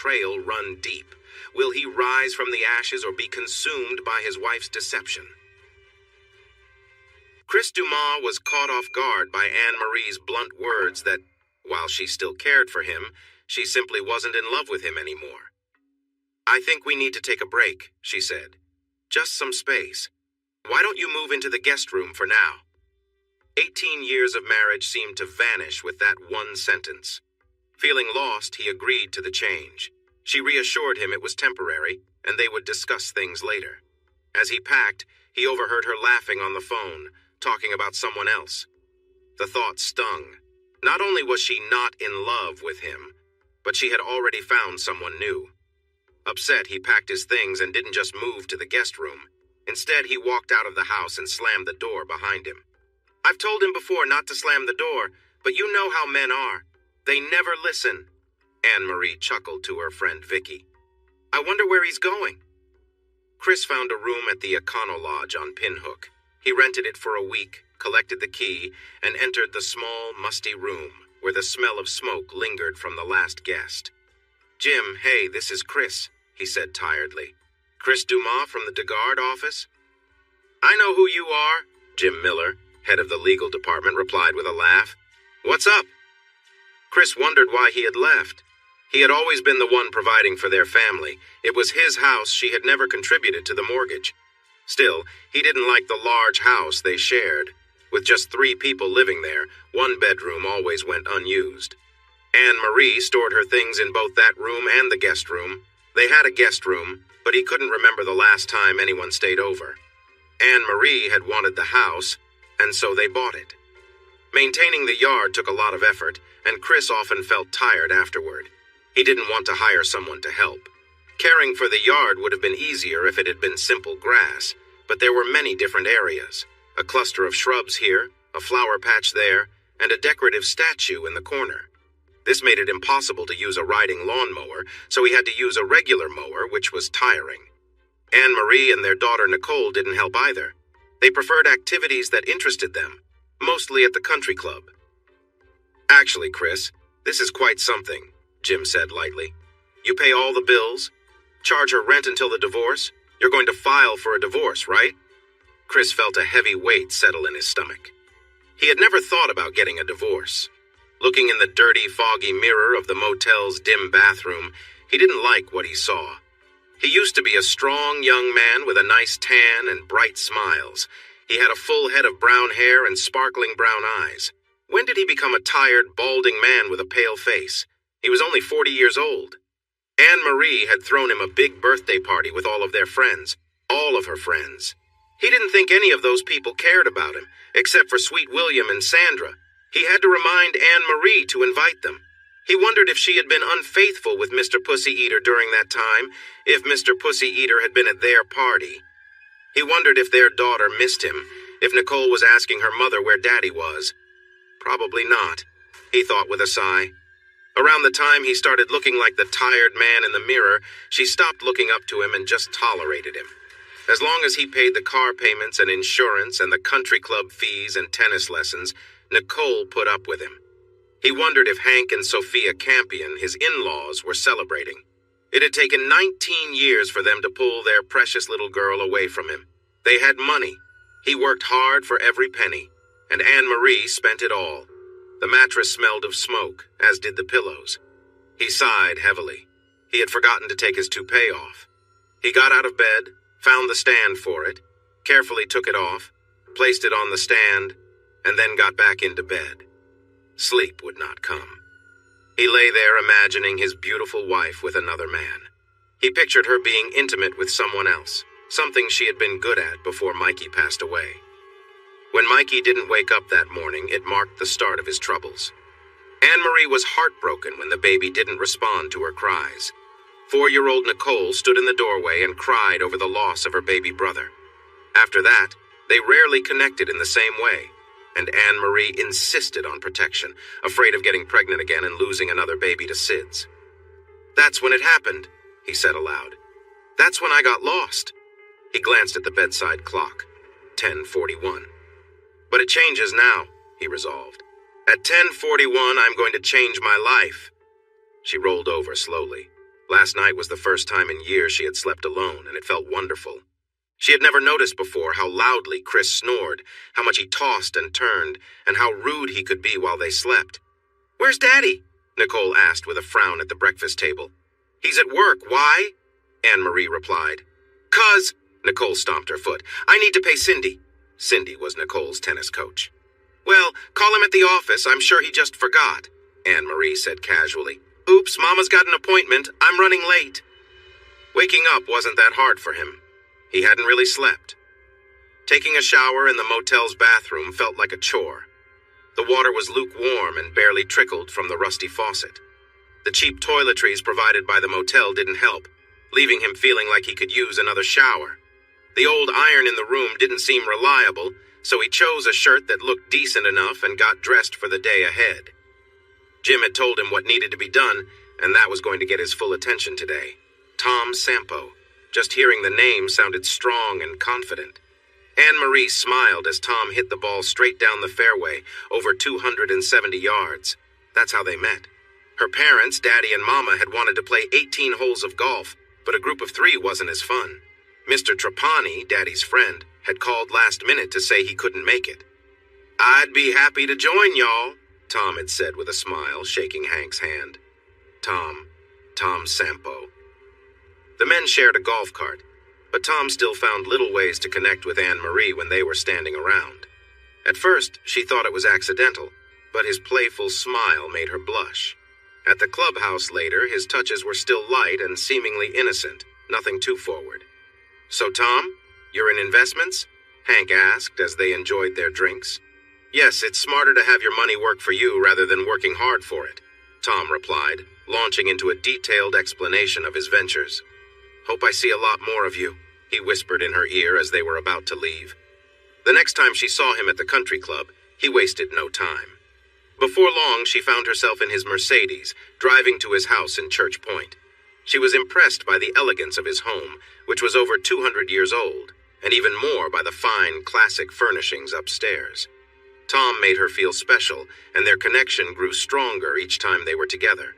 betrayal run deep? Will he rise from the ashes or be consumed by his wife's deception? Chris Dumas was caught off guard by Anne-Marie's blunt words that, while she still cared for him, she simply wasn't in love with him anymore. "I think we need to take a break," she said. "Just some space. Why don't you move into the guest room for now?" 18 years of marriage seemed to vanish with that one sentence. Feeling lost, he agreed to the change. She reassured him it was temporary, and they would discuss things later. As he packed, he overheard her laughing on the phone, talking about someone else. The thought stung. Not only was she not in love with him, but she had already found someone new. Upset, he packed his things and didn't just move to the guest room. Instead, he walked out of the house and slammed the door behind him. "I've told him before not to slam the door, but you know how men are. They never listen." Anne-Marie chuckled to her friend Vicky. "I wonder where he's going." Chris found a room at the Econo Lodge on Pinhook. He rented it for a week, collected the key, and entered the small, musty room where the smell of smoke lingered from the last guest. "Jim, hey, this is Chris," he said tiredly. "Chris Dumas from the DeGard office?" "I know who you are," Jim Miller, head of the legal department, replied with a laugh. "What's up?" Chris wondered why he had left. He had always been the one providing for their family. It was his house. She had never contributed to the mortgage. Still, he didn't like the large house they shared. With just 3 people living there, one bedroom always went unused. Anne-Marie stored her things in both that room and the guest room. They had a guest room, but he couldn't remember the last time anyone stayed over. Anne-Marie had wanted the house, and so they bought it. Maintaining the yard took a lot of effort, and Chris often felt tired afterward. He didn't want to hire someone to help. Caring for the yard would have been easier if it had been simple grass, but there were many different areas. A cluster of shrubs here, a flower patch there, and a decorative statue in the corner. This made it impossible to use a riding lawnmower, so he had to use a regular mower, which was tiring. Anne-Marie and their daughter Nicole didn't help either. They preferred activities that interested them, mostly at the country club. "Actually, Chris, this is quite something," Jim said lightly. "You pay all the bills, charge her rent until the divorce. You're going to file for a divorce, right?" Chris felt a heavy weight settle in his stomach. He had never thought about getting a divorce. Looking in the dirty, foggy mirror of the motel's dim bathroom, he didn't like what he saw. He used to be a strong young man with a nice tan and bright smiles. He had a full head of brown hair and sparkling brown eyes. When did he become a tired, balding man with a pale face? He was only 40 years old. Anne-Marie had thrown him a big birthday party with all of their friends, all of her friends. He didn't think any of those people cared about him, except for Sweet William and Sandra. He had to remind Anne-Marie to invite them. He wondered if she had been unfaithful with Mr. Pussy Eater during that time, if Mr. Pussy Eater had been at their party. He wondered if their daughter missed him, if Nicole was asking her mother where Daddy was. Probably not, he thought with a sigh. Around the time he started looking like the tired man in the mirror, she stopped looking up to him and just tolerated him. As long as he paid the car payments and insurance and the country club fees and tennis lessons, Nicole put up with him. He wondered if Hank and Sophia Campion, his in-laws, were celebrating. It had taken 19 years for them to pull their precious little girl away from him. They had money. He worked hard for every penny, and Anne-Marie spent it all. The mattress smelled of smoke, as did the pillows. He sighed heavily. He had forgotten to take his toupee off. He got out of bed, found the stand for it, carefully took it off, placed it on the stand, and then got back into bed. Sleep would not come. He lay there imagining his beautiful wife with another man. He pictured her being intimate with someone else, something she had been good at before Mikey passed away. When Mikey didn't wake up that morning, it marked the start of his troubles. Anne-Marie was heartbroken when the baby didn't respond to her cries. 4-year-old Nicole stood in the doorway and cried over the loss of her baby brother. After that, they rarely connected in the same way, and Anne-Marie insisted on protection, afraid of getting pregnant again and losing another baby to SIDS. "That's when it happened," he said aloud. "That's when I got lost." He glanced at the bedside clock. 10:41. "But it changes now," he resolved. "At 10:41, I'm going to change my life." She rolled over slowly. Last night was the first time in years she had slept alone, and it felt wonderful. She had never noticed before how loudly Chris snored, how much he tossed and turned, and how rude he could be while they slept. "Where's Daddy?" Nicole asked with a frown at the breakfast table. "He's at work. Why?" Anne-Marie replied. "'Cause," Nicole stomped her foot, "I need to pay Cindy." Cindy was Nicole's tennis coach. "Well, call him at the office. I'm sure he just forgot," Anne-Marie said casually. "Oops, Mama's got an appointment. I'm running late." Waking up wasn't that hard for him. He hadn't really slept. Taking a shower in the motel's bathroom felt like a chore. The water was lukewarm and barely trickled from the rusty faucet. The cheap toiletries provided by the motel didn't help, leaving him feeling like he could use another shower. The old iron in the room didn't seem reliable, so he chose a shirt that looked decent enough and got dressed for the day ahead. Jim had told him what needed to be done, and that was going to get his full attention today. Tom Sampo. Just hearing the name sounded strong and confident. Anne-Marie smiled as Tom hit the ball straight down the fairway, over 270 yards. That's how they met. Her parents, Daddy and Mama, had wanted to play 18 holes of golf, but a group of 3 wasn't as fun. Mr. Trapani, Daddy's friend, had called last minute to say he couldn't make it. "I'd be happy to join y'all," Tom had said with a smile, shaking Hank's hand. Tom Sampo. The men shared a golf cart, but Tom still found little ways to connect with Anne-Marie when they were standing around. At first, she thought it was accidental, but his playful smile made her blush. At the clubhouse later, his touches were still light and seemingly innocent, nothing too forward. "So, Tom, you're in investments?" Hank asked as they enjoyed their drinks. "Yes, it's smarter to have your money work for you rather than working hard for it," Tom replied, launching into a detailed explanation of his ventures. "Hope I see a lot more of you," he whispered in her ear as they were about to leave. The next time she saw him at the country club, he wasted no time. Before long, she found herself in his Mercedes, driving to his house in Church Point. She was impressed by the elegance of his home, which was over 200 years old, and even more by the fine, classic furnishings upstairs. Tom made her feel special, and their connection grew stronger each time they were together.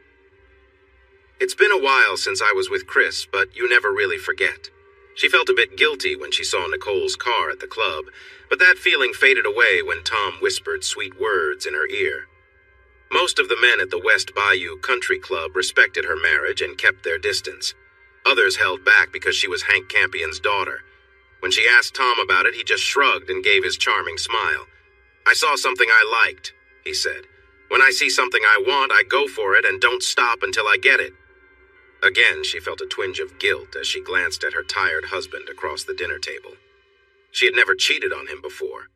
"It's been a while since I was with Chris, but you never really forget." She felt a bit guilty when she saw Nicole's car at the club, but that feeling faded away when Tom whispered sweet words in her ear. Most of the men at the West Bayou Country Club respected her marriage and kept their distance. Others held back because she was Hank Campion's daughter. When she asked Tom about it, he just shrugged and gave his charming smile. "I saw something I liked," he said. "When I see something I want, I go for it and don't stop until I get it." Again, she felt a twinge of guilt as she glanced at her tired husband across the dinner table. She had never cheated on him before.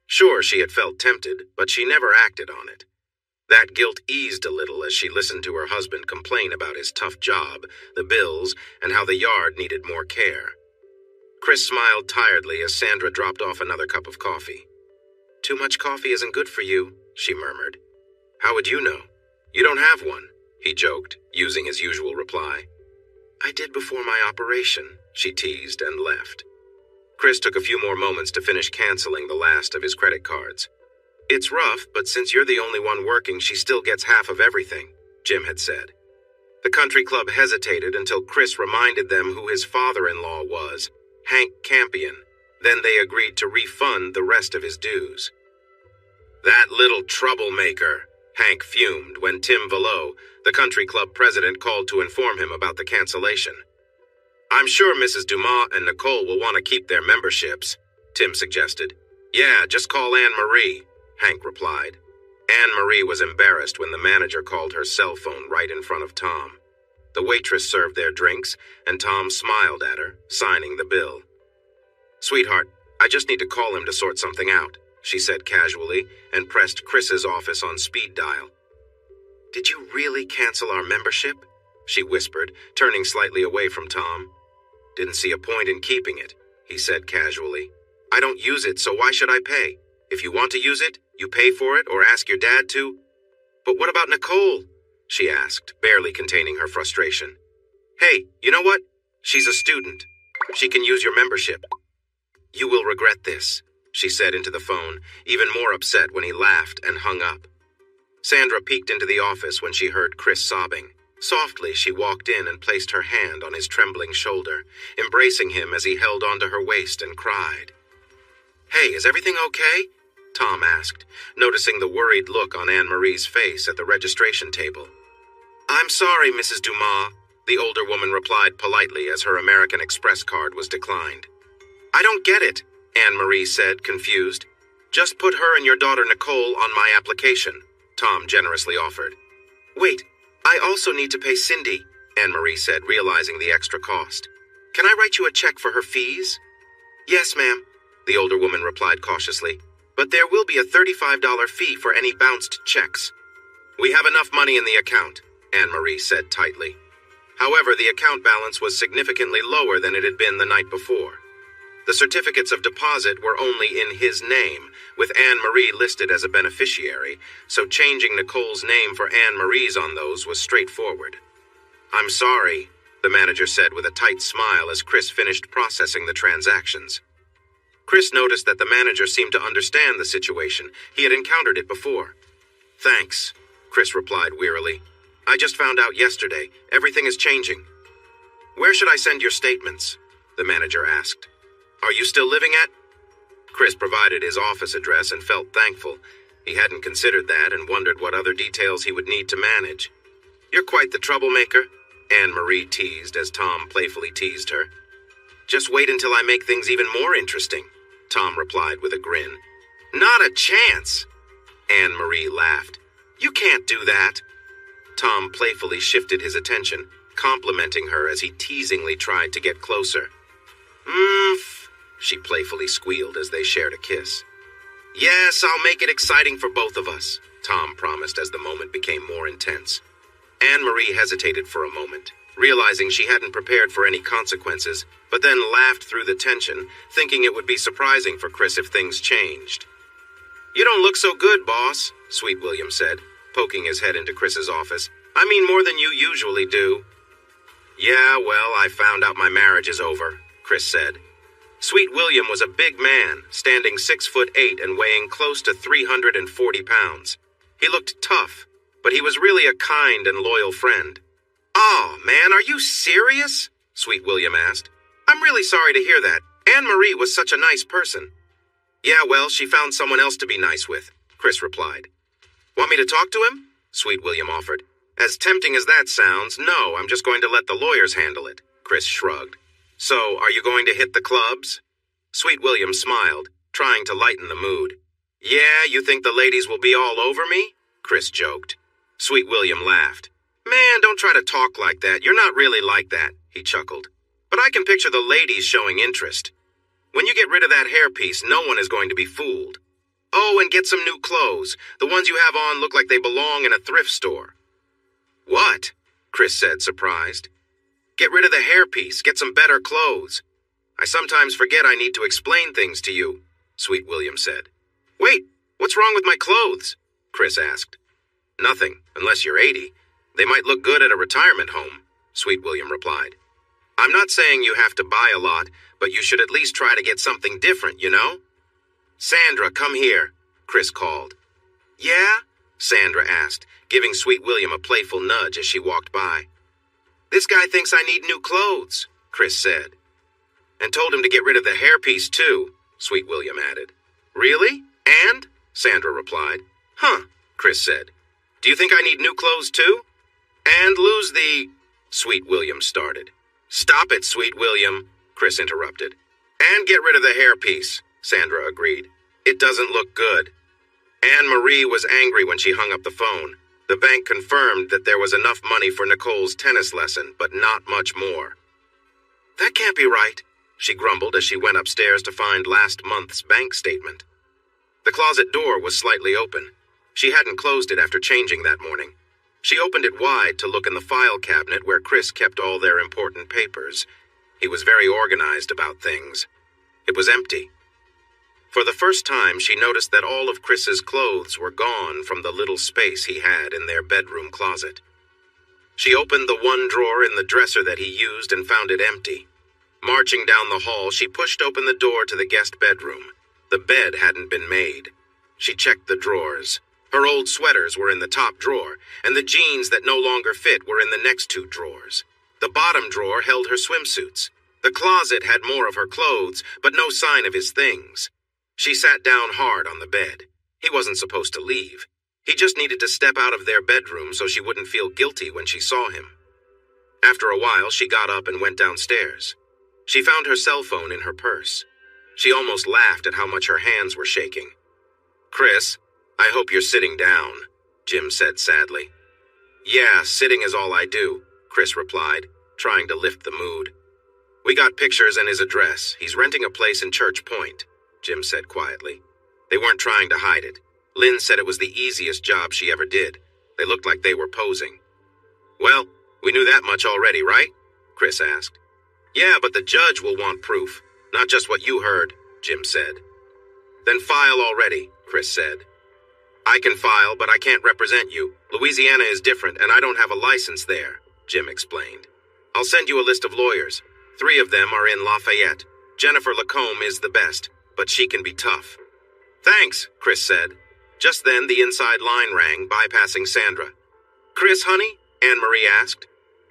Sure, she had felt tempted, but she never acted on it. That guilt eased a little as she listened to her husband complain about his tough job, the bills, and how the yard needed more care. Chris smiled tiredly as Sandra dropped off another cup of coffee. "Too much coffee isn't good for you," she murmured. "How would you know? You don't have one," he joked, using his usual reply. "I did before my operation," she teased and left. Chris took a few more moments to finish canceling the last of his credit cards. "It's rough, but since you're the only one working, she still gets half of everything," Jim had said. The country club hesitated until Chris reminded them who his father-in-law was, Hank Campion. Then they agreed to refund the rest of his dues. "That little troublemaker," Hank fumed when Tim Vallot, the country club president, called to inform him about the cancellation. "I'm sure Mrs. Dumas and Nicole will want to keep their memberships," Tim suggested. "Yeah, just call Anne-Marie," Hank replied. Anne-Marie was embarrassed when the manager called her cell phone right in front of Tom. The waitress served their drinks, and Tom smiled at her, signing the bill. "Sweetheart, I just need to call him to sort something out," she said casually, and pressed Chris's office on speed dial. "Did you really cancel our membership?" she whispered, turning slightly away from Tom. "Didn't see a point in keeping it," he said casually. "I don't use it, so why should I pay? If you want to use it, you pay for it or ask your dad to." "But what about Nicole?" she asked, barely containing her frustration. "Hey, you know what? She's a student. She can use your membership." "You will regret this," she said into the phone, even more upset when he laughed and hung up. Sandra peeked into the office when she heard Chris sobbing. Softly, she walked in and placed her hand on his trembling shoulder, embracing him as he held onto her waist and cried. "Hey, is everything okay?" Tom asked, noticing the worried look on Anne-Marie's face at the registration table. "I'm sorry, Mrs. Dumas," the older woman replied politely as her American Express card was declined. "I don't get it," Anne-Marie said, confused. "Just put her and your daughter Nicole on my application," Tom generously offered. "Wait, I also need to pay Cindy," Anne-Marie said, realizing the extra cost. "Can I write you a check for her fees?" "Yes, ma'am," the older woman replied cautiously, "but there will be a $35 fee for any bounced checks." "We have enough money in the account," Anne-Marie said tightly. However, the account balance was significantly lower than it had been the night before. The certificates of deposit were only in his name, with Anne-Marie listed as a beneficiary, so changing Nicole's name for Anne-Marie's on those was straightforward. "I'm sorry," the manager said with a tight smile as Chris finished processing the transactions. Chris noticed that the manager seemed to understand the situation. He had encountered it before. "Thanks," Chris replied wearily. "I just found out yesterday. Everything is changing." "Where should I send your statements?" the manager asked. "Are you still living at?" Chris provided his office address and felt thankful. He hadn't considered that and wondered what other details he would need to manage. "You're quite the troublemaker," Anne-Marie teased as Tom playfully teased her. "Just wait until I make things even more interesting," Tom replied with a grin. "Not a chance!" Anne-Marie laughed. "You can't do that." Tom playfully shifted his attention, complimenting her as he teasingly tried to get closer. She playfully squealed as they shared a kiss. "Yes, I'll make it exciting for both of us," Tom promised as the moment became more intense. Anne-Marie hesitated for a moment, realizing she hadn't prepared for any consequences, but then laughed through the tension, thinking it would be surprising for Chris if things changed. "You don't look so good, boss," Sweet William said, poking his head into Chris's office. "I mean more than you usually do." "Yeah, well, I found out my marriage is over," Chris said. Sweet William was a big man, standing 6'8" and weighing close to 340 pounds. He looked tough, but he was really a kind and loyal friend. "Oh, man, are you serious?" Sweet William asked. "I'm really sorry to hear that. Anne-Marie was such a nice person." "Yeah, well, she found someone else to be nice with," Chris replied. "Want me to talk to him?" Sweet William offered. "As tempting as that sounds, no, I'm just going to let the lawyers handle it," Chris shrugged. "So, are you going to hit the clubs?" Sweet William smiled, trying to lighten the mood. "Yeah, you think the ladies will be all over me?" Chris joked. Sweet William laughed. "Man, don't try to talk like that. You're not really like that," he chuckled. "But I can picture the ladies showing interest. When you get rid of that hairpiece, no one is going to be fooled. Oh, and get some new clothes. The ones you have on look like they belong in a thrift store." "What?" Chris said, surprised. "Get rid of the hairpiece. Get some better clothes." "I sometimes forget I need to explain things to you," Sweet William said. "Wait, what's wrong with my clothes?" Chris asked. "Nothing, unless you're 80. They might look good at a retirement home," Sweet William replied. "I'm not saying you have to buy a lot, but you should at least try to get something different, you know?" "Sandra, come here," Chris called. "Yeah?" Sandra asked, giving Sweet William a playful nudge as she walked by. "This guy thinks I need new clothes," Chris said. "And told him to get rid of the hairpiece, too," Sweet William added. "Really? And?" Sandra replied. "Huh," Chris said. "Do you think I need new clothes, too?" "And lose the—" Sweet William started. "Stop it, Sweet William," Chris interrupted. "And get rid of the hairpiece," Sandra agreed. "It doesn't look good." Anne-Marie was angry when she hung up the phone. The bank confirmed that there was enough money for Nicole's tennis lesson, but not much more. "That can't be right," she grumbled as she went upstairs to find last month's bank statement. The closet door was slightly open. She hadn't closed it after changing that morning. She opened it wide to look in the file cabinet where Chris kept all their important papers. He was very organized about things. It was empty. For the first time, she noticed that all of Chris's clothes were gone from the little space he had in their bedroom closet. She opened the one drawer in the dresser that he used and found it empty. Marching down the hall, she pushed open the door to the guest bedroom. The bed hadn't been made. She checked the drawers. Her old sweaters were in the top drawer, and the jeans that no longer fit were in the next two drawers. The bottom drawer held her swimsuits. The closet had more of her clothes, but no sign of his things. She sat down hard on the bed. He wasn't supposed to leave. He just needed to step out of their bedroom so she wouldn't feel guilty when she saw him. After a while, she got up and went downstairs. She found her cell phone in her purse. She almost laughed at how much her hands were shaking. "Chris, I hope you're sitting down," Jim said sadly. "Yeah, sitting is all I do," Chris replied, trying to lift the mood. "We got pictures and his address. He's renting a place in Church Point," Jim said quietly. They weren't trying to hide it. Lynn said it was the easiest job she ever did. They looked like they were posing. "Well, we knew that much already, right?" Chris asked. "Yeah, but the judge will want proof, not just what you heard," Jim said. "Then file already," Chris said. "I can file, but I can't represent you. Louisiana is different, and I don't have a license there," Jim explained. "I'll send you a list of lawyers. 3 of them are in Lafayette. Jennifer Lacombe is the best, but she can be tough." "Thanks," Chris said. Just then, the inside line rang, bypassing Sandra. "Chris, honey?" Anne-Marie asked.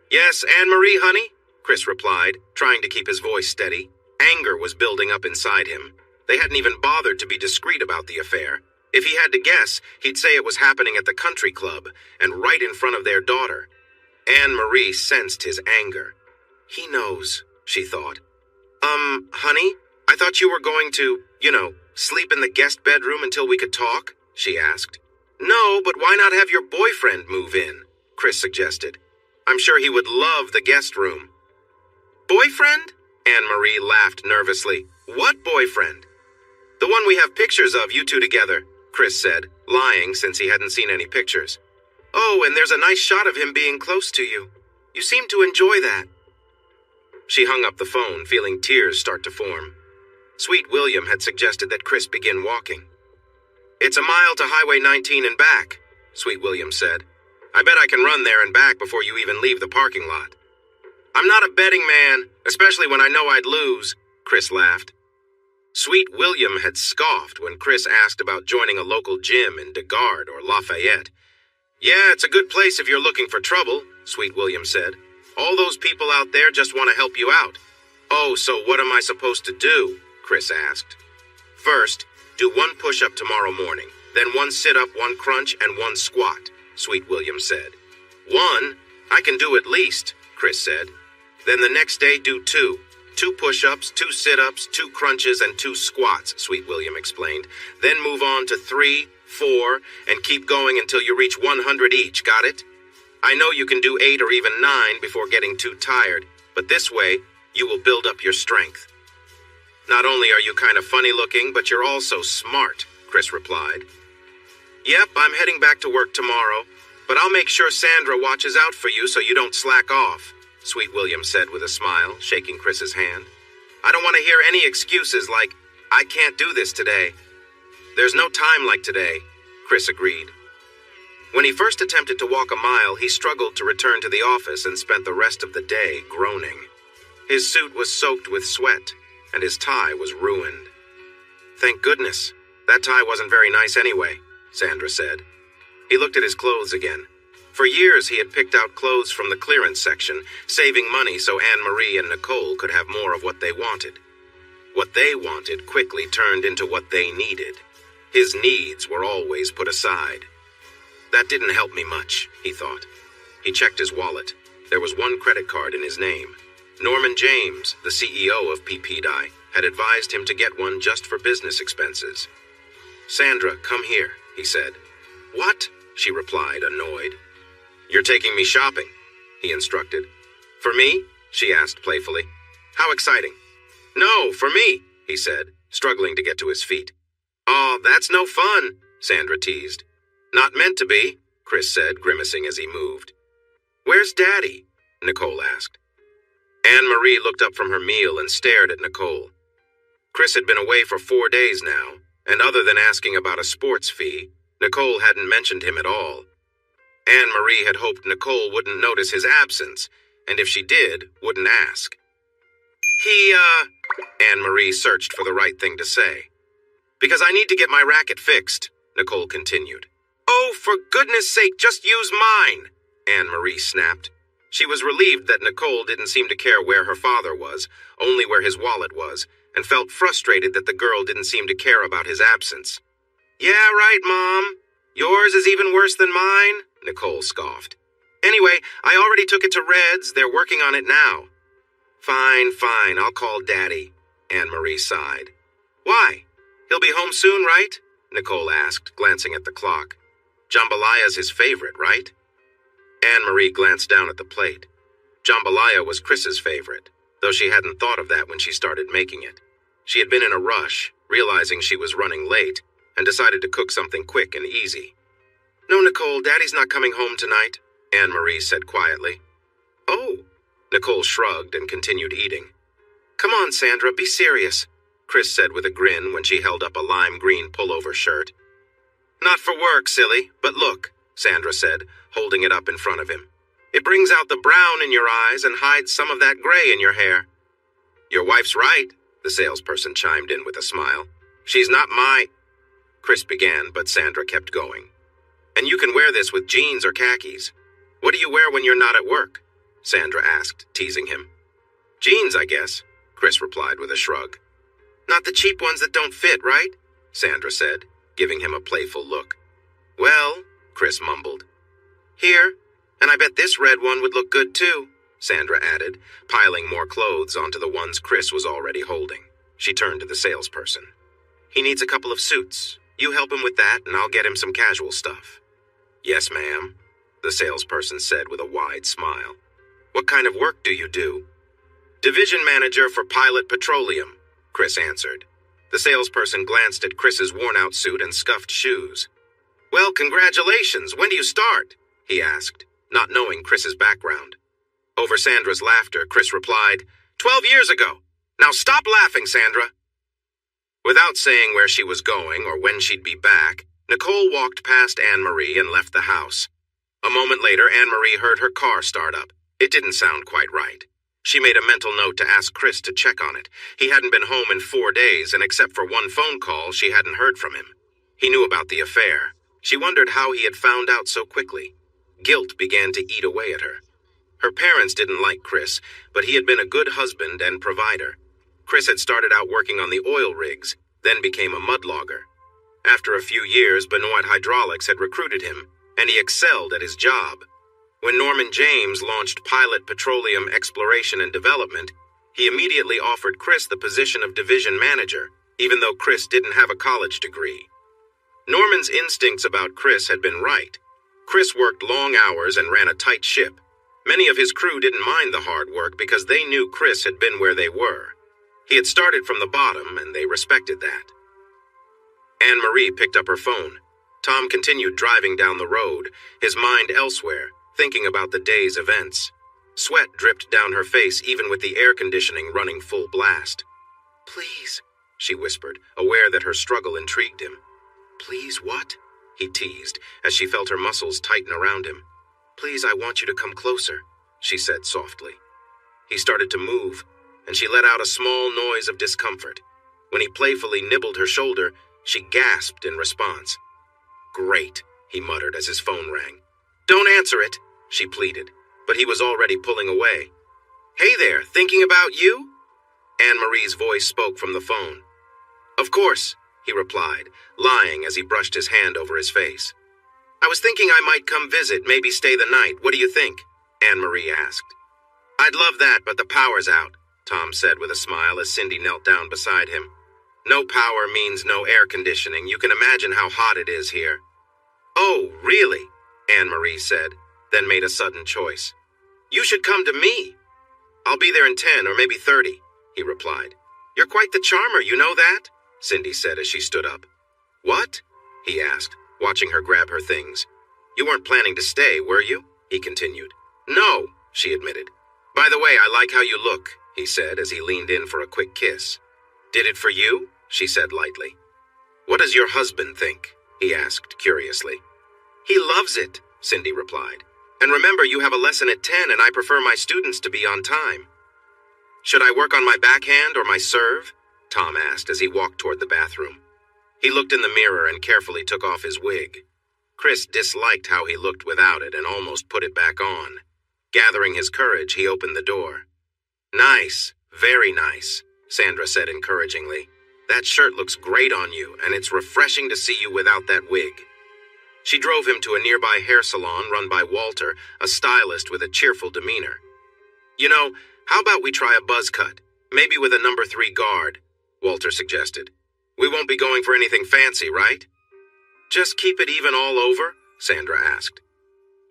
"Yes, Anne-Marie, honey," Chris replied, trying to keep his voice steady. Anger was building up inside him. They hadn't even bothered to be discreet about the affair. If he had to guess, he'd say it was happening at the country club, and right in front of their daughter. Anne-Marie sensed his anger. "He knows," she thought. Honey, I thought you were going to, sleep in the guest bedroom until we could talk?" she asked. "No, but why not have your boyfriend move in?" Chris suggested. "I'm sure he would love the guest room." "Boyfriend?" Anne-Marie laughed nervously. "What boyfriend?" "The one we have pictures of, you two together," Chris said, lying since he hadn't seen any pictures. "Oh, and there's a nice shot of him being close to you. You seem to enjoy that." She hung up the phone, feeling tears start to form. Sweet William had suggested that Chris begin walking. "It's a mile to Highway 19 and back," Sweet William said. "I bet I can run there and back before you even leave the parking lot." "I'm not a betting man, especially when I know I'd lose," Chris laughed. Sweet William had scoffed when Chris asked about joining a local gym in DeGard or Lafayette. "Yeah, it's a good place if you're looking for trouble," Sweet William said. "All those people out there just want to help you out." "Oh, so what am I supposed to do?" Chris asked. "First, do 1 push-up tomorrow morning, then 1 sit-up, 1 crunch, and 1 squat," Sweet William said. "1? I can do at least," Chris said. "Then the next day do 2. 2 push-ups, 2 sit-ups, 2 crunches, and 2 squats," Sweet William explained. "Then move on to 3, 4, and keep going until you reach 100 each, got it? I know you can do 8 or even 9 before getting too tired, but this way, you will build up your strength." "Not only are you kind of funny-looking, but you're also smart," Chris replied. "Yep, I'm heading back to work tomorrow, but I'll make sure Sandra watches out for you so you don't slack off," Sweet William said with a smile, shaking Chris's hand. "I don't want to hear any excuses like, 'I can't do this today.'" "There's no time like today," Chris agreed. When he first attempted to walk a mile, he struggled to return to the office and spent the rest of the day groaning. His suit was soaked with sweat, and his tie was ruined. "Thank goodness. That tie wasn't very nice anyway," Sandra said. He looked at his clothes again. For years he had picked out clothes from the clearance section, saving money so Anne-Marie and Nicole could have more of what they wanted. What they wanted quickly turned into what they needed. His needs were always put aside. That didn't help me much, he thought. He checked his wallet. There was 1 credit card in his name. Norman James, the CEO of PPDI, had advised him to get one just for business expenses. "Sandra, come here," he said. "What?" she replied, annoyed. "You're taking me shopping," he instructed. "For me?" she asked playfully. "How exciting." "No, for me," he said, struggling to get to his feet. "Oh, that's no fun," Sandra teased. "Not meant to be," Chris said, grimacing as he moved. "Where's Daddy?" Nicole asked. Anne-Marie looked up from her meal and stared at Nicole. Chris had been away for 4 days now, and other than asking about a sports fee, Nicole hadn't mentioned him at all. Anne-Marie had hoped Nicole wouldn't notice his absence, and if she did, wouldn't ask. Anne-Marie searched for the right thing to say. "Because I need to get my racket fixed," Nicole continued. Oh, for goodness sake, just use mine, Anne-Marie snapped. She was relieved that Nicole didn't seem to care where her father was, only where his wallet was, and felt frustrated that the girl didn't seem to care about his absence. Yeah, right, Mom. Yours is even worse than mine, Nicole scoffed. Anyway, I already took it to Red's. They're working on it now. Fine, I'll call Daddy, Anne-Marie sighed. Why? He'll be home soon, right? Nicole asked, glancing at the clock. Jambalaya's his favorite, right? Anne-Marie glanced down at the plate. Jambalaya was Chris's favorite, though she hadn't thought of that when she started making it. She had been in a rush, realizing she was running late, and decided to cook something quick and easy. No, Nicole, Daddy's not coming home tonight, Anne-Marie said quietly. Oh, Nicole shrugged and continued eating. Come on, Sandra, be serious, Chris said with a grin when she held up a lime green pullover shirt. Not for work, silly, but look, Sandra said, holding it up in front of him. It brings out the brown in your eyes and hides some of that gray in your hair. Your wife's right, the salesperson chimed in with a smile. She's not my... Chris began, but Sandra kept going. And you can wear this with jeans or khakis. What do you wear when you're not at work? Sandra asked, teasing him. Jeans, I guess, Chris replied with a shrug. Not the cheap ones that don't fit, right? Sandra said, giving him a playful look. Well, Chris mumbled. Here, and I bet this red one would look good too, Sandra added, piling more clothes onto the ones Chris was already holding. She turned to the salesperson. He needs a couple of suits. You help him with that, and I'll get him some casual stuff. Yes, ma'am, the salesperson said with a wide smile. What kind of work do you do? Division manager for Pilot Petroleum, Chris answered. The salesperson glanced at Chris's worn-out suit and scuffed shoes. Well, congratulations. When do you start? He asked, not knowing Chris's background. Over Sandra's laughter, Chris replied, 12 years ago. Now stop laughing, Sandra. Without saying where she was going or when she'd be back, Nicole walked past Anne-Marie and left the house. A moment later, Anne-Marie heard her car start up. It didn't sound quite right. She made a mental note to ask Chris to check on it. He hadn't been home in 4 days, and except for one phone call, she hadn't heard from him. He knew about the affair. She wondered how he had found out so quickly. Guilt began to eat away at her. Her parents didn't like Chris, but he had been a good husband and provider. Chris had started out working on the oil rigs, then became a mudlogger. After a few years, Benoit Hydraulics had recruited him, and he excelled at his job. When Norman James launched Pilot Petroleum Exploration and Development, he immediately offered Chris the position of division manager, even though Chris didn't have a college degree. Norman's instincts about Chris had been right. Chris worked long hours and ran a tight ship. Many of his crew didn't mind the hard work because they knew Chris had been where they were. He had started from the bottom, and they respected that. Anne-Marie picked up her phone. Tom continued driving down the road, his mind elsewhere, thinking about the day's events. Sweat dripped down her face even with the air conditioning running full blast. Please, she whispered, aware that her struggle intrigued him. Please what? He teased, as she felt her muscles tighten around him. Please, I want you to come closer, she said softly. He started to move, and she let out a small noise of discomfort. When he playfully nibbled her shoulder, she gasped in response. Great, he muttered as his phone rang. Don't answer it, she pleaded, but he was already pulling away. Hey there, thinking about you? Anne-Marie's voice spoke from the phone. Of course, he replied, lying as he brushed his hand over his face. I was thinking I might come visit, maybe stay the night. What do you think? Anne-Marie asked. I'd love that, but the power's out, Tom said with a smile as Cindy knelt down beside him. No power means no air conditioning. You can imagine how hot it is here. Oh, really? Anne-Marie said, then made a sudden choice. You should come to me. I'll be there in 10 or maybe 30, he replied. You're quite the charmer, you know that? Cindy said as she stood up. What? He asked, watching her grab her things. You weren't planning to stay, were you? He continued. No, she admitted. By the way, I like how you look, he said as he leaned in for a quick kiss. Did it for you? She said lightly. What does your husband think? He asked curiously. He loves it, Cindy replied. And remember, you have a lesson at 10 and I prefer my students to be on time. Should I work on my backhand or my serve? Tom asked as he walked toward the bathroom. He looked in the mirror and carefully took off his wig. Chris disliked how he looked without it and almost put it back on. Gathering his courage, he opened the door. "Nice, very nice," Sandra said encouragingly. "That shirt looks great on you, and it's refreshing to see you without that wig." She drove him to a nearby hair salon run by Walter, a stylist with a cheerful demeanor. "You know, how about we try a buzz cut? Maybe with a number 3 guard," Walter suggested. "We won't be going for anything fancy, right?" "Just keep it even all over?" Sandra asked.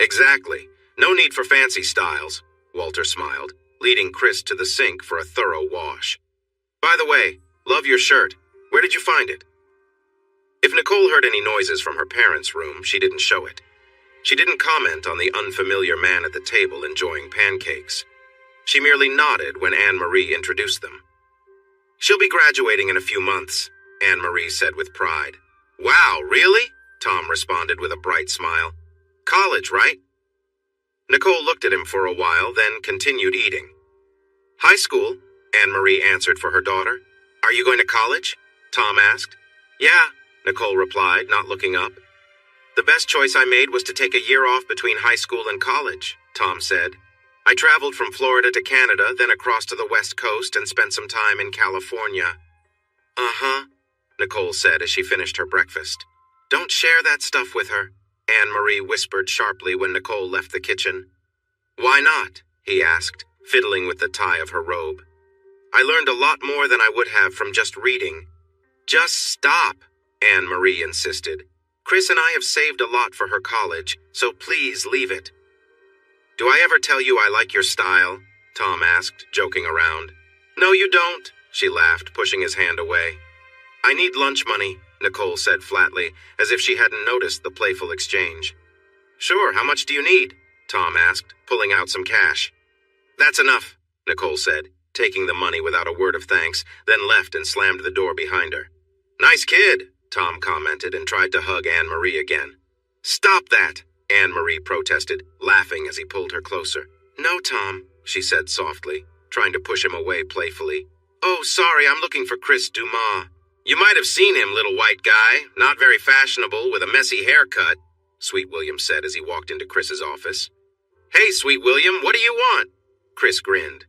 "Exactly. No need for fancy styles," Walter smiled, leading Chris to the sink for a thorough wash. "By the way, love your shirt. Where did you find it?" If Nicole heard any noises from her parents' room, she didn't show it. She didn't comment on the unfamiliar man at the table enjoying pancakes. She merely nodded when Anne-Marie introduced them. "She'll be graduating in a few months," Anne-Marie said with pride. "Wow, really?" Tom responded with a bright smile. "College, right?" Nicole looked at him for a while, then continued eating. "High school," Anne-Marie answered for her daughter. "Are you going to college?" Tom asked. "Yeah," Nicole replied, not looking up. "The best choice I made was to take a year off between high school and college," Tom said. "I traveled from Florida to Canada, then across to the West Coast and spent some time in California." "Uh-huh," Nicole said as she finished her breakfast. "Don't share that stuff with her," Anne-Marie whispered sharply when Nicole left the kitchen. "Why not?" he asked, fiddling with the tie of her robe. "I learned a lot more than I would have from just reading." "Just stop," Anne-Marie insisted. "Chris and I have saved a lot for her college, so please leave it." "Do I ever tell you I like your style?" Tom asked, joking around. "No, you don't," she laughed, pushing his hand away. "I need lunch money," Nicole said flatly, as if she hadn't noticed the playful exchange. "Sure, how much do you need?" Tom asked, pulling out some cash. "That's enough," Nicole said, taking the money without a word of thanks, then left and slammed the door behind her. "Nice kid," Tom commented and tried to hug Anne-Marie again. "Stop that," Anne-Marie protested, laughing as he pulled her closer. "No, Tom," she said softly, trying to push him away playfully. "Oh, sorry, I'm looking for Chris Dumas." "You might have seen him, little white guy, not very fashionable, with a messy haircut," Sweet William said as he walked into Chris's office. "Hey, Sweet William, what do you want?" Chris grinned.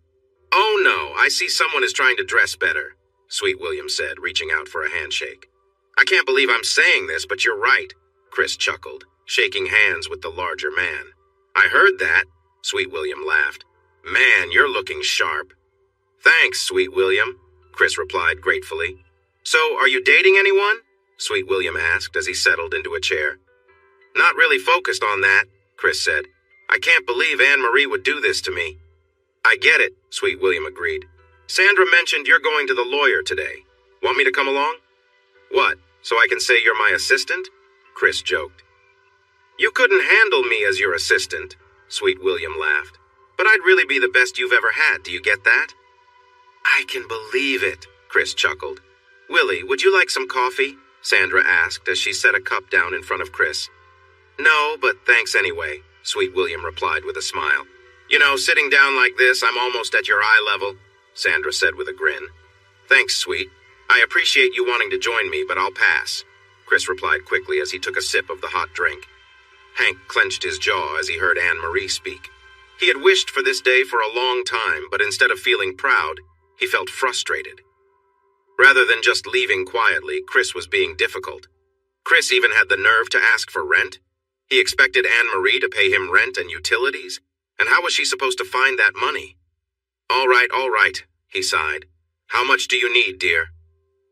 "Oh no, I see someone is trying to dress better," Sweet William said, reaching out for a handshake. "I can't believe I'm saying this, but you're right," Chris chuckled, shaking hands with the larger man. "I heard that," Sweet William laughed. "Man, you're looking sharp." "Thanks, Sweet William," Chris replied gratefully. "So, are you dating anyone?" Sweet William asked as he settled into a chair. "Not really focused on that," Chris said. "I can't believe Anne-Marie would do this to me." "I get it," Sweet William agreed. "Sandra mentioned you're going to the lawyer today. Want me to come along?" "What, so I can say you're my assistant?" Chris joked. "You couldn't handle me as your assistant," Sweet William laughed. "But I'd really be the best you've ever had, do you get that?" "I can believe it," Chris chuckled. "Willie, would you like some coffee?" Sandra asked as she set a cup down in front of Chris. "No, but thanks anyway," Sweet William replied with a smile. "You know, sitting down like this, I'm almost at your eye level," Sandra said with a grin. "Thanks, Sweet. I appreciate you wanting to join me, but I'll pass," Chris replied quickly as he took a sip of the hot drink. Hank clenched his jaw as he heard Anne-Marie speak. He had wished for this day for a long time, but instead of feeling proud, he felt frustrated. Rather than just leaving quietly, Chris was being difficult. Chris even had the nerve to ask for rent. He expected Anne-Marie to pay him rent and utilities, and how was she supposed to find that money? All right, he sighed. "How much do you need, dear?"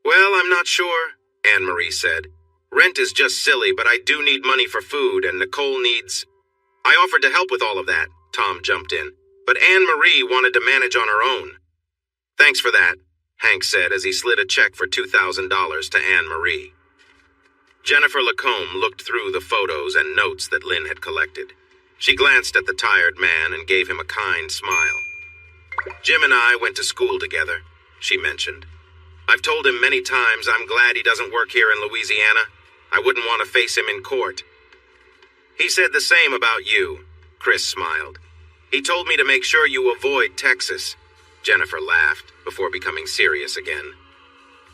"Well, I'm not sure," Anne-Marie said. "Rent is just silly, but I do need money for food, and Nicole needs—" "I offered to help with all of that," Tom jumped in, "but Anne-Marie wanted to manage on her own." "Thanks for that," Hank said as he slid a check for $2,000 to Anne-Marie. Jennifer Lacombe looked through the photos and notes that Lynn had collected. She glanced at the tired man and gave him a kind smile. "Jim and I went to school together," she mentioned. "I've told him many times I'm glad he doesn't work here in Louisiana. I wouldn't want to face him in court." "He said the same about you," Chris smiled. "He told me to make sure you avoid Texas." Jennifer laughed before becoming serious again.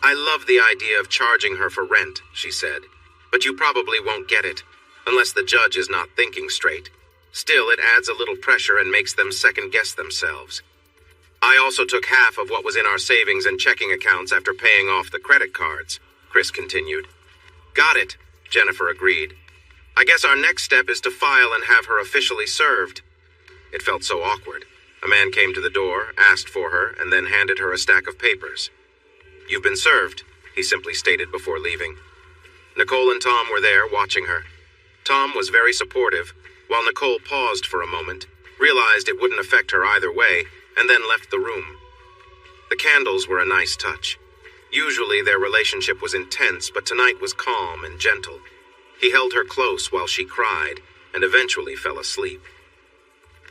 "I love the idea of charging her for rent," she said, "but you probably won't get it." unless the judge is not thinking straight. Still, it adds a little pressure and makes them second-guess themselves. I also took half of what was in our savings and checking accounts after paying off the credit cards, Chris continued. Got it, Jennifer agreed. I guess our next step is to file and have her officially served. It felt so awkward. A man came to the door, asked for her, and then handed her a stack of papers. You've been served, he simply stated before leaving. Nicole and Tom were there, watching her. Tom was very supportive, while Nicole paused for a moment, realized it wouldn't affect her either way, and then left the room. The candles were a nice touch. Usually their relationship was intense, but tonight was calm and gentle. He held her close while she cried, and eventually fell asleep.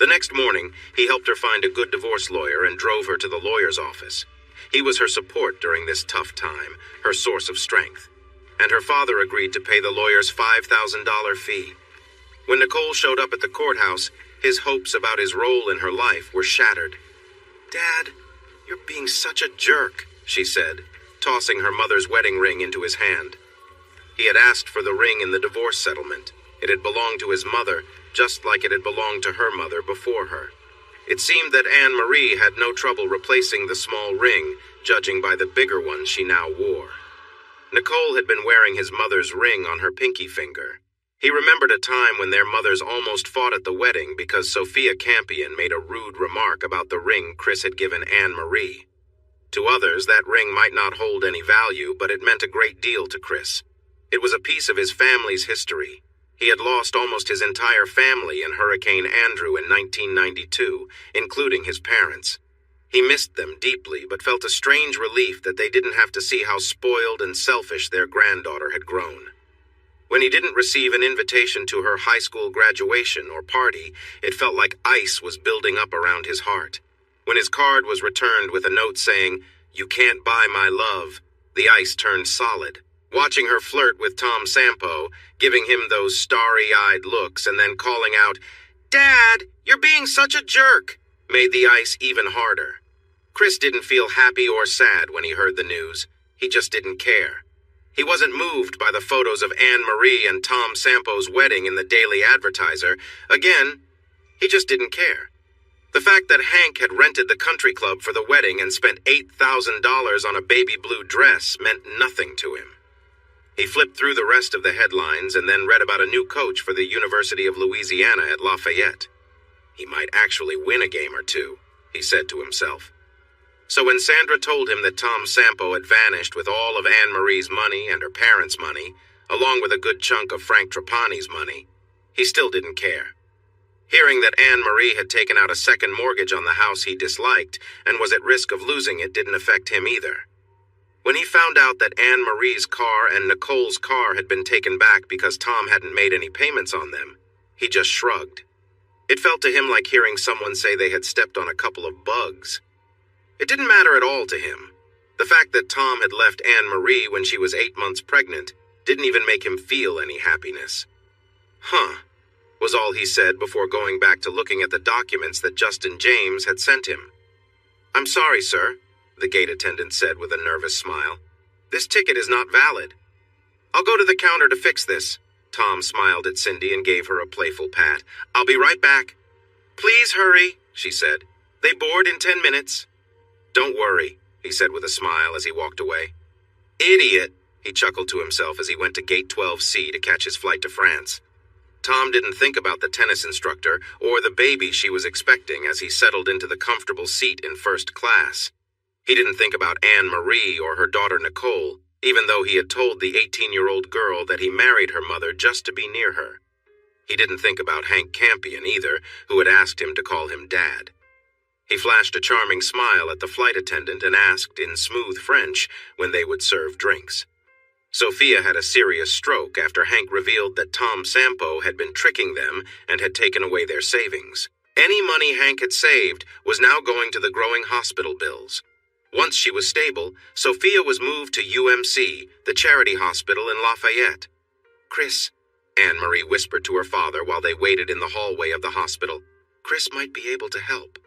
The next morning, he helped her find a good divorce lawyer and drove her to the lawyer's office. He was her support during this tough time, her source of strength. And her father agreed to pay the lawyer's $5,000 fee. When Nicole showed up at the courthouse, his hopes about his role in her life were shattered. Dad, you're being such a jerk, she said, tossing her mother's wedding ring into his hand. He had asked for the ring in the divorce settlement. It had belonged to his mother, just like it had belonged to her mother before her. It seemed that Anne Marie had no trouble replacing the small ring, judging by the bigger one she now wore. Nicole had been wearing his mother's ring on her pinky finger. He remembered a time when their mothers almost fought at the wedding because Sophia Campion made a rude remark about the ring Chris had given Anne Marie. To others, that ring might not hold any value, but it meant a great deal to Chris. It was a piece of his family's history. He had lost almost his entire family in Hurricane Andrew in 1992, including his parents. He missed them deeply, but felt a strange relief that they didn't have to see how spoiled and selfish their granddaughter had grown. When he didn't receive an invitation to her high school graduation or party, it felt like ice was building up around his heart. When his card was returned with a note saying, "You can't buy my love," the ice turned solid. Watching her flirt with Tom Sampo, giving him those starry-eyed looks and then calling out, "Dad, you're being such a jerk," made the ice even harder. Chris didn't feel happy or sad when he heard the news. He just didn't care. He wasn't moved by the photos of Anne Marie and Tom Sampo's wedding in the Daily Advertiser. Again, he just didn't care. The fact that Hank had rented the country club for the wedding and spent $8,000 on a baby blue dress meant nothing to him. He flipped through the rest of the headlines and then read about a new coach for the University of Louisiana at Lafayette. He might actually win a game or two, he said to himself. So when Sandra told him that Tom Sampo had vanished with all of Anne Marie's money and her parents' money, along with a good chunk of Frank Trapani's money, he still didn't care. Hearing that Anne Marie had taken out a second mortgage on the house he disliked and was at risk of losing it didn't affect him either. When he found out that Anne Marie's car and Nicole's car had been taken back because Tom hadn't made any payments on them, he just shrugged. It felt to him like hearing someone say they had stepped on a couple of bugs. It didn't matter at all to him. The fact that Tom had left Anne Marie when she was 8 months pregnant didn't even make him feel any happiness. "Huh," was all he said before going back to looking at the documents that Justin James had sent him. "I'm sorry, sir," the gate attendant said with a nervous smile. "This ticket is not valid." "I'll go to the counter to fix this." Tom smiled at Cindy and gave her a playful pat. "I'll be right back." "Please hurry," she said. "They board in 10 minutes. "Don't worry," he said with a smile as he walked away. "Idiot," he chuckled to himself as he went to Gate 12C to catch his flight to France. Tom didn't think about the tennis instructor or the baby she was expecting as he settled into the comfortable seat in first class. He didn't think about Anne Marie or her daughter Nicole, even though he had told the 18-year-old girl that he married her mother just to be near her. He didn't think about Hank Campion either, who had asked him to call him Dad. He flashed a charming smile at the flight attendant and asked in smooth French when they would serve drinks. Sophia had a serious stroke after Hank revealed that Tom Sampo had been tricking them and had taken away their savings. Any money Hank had saved was now going to the growing hospital bills. Once she was stable, Sophia was moved to UMC, the charity hospital in Lafayette. "Chris," Anne Marie whispered to her father while they waited in the hallway of the hospital. "Chris might be able to help."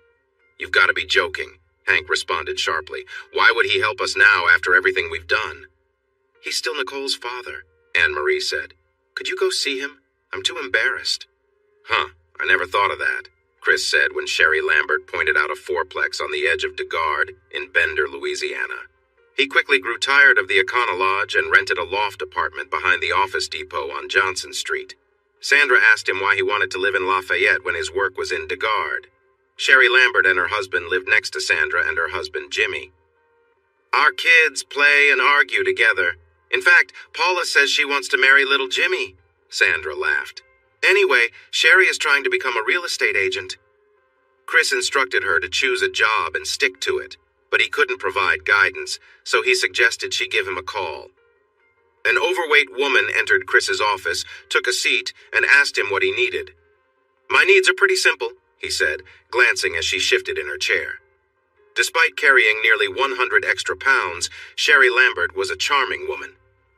"You've got to be joking," Hank responded sharply. "Why would he help us now after everything we've done?" "He's still Nicole's father," Anne Marie said. "Could you go see him? I'm too embarrassed. Huh, I never thought of that, Chris said when Sherry Lambert pointed out a fourplex on the edge of DeGard in Bender, Louisiana. He quickly grew tired of the Econo Lodge and rented a loft apartment behind the office depot on Johnson Street. Sandra asked him why he wanted to live in Lafayette when his work was in DeGard. Sherry Lambert and her husband lived next to Sandra and her husband, Jimmy. Our kids play and argue together. In fact, Paula says she wants to marry little Jimmy. Sandra laughed. Anyway, Sherry is trying to become a real estate agent. Chris instructed her to choose a job and stick to it, but he couldn't provide guidance, so he suggested she give him a call. An overweight woman entered Chris's office, took a seat, and asked him what he needed. My needs are pretty simple, he said, glancing as she shifted in her chair. Despite carrying nearly 100 extra pounds, Sherry Lambert was a charming woman.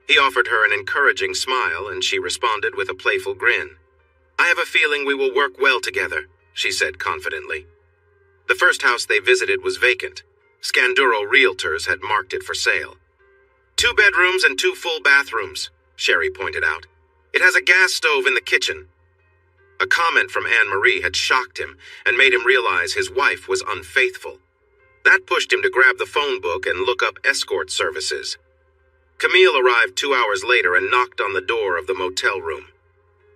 He offered her an encouraging smile, and she responded with a playful grin. I have a feeling we will work well together, she said confidently. The first house they visited was vacant. Scanduro Realtors had marked it for sale. 2 bedrooms and 2 full bathrooms, Sherry pointed out. It has a gas stove in the kitchen. A comment from Anne-Marie had shocked him and made him realize his wife was unfaithful. That pushed him to grab the phone book and look up escort services. Camille arrived 2 hours later and knocked on the door of the motel room.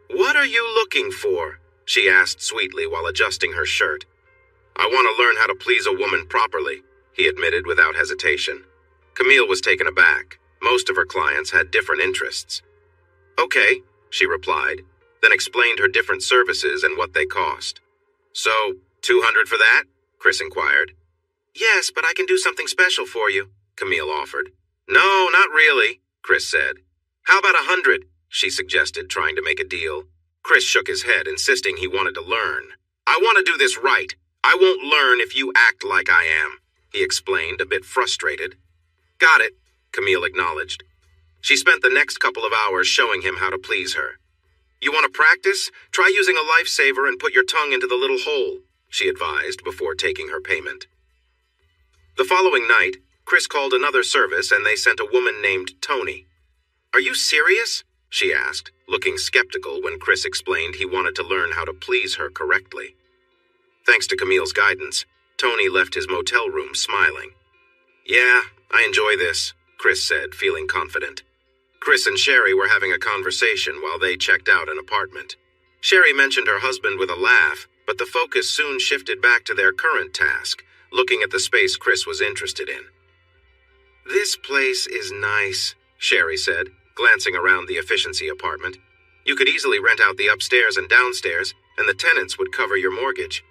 What are you looking for? She asked sweetly while adjusting her shirt. I want to learn how to please a woman properly, he admitted without hesitation. Camille was taken aback. Most of her clients had different interests. Okay, she replied, then explained her different services and what they cost. So, $200 for that? Chris inquired. Yes, but I can do something special for you, Camille offered. No, not really, Chris said. How about $100? She suggested, trying to make a deal. Chris shook his head, insisting he wanted to learn. I want to do this right. I won't learn if you act like I am, he explained, a bit frustrated. Got it, Camille acknowledged. She spent the next couple of hours showing him how to please her. You want to practice? Try using a lifesaver and put your tongue into the little hole, she advised before taking her payment. The following night, Chris called another service and they sent a woman named Tony. Are you serious? She asked, looking skeptical when Chris explained he wanted to learn how to please her correctly. Thanks to Camille's guidance, Tony left his motel room smiling. Yeah, I enjoy this, Chris said, feeling confident. Chris and Sherry were having a conversation while they checked out an apartment. Sherry mentioned her husband with a laugh, but the focus soon shifted back to their current task, looking at the space Chris was interested in. This place is nice, Sherry said, glancing around the efficiency apartment. You could easily rent out the upstairs and downstairs, and the tenants would cover your mortgage.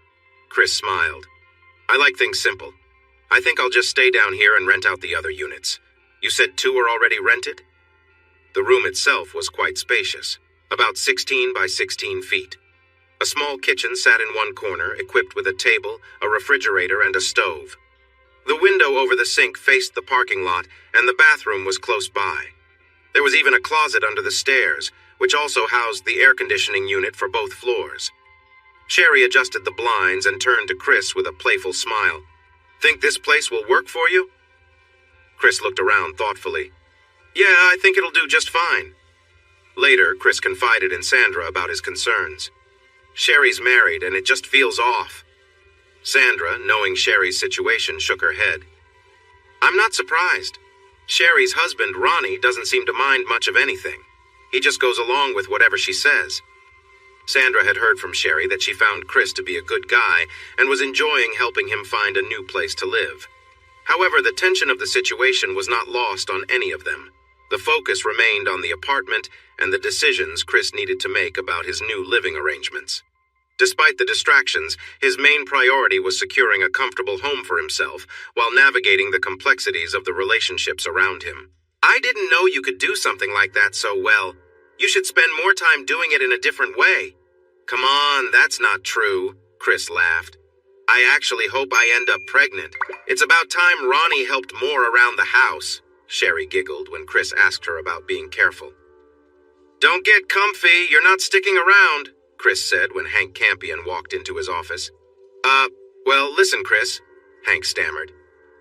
Chris smiled. I like things simple. I think I'll just stay down here and rent out the other units. You said 2 are already rented? The room itself was quite spacious, about 16 by 16 feet. A small kitchen sat in one corner, equipped with a table, a refrigerator, and a stove. The window over the sink faced the parking lot, and the bathroom was close by. There was even a closet under the stairs, which also housed the air conditioning unit for both floors. Sherry adjusted the blinds and turned to Chris with a playful smile. Think this place will work for you? Chris looked around thoughtfully. Yeah, I think it'll do just fine. Later, Chris confided in Sandra about his concerns. Sherry's married and it just feels off. Sandra, knowing Sherry's situation, shook her head. I'm not surprised. Sherry's husband, Ronnie, doesn't seem to mind much of anything. He just goes along with whatever she says. Sandra had heard from Sherry that she found Chris to be a good guy and was enjoying helping him find a new place to live. However, the tension of the situation was not lost on any of them. The focus remained on the apartment and the decisions Chris needed to make about his new living arrangements. Despite the distractions, his main priority was securing a comfortable home for himself while navigating the complexities of the relationships around him. I didn't know you could do something like that so well. You should spend more time doing it in a different way. Come on, that's not true, Chris laughed. I actually hope I end up pregnant. It's about time Ronnie helped more around the house, Sherry giggled when Chris asked her about being careful. Don't get comfy, you're not sticking around, Chris said when Hank Campion walked into his office. Well, listen, Chris, Hank stammered.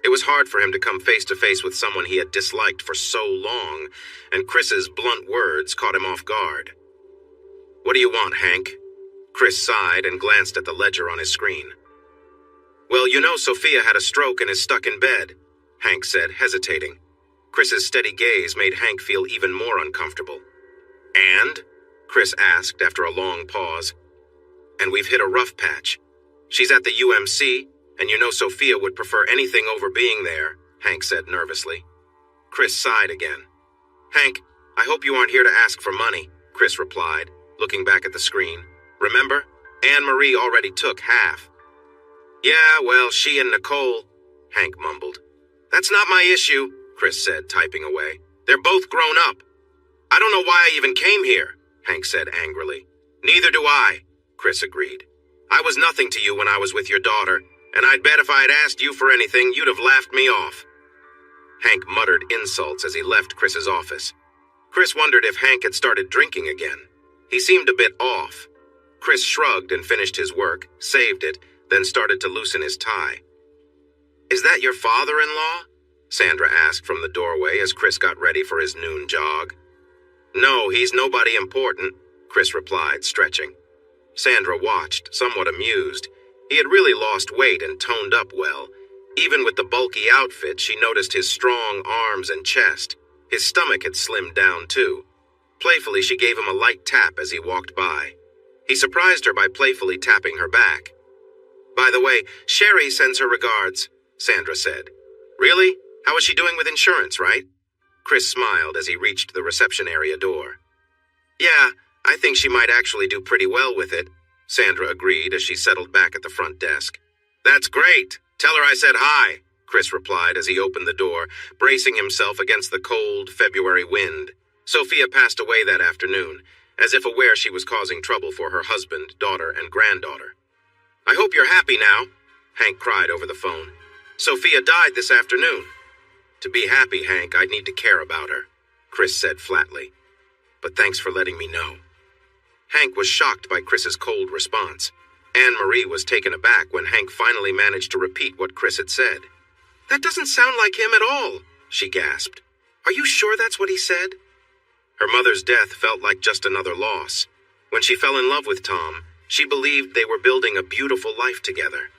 It was hard for him to come face to face with someone he had disliked for so long, and Chris's blunt words caught him off guard. What do you want, Hank? Chris sighed and glanced at the ledger on his screen. Well, you know Sophia had a stroke and is stuck in bed, Hank said, hesitating. Chris's steady gaze made Hank feel even more uncomfortable. And? Chris asked after a long pause. And we've hit a rough patch. She's at the UMC, and you know Sophia would prefer anything over being there, Hank said nervously. Chris sighed again. Hank, I hope you aren't here to ask for money, Chris replied, looking back at the screen. Remember? Anne-Marie already took half. Yeah, well, she and Nicole, Hank mumbled. That's not my issue, Chris said, typing away. They're both grown up. I don't know why I even came here, Hank said angrily. Neither do I, Chris agreed. I was nothing to you when I was with your daughter, and I'd bet if I had asked you for anything, you'd have laughed me off. Hank muttered insults as he left Chris's office. Chris wondered if Hank had started drinking again. He seemed a bit off. Chris shrugged and finished his work, saved it, then started to loosen his tie. Is that your father-in-law? Sandra asked from the doorway as Chris got ready for his noon jog. No, he's nobody important, Chris replied, stretching. Sandra watched, somewhat amused. He had really lost weight and toned up well. Even with the bulky outfit, she noticed his strong arms and chest. His stomach had slimmed down, too. Playfully, she gave him a light tap as he walked by. He surprised her by playfully tapping her back. By the way, Sherry sends her regards, Sandra said. Really? How is she doing with insurance, right? Chris smiled as he reached the reception area door. Yeah, I think she might actually do pretty well with it, Sandra agreed as she settled back at the front desk. That's great. Tell her I said hi, Chris replied as he opened the door, bracing himself against the cold February wind. Sophia passed away that afternoon, as if aware she was causing trouble for her husband, daughter, and granddaughter. I hope you're happy now, Hank cried over the phone. Sophia died this afternoon. To be happy, Hank, I'd need to care about her, Chris said flatly. But thanks for letting me know. Hank was shocked by Chris's cold response. Anne-Marie was taken aback when Hank finally managed to repeat what Chris had said. That doesn't sound like him at all, she gasped. Are you sure that's what he said? Her mother's death felt like just another loss. When she fell in love with Tom, she believed they were building a beautiful life together.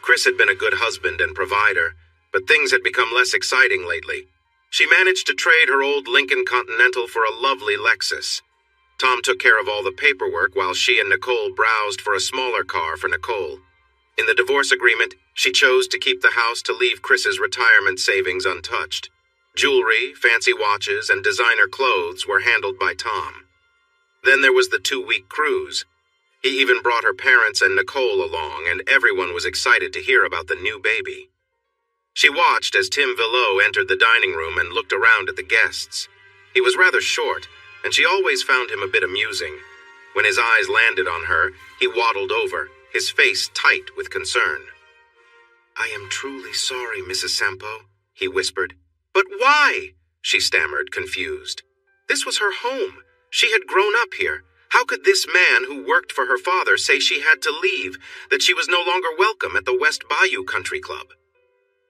Chris had been a good husband and provider, but things had become less exciting lately. She managed to trade her old Lincoln Continental for a lovely Lexus. Tom took care of all the paperwork while she and Nicole browsed for a smaller car for Nicole. In the divorce agreement, she chose to keep the house to leave Chris's retirement savings untouched. Jewelry, fancy watches, and designer clothes were handled by Tom. Then there was the 2-week cruise. He even brought her parents and Nicole along, and everyone was excited to hear about the new baby. She watched as Tim Villot entered the dining room and looked around at the guests. He was rather short, and she always found him a bit amusing. When his eyes landed on her, he waddled over, his face tight with concern. I am truly sorry, Mrs. Sampo, he whispered. But why? She stammered, confused. This was her home. She had grown up here. How could this man who worked for her father say she had to leave, that she was no longer welcome at the West Bayou Country Club?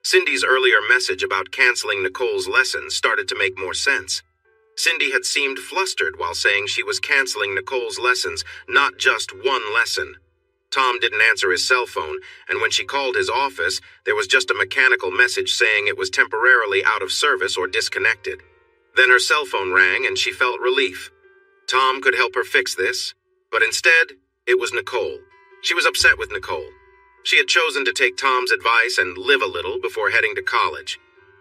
Cindy's earlier message about canceling Nicole's lessons started to make more sense. Cindy had seemed flustered while saying she was canceling Nicole's lessons, not just one lesson. Tom didn't answer his cell phone, and when she called his office, there was just a mechanical message saying it was temporarily out of service or disconnected. Then her cell phone rang and she felt relief. Tom could help her fix this, but instead, it was Nicole. She was upset with Nicole. She had chosen to take Tom's advice and live a little before heading to college.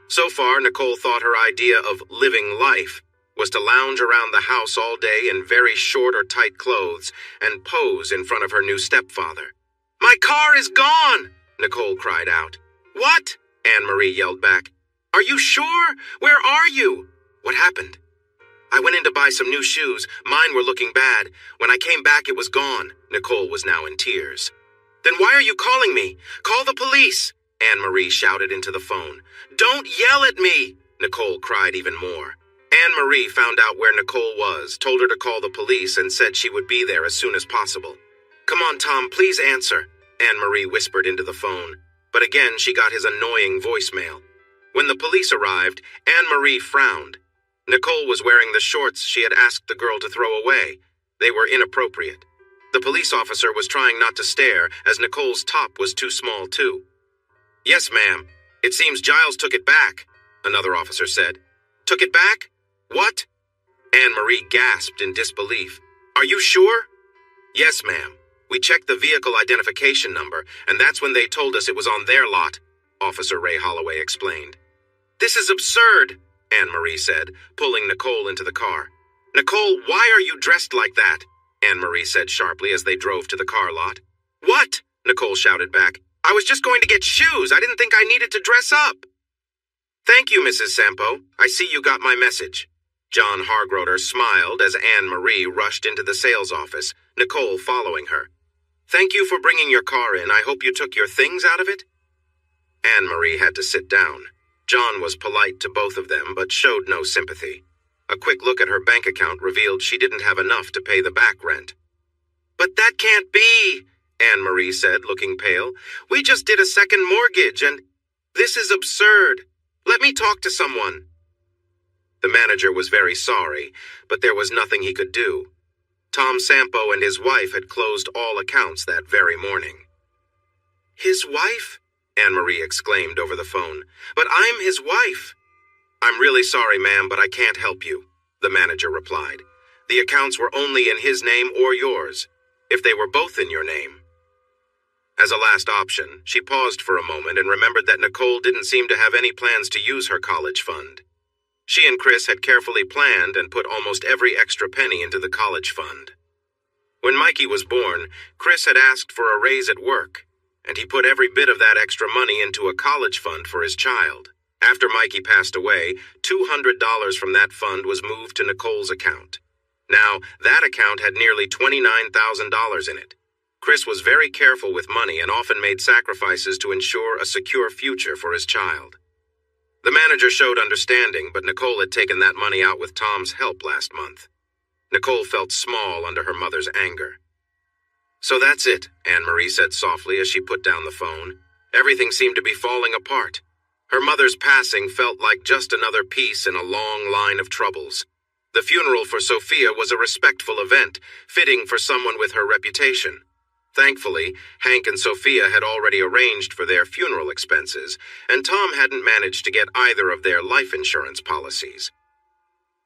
So far, Nicole thought her idea of living life was to lounge around the house all day in very short or tight clothes and pose in front of her new stepfather. My car is gone, Nicole cried out. What? Anne-Marie yelled back. Are you sure? Where are you? What happened? I went in to buy some new shoes. Mine were looking bad. When I came back, it was gone. Nicole was now in tears. Then why are you calling me? Call the police, Anne-Marie shouted into the phone. Don't yell at me, Nicole cried even more. Anne-Marie found out where Nicole was, told her to call the police, and said she would be there as soon as possible. Come on, Tom, please answer, Anne-Marie whispered into the phone. But again, she got his annoying voicemail. When the police arrived, Anne-Marie frowned. Nicole was wearing the shorts she had asked the girl to throw away. They were inappropriate. The police officer was trying not to stare, as Nicole's top was too small, too. "Yes, ma'am. It seems Giles took it back," another officer said. "Took it back? What?" Anne-Marie gasped in disbelief. "Are you sure?" "Yes, ma'am. We checked the vehicle identification number, and that's when they told us it was on their lot," Officer Ray Holloway explained. "This is absurd," Anne-Marie said, pulling Nicole into the car. "Nicole, why are you dressed like that?" Anne-Marie said sharply as they drove to the car lot. "What?" Nicole shouted back. "I was just going to get shoes. I didn't think I needed to dress up." "Thank you, Mrs. Sampo. I see you got my message." John Hargroder smiled as Anne-Marie rushed into the sales office, Nicole following her. "Thank you for bringing your car in. I hope you took your things out of it?" Anne-Marie had to sit down. John was polite to both of them, but showed no sympathy. A quick look at her bank account revealed she didn't have enough to pay the back rent. "But that can't be," Anne-Marie said, looking pale. "We just did a second mortgage, and this is absurd. Let me talk to someone." The manager was very sorry, but there was nothing he could do. Tom Sampo and his wife had closed all accounts that very morning. "His wife?" Anne-Marie exclaimed over the phone. "But I'm his wife." "I'm really sorry, ma'am, but I can't help you," the manager replied. "The accounts were only in his name or yours, if they were both in your name." As a last option, she paused for a moment and remembered that Nicole didn't seem to have any plans to use her college fund. She and Chris had carefully planned and put almost every extra penny into the college fund. When Mikey was born, Chris had asked for a raise at work, and he put every bit of that extra money into a college fund for his child. After Mikey passed away, $200 from that fund was moved to Nicole's account. Now, that account had nearly $29,000 in it. Chris was very careful with money and often made sacrifices to ensure a secure future for his child. The manager showed understanding, but Nicole had taken that money out with Tom's help last month. Nicole felt small under her mother's anger. "So that's it," Anne-Marie said softly as she put down the phone. Everything seemed to be falling apart. Her mother's passing felt like just another piece in a long line of troubles. The funeral for Sophia was a respectful event, fitting for someone with her reputation. Thankfully, Hank and Sophia had already arranged for their funeral expenses, and Tom hadn't managed to get either of their life insurance policies.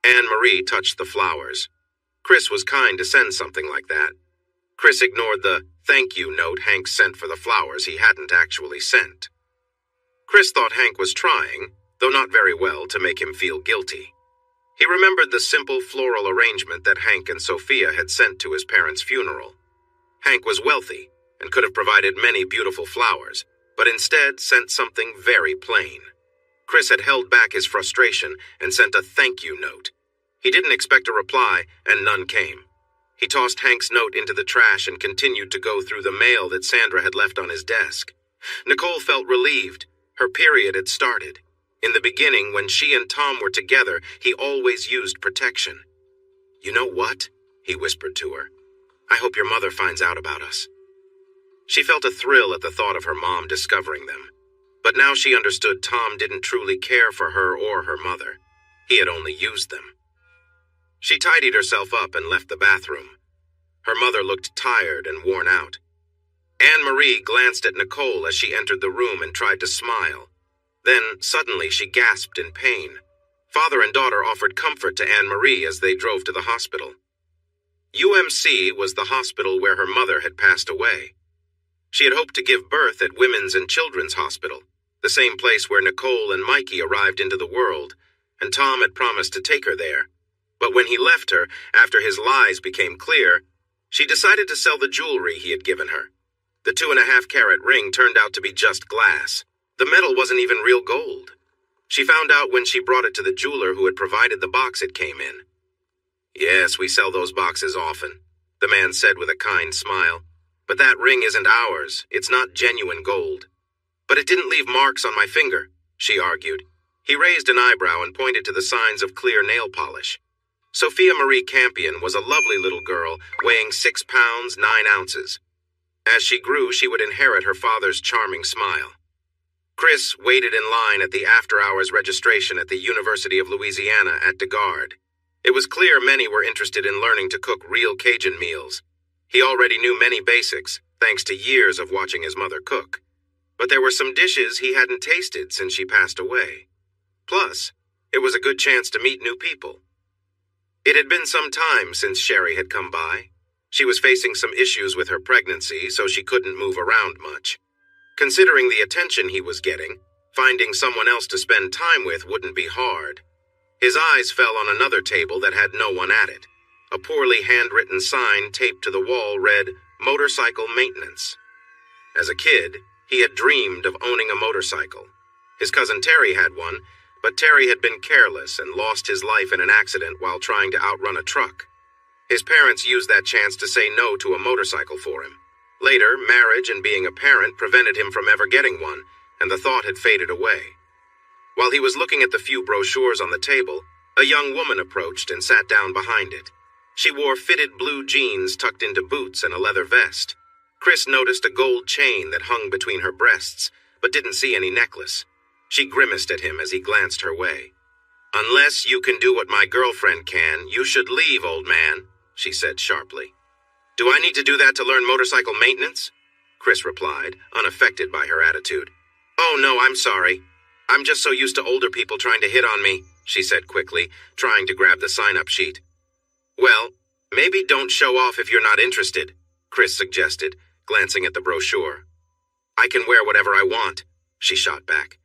Anne-Marie touched the flowers. Chris was kind to send something like that. Chris ignored the thank you note Hank sent for the flowers he hadn't actually sent. Chris thought Hank was trying, though not very well, to make him feel guilty. He remembered the simple floral arrangement that Hank and Sophia had sent to his parents' funeral. Hank was wealthy and could have provided many beautiful flowers, but instead sent something very plain. Chris had held back his frustration and sent a thank you note. He didn't expect a reply, and none came. He tossed Hank's note into the trash and continued to go through the mail that Sandra had left on his desk. Nicole felt relieved. Her period had started. In the beginning, when she and Tom were together, he always used protection. "You know what?" he whispered to her. "I hope your mother finds out about us." She felt a thrill at the thought of her mom discovering them. But now she understood Tom didn't truly care for her or her mother. He had only used them. She tidied herself up and left the bathroom. Her mother looked tired and worn out. Anne-Marie glanced at Nicole as she entered the room and tried to smile. Then, suddenly, she gasped in pain. Father and daughter offered comfort to Anne-Marie as they drove to the hospital. UMC was the hospital where her mother had passed away. She had hoped to give birth at Women's and Children's Hospital, the same place where Nicole and Mikey arrived into the world, and Tom had promised to take her there. But when he left her, after his lies became clear, she decided to sell the jewelry he had given her. The 2.5-carat ring turned out to be just glass. The metal wasn't even real gold. She found out when she brought it to the jeweler who had provided the box it came in. "Yes, we sell those boxes often," the man said with a kind smile. "But that ring isn't ours. It's not genuine gold." "But it didn't leave marks on my finger," she argued. He raised an eyebrow and pointed to the signs of clear nail polish. Sophia Marie Campion was a lovely little girl, weighing 6 pounds, 9 ounces. As she grew, she would inherit her father's charming smile. Chris waited in line at the after-hours registration at the University of Louisiana at DeGard. It was clear many were interested in learning to cook real Cajun meals. He already knew many basics, thanks to years of watching his mother cook. But there were some dishes he hadn't tasted since she passed away. Plus, it was a good chance to meet new people. It had been some time since Sherry had come by. She was facing some issues with her pregnancy, so she couldn't move around much. Considering the attention he was getting, finding someone else to spend time with wouldn't be hard. His eyes fell on another table that had no one at it. A poorly handwritten sign taped to the wall read, "Motorcycle Maintenance." As a kid, he had dreamed of owning a motorcycle. His cousin Terry had one, but Terry had been careless and lost his life in an accident while trying to outrun a truck. His parents used that chance to say no to a motorcycle for him. Later, marriage and being a parent prevented him from ever getting one, and the thought had faded away. While he was looking at the few brochures on the table, a young woman approached and sat down behind it. She wore fitted blue jeans tucked into boots and a leather vest. Chris noticed a gold chain that hung between her breasts, but didn't see any necklace. She grimaced at him as he glanced her way. "Unless you can do what my girlfriend can, you should leave, old man," she said sharply. "Do I need to do that to learn motorcycle maintenance?" Chris replied, unaffected by her attitude. "Oh no, I'm sorry. I'm just so used to older people trying to hit on me," she said quickly, trying to grab the sign-up sheet. "Well, maybe don't show off if you're not interested," Chris suggested, glancing at the brochure. "I can wear whatever I want," she shot back.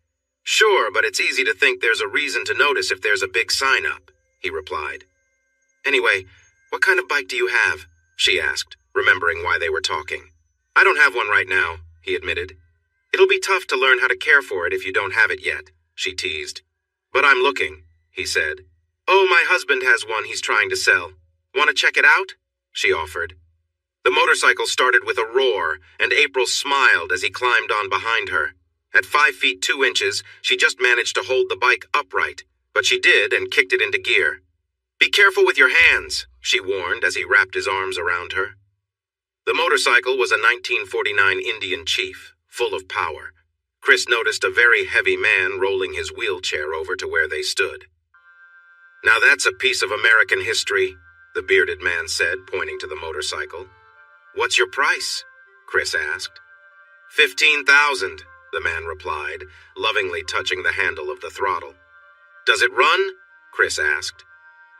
"Sure, but it's easy to think there's a reason to notice if there's a big sign up," he replied. "Anyway, what kind of bike do you have?" she asked, remembering why they were talking. "I don't have one right now," he admitted. "It'll be tough to learn how to care for it if you don't have it yet," she teased. "But I'm looking," he said. "Oh, my husband has one he's trying to sell. Want to check it out?" she offered. The motorcycle started with a roar, and April smiled as he climbed on behind her. At 5 feet 2 inches, she just managed to hold the bike upright, but she did and kicked it into gear. "Be careful with your hands," she warned as he wrapped his arms around her. The motorcycle was a 1949 Indian Chief, full of power. Chris noticed a very heavy man rolling his wheelchair over to where they stood. "Now that's a piece of American history," the bearded man said, pointing to the motorcycle. "What's your price?" Chris asked. $15,000, the man replied, lovingly touching the handle of the throttle. "Does it run?" Chris asked.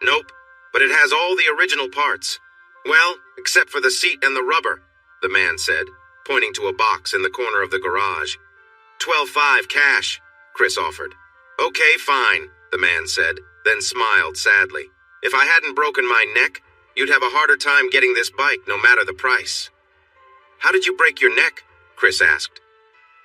"Nope, but it has all the original parts. Well, except for the seat and the rubber," the man said, pointing to a box in the corner of the garage. $12,500 cash, Chris offered. "Okay, fine," the man said, then smiled sadly. "If I hadn't broken my neck, you'd have a harder time getting this bike no matter the price." "How did you break your neck?" Chris asked.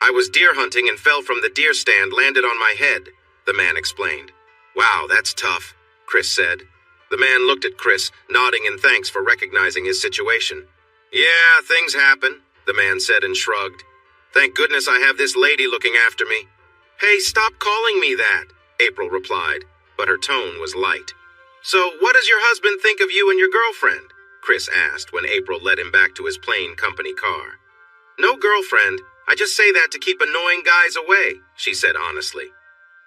"I was deer hunting and fell from the deer stand, landed on my head," the man explained. "Wow, that's tough," Chris said. The man looked at Chris, nodding in thanks for recognizing his situation. "Yeah, things happen," the man said and shrugged. "Thank goodness I have this lady looking after me." "Hey, stop calling me that," April replied, but her tone was light. "So what does your husband think of you and your girlfriend?" Chris asked when April led him back to his plain company car. "No girlfriend. I just say that to keep annoying guys away," she said honestly.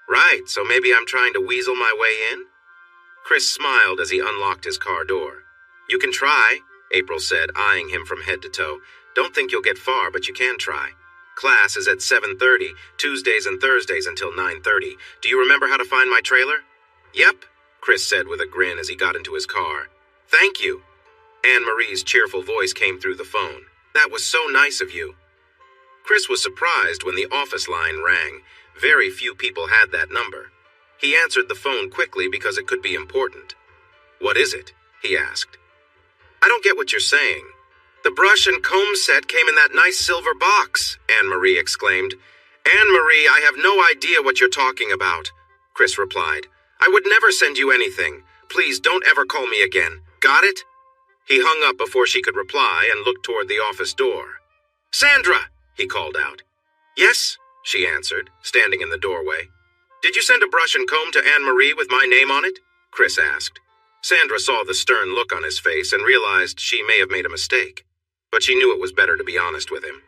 "Right, so maybe I'm trying to weasel my way in?" Chris smiled as he unlocked his car door. "You can try," April said, eyeing him from head to toe. "Don't think you'll get far, but you can try. Class is at 7:30, Tuesdays and Thursdays until 9:30. Do you remember how to find my trailer?" "Yep," Chris said with a grin as he got into his car. "Thank you." Anne-Marie's cheerful voice came through the phone. "That was so nice of you." Chris was surprised when the office line rang. Very few people had that number. He answered the phone quickly because it could be important. "What is it?" he asked. "I don't get what you're saying." "The brush and comb set came in that nice silver box," Anne-Marie exclaimed. "Anne-Marie, I have no idea what you're talking about," Chris replied. "I would never send you anything. Please don't ever call me again. Got it?" He hung up before she could reply and looked toward the office door. "Sandra!" he called out. "Yes," she answered, standing in the doorway. "Did you send a brush and comb to Anne-Marie with my name on it?" Chris asked. Sandra saw the stern look on his face and realized she may have made a mistake, but she knew it was better to be honest with him.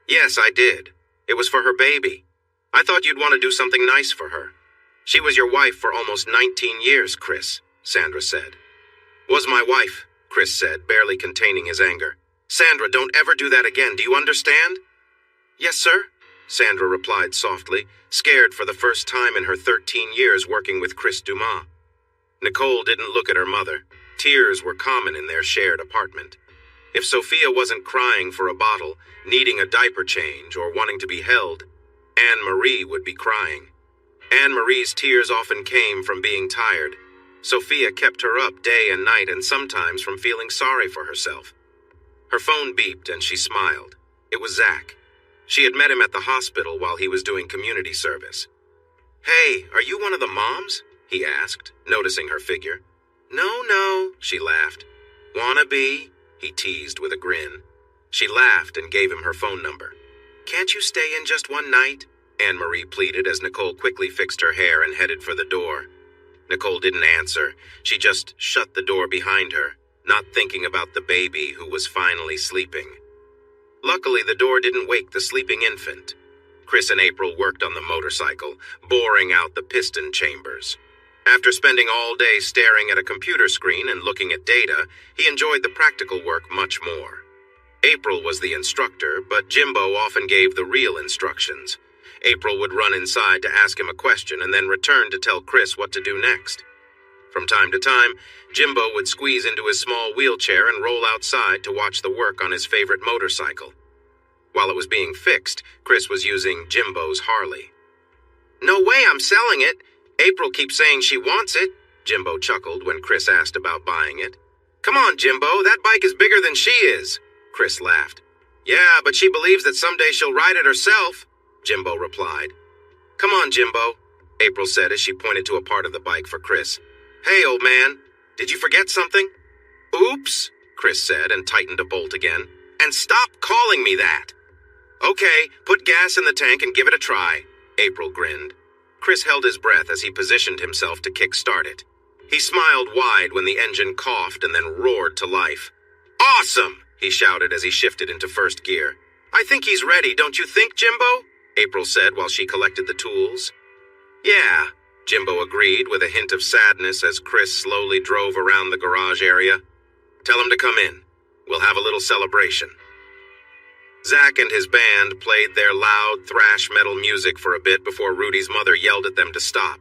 "Yes, I did. It was for her baby. I thought you'd want to do something nice for her. She was your wife for almost 19 years, Chris. Sandra said. Was my wife, Chris said, barely containing his anger. Sandra, don't ever do that again, do you understand? Yes, sir, Sandra replied softly, scared for the first time in her 13 years working with Chris Dumas. Nicole didn't look at her mother. Tears were common in their shared apartment. If Sophia wasn't crying for a bottle, needing a diaper change, or wanting to be held, Anne-Marie would be crying. Anne-Marie's tears often came from being tired. Sophia kept her up day and night and sometimes from feeling sorry for herself. Her phone beeped and she smiled. It was Zach. She had met him at the hospital while he was doing community service. Hey, are you one of the moms? He asked, noticing her figure. No, she laughed. Wanna be? He teased with a grin. She laughed and gave him her phone number. Can't you stay in just one night? Anne-Marie pleaded as Nicole quickly fixed her hair and headed for the door. Nicole didn't answer. She just shut the door behind her, not thinking about the baby who was finally sleeping. Luckily, the door didn't wake the sleeping infant. Chris and April worked on the motorcycle, boring out the piston chambers. After spending all day staring at a computer screen and looking at data, he enjoyed the practical work much more. April was the instructor, but Jimbo often gave the real instructions. April would run inside to ask him a question and then return to tell Chris what to do next. From time to time, Jimbo would squeeze into his small wheelchair and roll outside to watch the work on his favorite motorcycle. While it was being fixed, Chris was using Jimbo's Harley. No way I'm selling it. April keeps saying she wants it, Jimbo chuckled when Chris asked about buying it. Come on, Jimbo, that bike is bigger than she is, Chris laughed. Yeah, but she believes that someday she'll ride it herself, Jimbo replied. Come on, Jimbo, April said as she pointed to a part of the bike for Chris. Hey, old man, did you forget something? Oops, Chris said and tightened a bolt again. And stop calling me that. Okay, put gas in the tank and give it a try, April grinned. Chris held his breath as he positioned himself to kick-start it. He smiled wide when the engine coughed and then roared to life. Awesome, he shouted as he shifted into first gear. I think he's ready, don't you think, Jimbo? April said while she collected the tools. Yeah, Jimbo agreed with a hint of sadness as Chris slowly drove around the garage area. Tell him to come in. We'll have a little celebration. Zach and his band played their loud thrash metal music for a bit before Rudy's mother yelled at them to stop.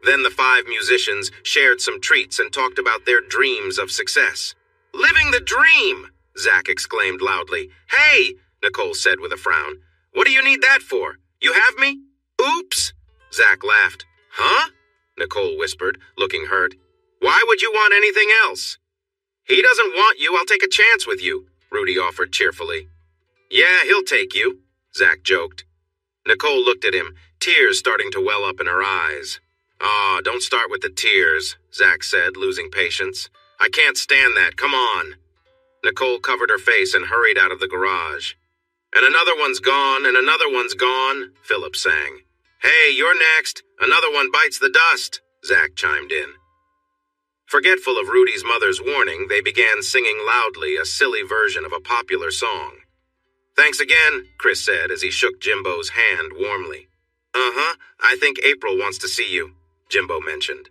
Then the 5 musicians shared some treats and talked about their dreams of success. Living the dream! Zach exclaimed loudly. Hey, Nicole said with a frown. What do you need that for? You have me? Oops! Zach laughed. Huh? Nicole whispered, looking hurt. Why would you want anything else? He doesn't want you, I'll take a chance with you, Rudy offered cheerfully. Yeah, he'll take you, Zach joked. Nicole looked at him, tears starting to well up in her eyes. Aw, don't start with the tears, Zach said, losing patience. I can't stand that, come on. Nicole covered her face and hurried out of the garage. And another one's gone, and another one's gone, Philip sang. Hey, you're next. Another one bites the dust, Zach chimed in. Forgetful of Rudy's mother's warning, they began singing loudly a silly version of a popular song. Thanks again, Chris said as he shook Jimbo's hand warmly. Uh-huh, I think April wants to see you, Jimbo mentioned.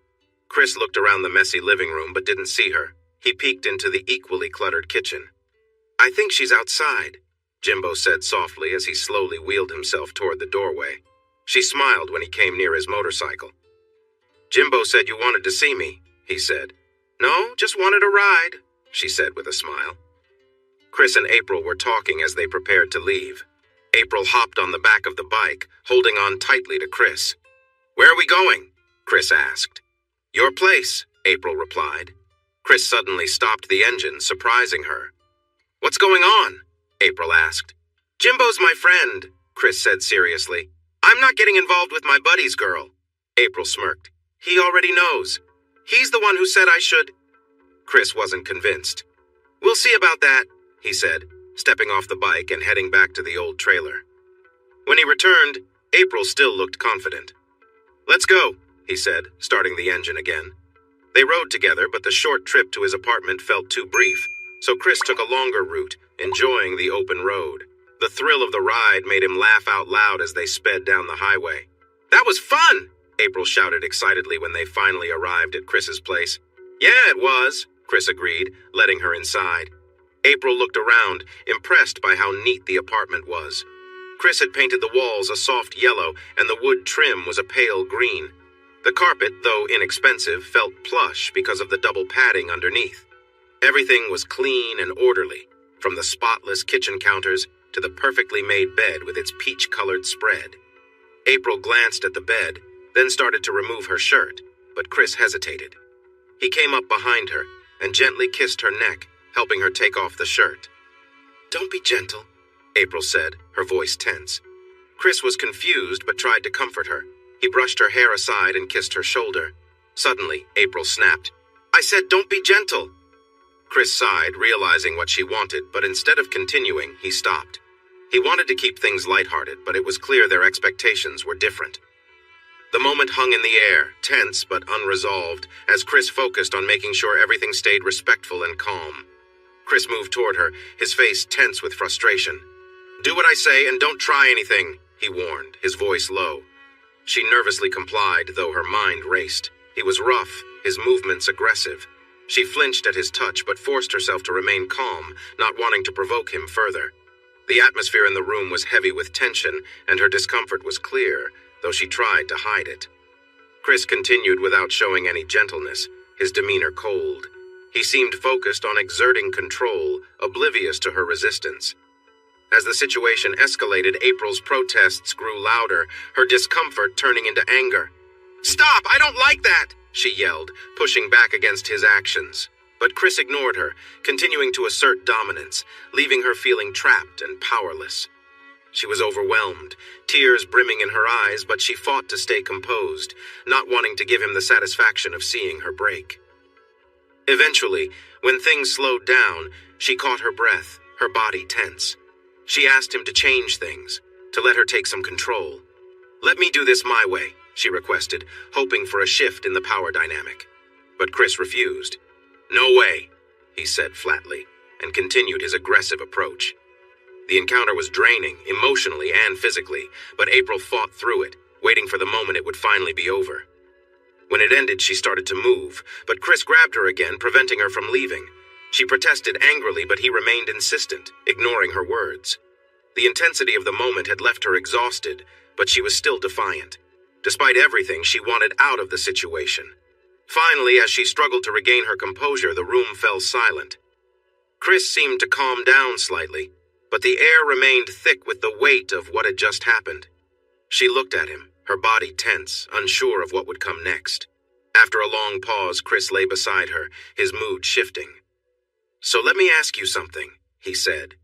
Chris looked around the messy living room but didn't see her. He peeked into the equally cluttered kitchen. I think she's outside, Jimbo said softly as he slowly wheeled himself toward the doorway. She smiled when he came near his motorcycle. Jimbo said you wanted to see me, he said. No, just wanted a ride, she said with a smile. Chris and April were talking as they prepared to leave. April hopped on the back of the bike, holding on tightly to Chris. Where are we going? Chris asked. Your place, April replied. Chris suddenly stopped the engine, surprising her. What's going on? April asked. Jimbo's my friend, Chris said seriously. I'm not getting involved with my buddy's girl. April smirked. He already knows. He's the one who said I should. Chris wasn't convinced. We'll see about that, he said, stepping off the bike and heading back to the old trailer. When he returned, April still looked confident. Let's go, he said, starting the engine again. They rode together, but the short trip to his apartment felt too brief, so Chris took a longer route, enjoying the open road. The thrill of the ride made him laugh out loud as they sped down the highway. That was fun, April shouted excitedly when they finally arrived at Chris's place. Yeah, it was, Chris agreed, letting her inside. April looked around, impressed by how neat the apartment was. Chris had painted the walls a soft yellow, and the wood trim was a pale green. The carpet, though inexpensive, felt plush because of the double padding underneath. Everything was clean and orderly, from the spotless kitchen counters to the perfectly made bed with its peach-colored spread. April glanced at the bed, then started to remove her shirt, but Chris hesitated. He came up behind her and gently kissed her neck, helping her take off the shirt. "Don't be gentle," April said, her voice tense. Chris was confused but tried to comfort her. He brushed her hair aside and kissed her shoulder. Suddenly, April snapped, "I said don't be gentle." Chris sighed, realizing what she wanted, but instead of continuing, he stopped. He wanted to keep things lighthearted, but it was clear their expectations were different. The moment hung in the air, tense but unresolved, as Chris focused on making sure everything stayed respectful and calm. Chris moved toward her, his face tense with frustration. "Do what I say and don't try anything," he warned, his voice low. She nervously complied, though her mind raced. He was rough, his movements aggressive. She flinched at his touch but forced herself to remain calm, not wanting to provoke him further. The atmosphere in the room was heavy with tension, and her discomfort was clear, though she tried to hide it. Chris continued without showing any gentleness, his demeanor cold. He seemed focused on exerting control, oblivious to her resistance. As the situation escalated, April's protests grew louder, her discomfort turning into anger. "Stop! I don't like that!" she yelled, pushing back against his actions. But Chris ignored her, continuing to assert dominance, leaving her feeling trapped and powerless. She was overwhelmed, tears brimming in her eyes, but she fought to stay composed, not wanting to give him the satisfaction of seeing her break. Eventually, when things slowed down, she caught her breath, her body tense. She asked him to change things, to let her take some control. "Let me do this my way," she requested, hoping for a shift in the power dynamic. But Chris refused. "No way," he said flatly, and continued his aggressive approach. The encounter was draining, emotionally and physically, but April fought through it, waiting for the moment it would finally be over. When it ended, she started to move, but Chris grabbed her again, preventing her from leaving. She protested angrily, but he remained insistent, ignoring her words. The intensity of the moment had left her exhausted, but she was still defiant. Despite everything, she wanted out of the situation. Finally, as she struggled to regain her composure, the room fell silent. Chris seemed to calm down slightly, but the air remained thick with the weight of what had just happened. She looked at him, her body tense, unsure of what would come next. After a long pause, Chris lay beside her, his mood shifting. "So let me ask you something," he said,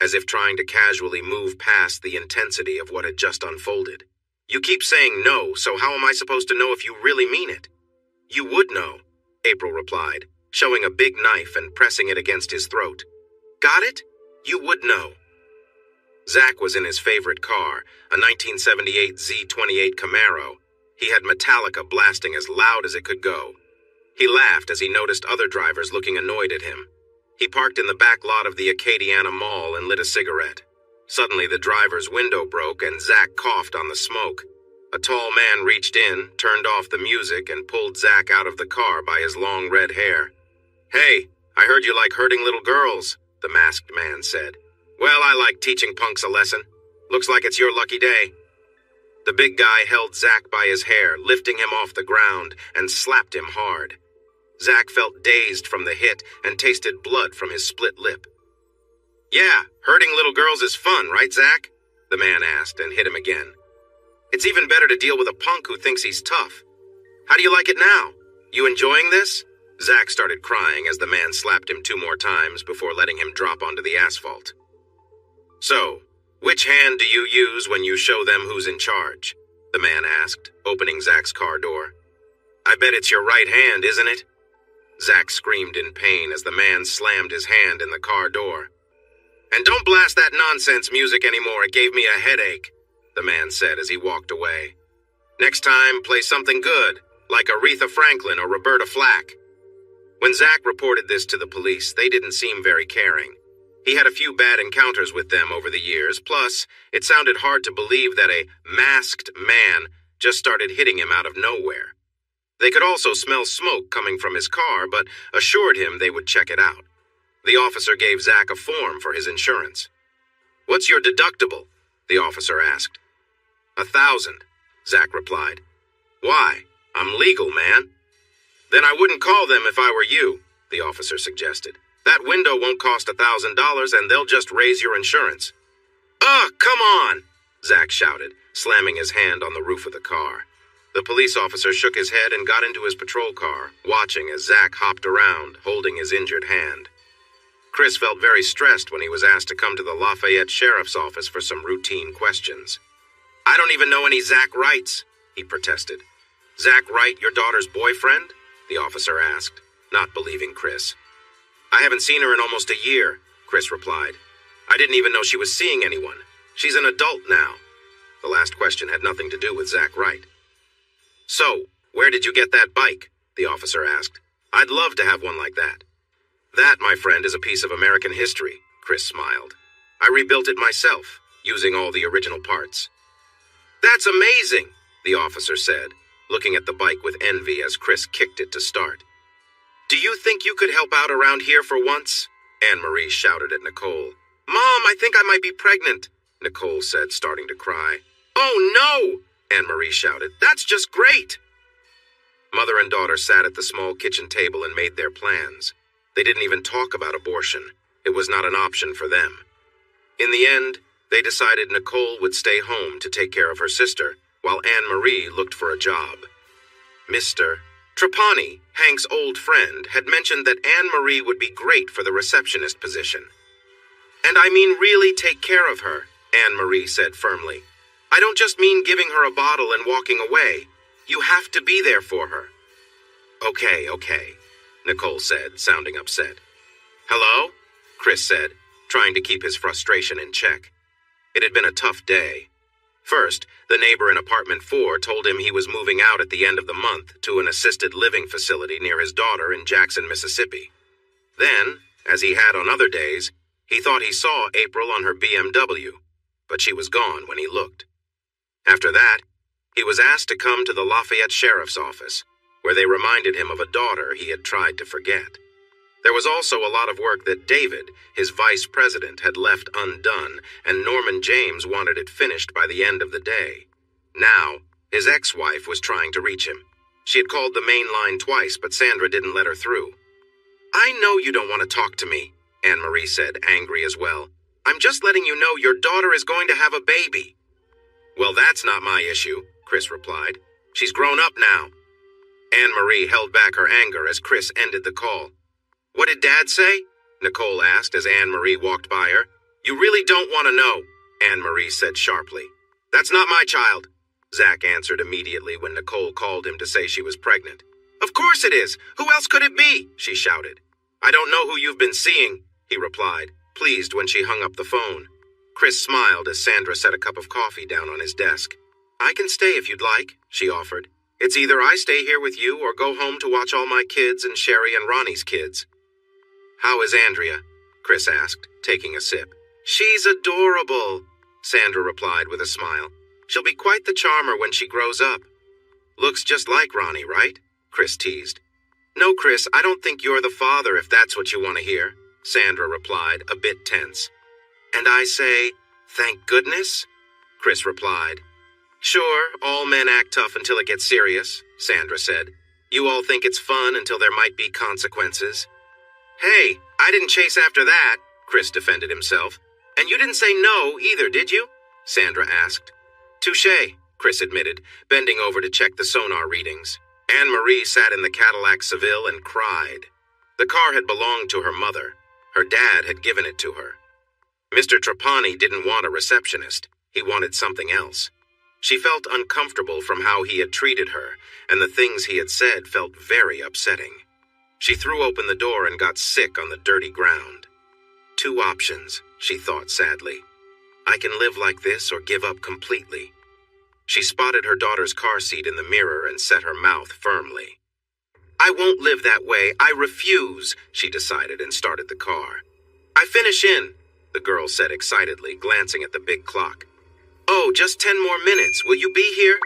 as if trying to casually move past the intensity of what had just unfolded. "You keep saying no, so how am I supposed to know if you really mean it?" "You would know," April replied, showing a big knife and pressing it against his throat. "Got it? You would know." Zach was in his favorite car, a 1978 Z28 Camaro. He had Metallica blasting as loud as it could go. He laughed as he noticed other drivers looking annoyed at him. He parked in the back lot of the Acadiana Mall and lit a cigarette. Suddenly, the driver's window broke and Zach coughed on the smoke. A tall man reached in, turned off the music, and pulled Zach out of the car by his long red hair. "Hey, I heard you like hurting little girls," the masked man said. "Well, I like teaching punks a lesson. Looks like it's your lucky day." The big guy held Zach by his hair, lifting him off the ground, and slapped him hard. Zach felt dazed from the hit and tasted blood from his split lip. "Yeah, hurting little girls is fun, right, Zach?" the man asked and hit him again. "It's even better to deal with a punk who thinks he's tough. How do you like it now? You enjoying this?" Zach started crying as the man slapped him 2 more times before letting him drop onto the asphalt. "So, which hand do you use when you show them who's in charge?" the man asked, opening Zach's car door. "I bet it's your right hand, isn't it?" Zach screamed in pain as the man slammed his hand in the car door. "And don't blast that nonsense music anymore, it gave me a headache," the man said as he walked away. "Next time, play something good, like Aretha Franklin or Roberta Flack." When Zach reported this to the police, they didn't seem very caring. He had a few bad encounters with them over the years, plus, it sounded hard to believe that a masked man just started hitting him out of nowhere. They could also smell smoke coming from his car, but assured him they would check it out. The officer gave Zach a form for his insurance. "What's your deductible?" the officer asked. "1,000, Zach replied. "Why? I'm legal, man." "Then I wouldn't call them if I were you," the officer suggested. "That window won't cost $1,000 and they'll just raise your insurance." "Ugh, come on!" Zach shouted, slamming his hand on the roof of the car. The police officer shook his head and got into his patrol car, watching as Zach hopped around, holding his injured hand. Chris felt very stressed when he was asked to come to the Lafayette Sheriff's Office for some routine questions. "I don't even know any Zach Wrights," he protested. "Zach Wright, your daughter's boyfriend?" the officer asked, not believing Chris. "I haven't seen her in almost a year," Chris replied. "I didn't even know she was seeing anyone. She's an adult now." The last question had nothing to do with Zach Wright. "So, where did you get that bike?" the officer asked. "I'd love to have one like that." "That, my friend, is a piece of American history," Chris smiled. "I rebuilt it myself, using all the original parts." "That's amazing," the officer said, looking at the bike with envy as Chris kicked it to start. "Do you think you could help out around here for once?" Anne-Marie shouted at Nicole. "Mom, I think I might be pregnant," Nicole said, starting to cry. "Oh, no!" Anne-Marie shouted. "That's just great!" Mother and daughter sat at the small kitchen table and made their plans. They didn't even talk about abortion. It was not an option for them. In the end, they decided Nicole would stay home to take care of her sister, while Anne-Marie looked for a job. Mr. Trapani, Hank's old friend, had mentioned that Anne-Marie would be great for the receptionist position. "And I mean really take care of her," Anne-Marie said firmly. "I don't just mean giving her a bottle and walking away. You have to be there for her." Okay, Nicole said, sounding upset. "Hello?" Chris said, trying to keep his frustration in check. It had been a tough day. First, the neighbor in apartment 4 told him he was moving out at the end of the month to an assisted living facility near his daughter in Jackson, Mississippi. Then, as he had on other days, he thought he saw April on her BMW, but she was gone when he looked. After that, he was asked to come to the Lafayette Sheriff's Office, where they reminded him of a daughter he had tried to forget. There was also a lot of work that David, his vice president, had left undone, and Norman James wanted it finished by the end of the day. Now, his ex-wife was trying to reach him. She had called the main line twice, but Sandra didn't let her through. "I know you don't want to talk to me," Anne-Marie said, angry as well. "I'm just letting you know your daughter is going to have a baby." "Well, that's not my issue," Chris replied. "She's grown up now." Anne-Marie held back her anger as Chris ended the call. "What did Dad say?" Nicole asked as Anne-Marie walked by her. "You really don't want to know," Anne-Marie said sharply. "That's not my child," Zach answered immediately when Nicole called him to say she was pregnant. "Of course it is. Who else could it be?" she shouted. "I don't know who you've been seeing," he replied, pleased when she hung up the phone. Chris smiled as Sandra set a cup of coffee down on his desk. "I can stay if you'd like," she offered. "It's either I stay here with you or go home to watch all my kids and Sherry and Ronnie's kids." "How is Andrea?" Chris asked, taking a sip. "She's adorable," Sandra replied with a smile. "She'll be quite the charmer when she grows up." "Looks just like Ronnie, right?" Chris teased. "No, Chris, I don't think you're the father if that's what you want to hear," Sandra replied, a bit tense. "And I say, thank goodness?" Chris replied. "Sure, all men act tough until it gets serious," Sandra said. "You all think it's fun until there might be consequences." "Hey, I didn't chase after that," Chris defended himself. "And you didn't say no either, did you?" Sandra asked. "Touché," Chris admitted, bending over to check the sonar readings. Anne-Marie sat in the Cadillac Seville and cried. The car had belonged to her mother. Her dad had given it to her. Mr. Trapani didn't want a receptionist. He wanted something else. She felt uncomfortable from how he had treated her, and the things he had said felt very upsetting. She threw open the door and got sick on the dirty ground. Two options, she thought sadly. I can live like this or give up completely. She spotted her daughter's car seat in the mirror and set her mouth firmly. I won't live that way. I refuse, she decided and started the car. I finish in, the girl said excitedly, glancing at the big clock. Oh, just 10 more minutes. Will you be here?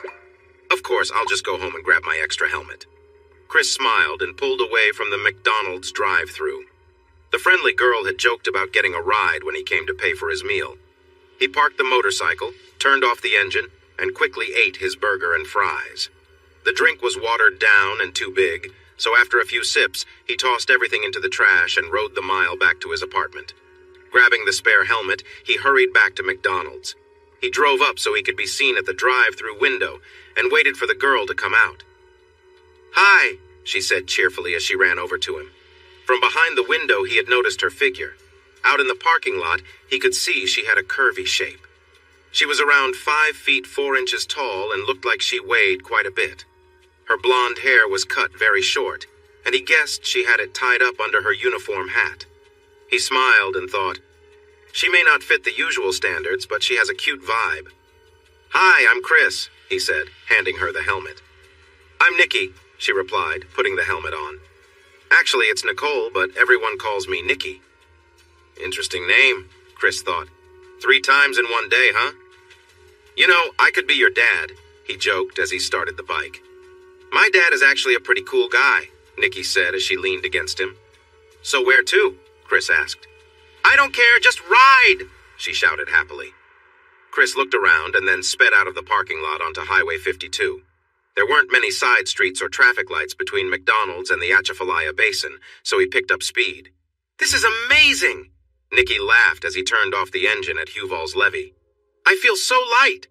Of course, I'll just go home and grab my extra helmet. Chris smiled and pulled away from the McDonald's drive-thru. The friendly girl had joked about getting a ride when he came to pay for his meal. He parked the motorcycle, turned off the engine, and quickly ate his burger and fries. The drink was watered down and too big, so after a few sips, he tossed everything into the trash and rode the mile back to his apartment. Grabbing the spare helmet, he hurried back to McDonald's. He drove up so he could be seen at the drive-thru window and waited for the girl to come out. "Hi," she said cheerfully as she ran over to him. From behind the window, he had noticed her figure. Out in the parking lot, he could see she had a curvy shape. She was around 5 feet 4 inches tall and looked like she weighed quite a bit. Her blonde hair was cut very short, and he guessed she had it tied up under her uniform hat. He smiled and thought, she may not fit the usual standards, but she has a cute vibe. "Hi, I'm Chris," he said, handing her the helmet. "I'm Nikki," she replied, putting the helmet on. "Actually, it's Nicole, but everyone calls me Nikki." "Interesting name," Chris thought. 3 times in one day, huh? "You know, I could be your dad," he joked as he started the bike. "My dad is actually a pretty cool guy," Nikki said as she leaned against him. "So where to?" Chris asked. "I don't care, just ride!" she shouted happily. Chris looked around and then sped out of the parking lot onto Highway 52. There weren't many side streets or traffic lights between McDonald's and the Atchafalaya Basin, so he picked up speed. "This is amazing!" Nikki laughed as he turned off the engine at Huval's levee. "I feel so light!"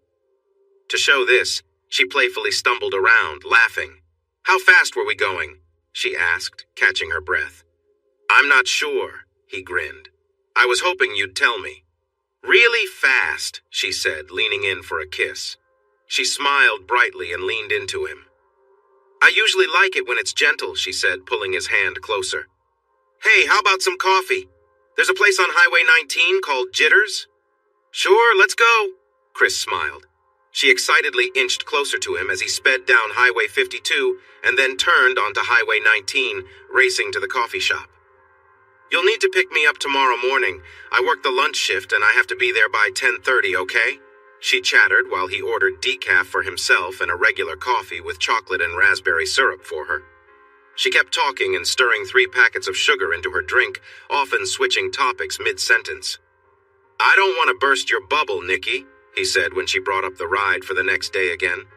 To show this, she playfully stumbled around, laughing. "How fast were we going?" she asked, catching her breath. "I'm not sure," he grinned. "I was hoping you'd tell me." "Really fast," she said, leaning in for a kiss. She smiled brightly and leaned into him. "I usually like it when it's gentle," she said, pulling his hand closer. "Hey, how about some coffee? There's a place on Highway 19 called Jitters." "Sure, let's go," Chris smiled. She excitedly inched closer to him as he sped down Highway 52 and then turned onto Highway 19, racing to the coffee shop. "You'll need to pick me up tomorrow morning. I work the lunch shift and I have to be there by 10:30, okay?" She chattered while he ordered decaf for himself and a regular coffee with chocolate and raspberry syrup for her. She kept talking and stirring 3 packets of sugar into her drink, often switching topics mid-sentence. "I don't want to burst your bubble, Nikki," he said when she brought up the ride for the next day again.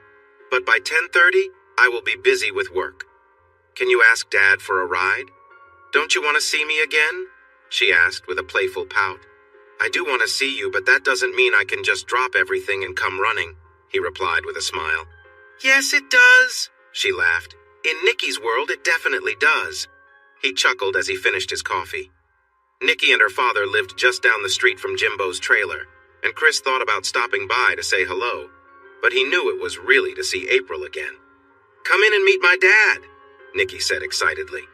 "But by 10:30, I will be busy with work. Can you ask Dad for a ride? Don't you want to see me again?" she asked with a playful pout. "I do want to see you, but that doesn't mean I can just drop everything and come running," he replied with a smile. "Yes, it does," she laughed. "In Nikki's world, it definitely does." He chuckled as he finished his coffee. Nikki and her father lived just down the street from Jimbo's trailer, and Chris thought about stopping by to say hello, but he knew it was really to see April again. "Come in and meet my dad," Nikki said excitedly.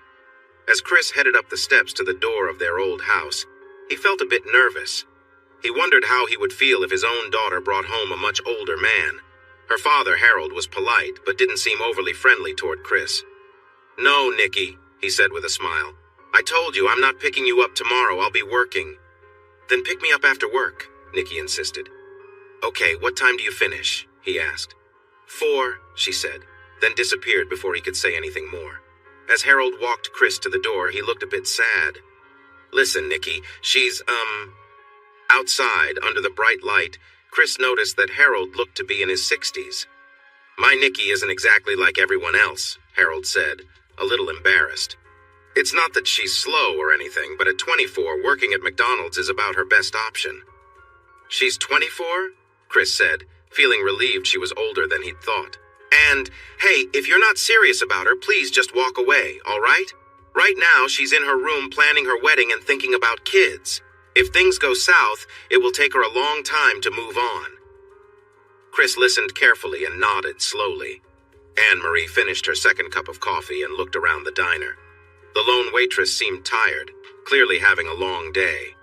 As Chris headed up the steps to the door of their old house, he felt a bit nervous. He wondered how he would feel if his own daughter brought home a much older man. Her father, Harold, was polite, but didn't seem overly friendly toward Chris. "No, Nikki," he said with a smile. "I told you I'm not picking you up tomorrow. I'll be working." "Then pick me up after work," Nikki insisted. "Okay, what time do you finish?" he asked. 4, she said, then disappeared before he could say anything more. As Harold walked Chris to the door, he looked a bit sad. "Listen, Nikki, she's, Outside, under the bright light, Chris noticed that Harold looked to be in his 60s. "My Nikki isn't exactly like everyone else," Harold said, a little embarrassed. "It's not that she's slow or anything, but at 24, working at McDonald's is about her best option." "She's 24? Chris said, feeling relieved she was older than he'd thought. "And, hey, if you're not serious about her, please just walk away, all right? Right now, she's in her room planning her wedding and thinking about kids. If things go south, it will take her a long time to move on." Chris listened carefully and nodded slowly. Anne-Marie finished her second cup of coffee and looked around the diner. The lone waitress seemed tired, clearly having a long day.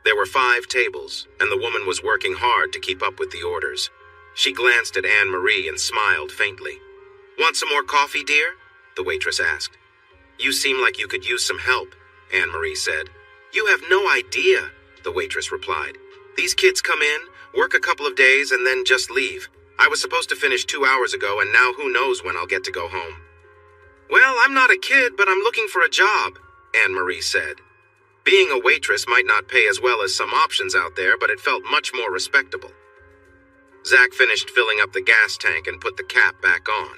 There were 5 tables, and the woman was working hard to keep up with the orders. She glanced at Anne-Marie and smiled faintly. "Want some more coffee, dear?" the waitress asked. "You seem like you could use some help," Anne-Marie said. "You have no idea," the waitress replied. "These kids come in, work a couple of days, and then just leave. I was supposed to finish 2 hours ago, and now who knows when I'll get to go home." Well, I'm not a kid, but I'm looking for a job, Anne-Marie said. Being a waitress might not pay as well as some options out there, but it felt much more respectable. Zach finished filling up the gas tank and put the cap back on.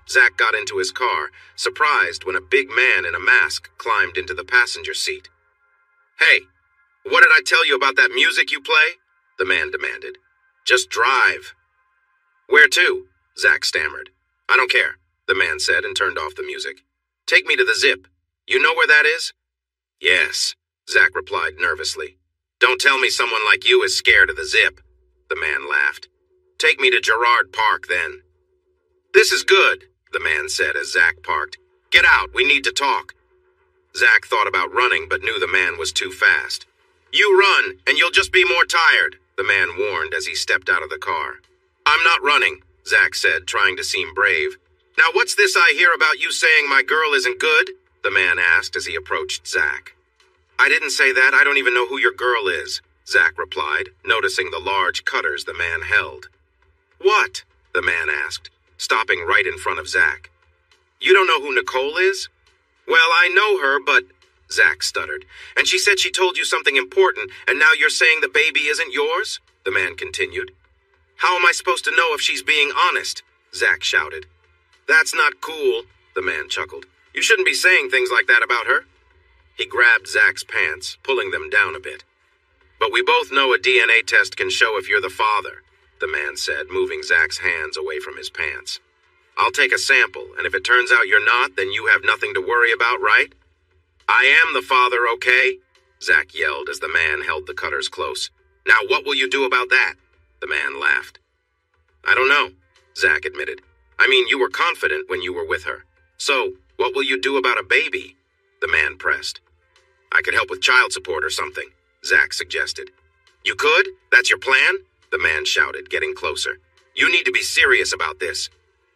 Zach got into his car, surprised when a big man in a mask climbed into the passenger seat. Hey, what did I tell you about that music you play? The man demanded. Just drive. Where to? Zach stammered. I don't care, the man said and turned off the music. Take me to the Zip. You know where that is? Yes, Zach replied nervously. Don't tell me someone like you is scared of the Zip. The man laughed. Take me to Gerard Park, then. This is good, the man said as Zach parked. Get out, we need to talk. Zach thought about running, but knew the man was too fast. You run, and you'll just be more tired, the man warned as he stepped out of the car. I'm not running, Zach said, trying to seem brave. Now what's this I hear about you saying my girl isn't good? The man asked as he approached Zach. I didn't say that, I don't even know who your girl is, Zach replied, noticing the large cutters the man held. What? The man asked, stopping right in front of Zach. You don't know who Nicole is? Well, I know her, but... Zach stuttered. And she said she told you something important, and now you're saying the baby isn't yours? The man continued. How am I supposed to know if she's being honest? Zach shouted. That's not cool, the man chuckled. You shouldn't be saying things like that about her. He grabbed Zach's pants, pulling them down a bit. But we both know a DNA test can show if you're the father, the man said, moving Zach's hands away from his pants. I'll take a sample, and if it turns out you're not, then you have nothing to worry about, right? I am the father, okay? Zach yelled as the man held the cutters close. Now what will you do about that? The man laughed. I don't know, Zach admitted. I mean, you were confident when you were with her. So, what will you do about a baby? The man pressed. I could help with child support or something, Zach suggested. You could? That's your plan? The man shouted, getting closer. You need to be serious about this.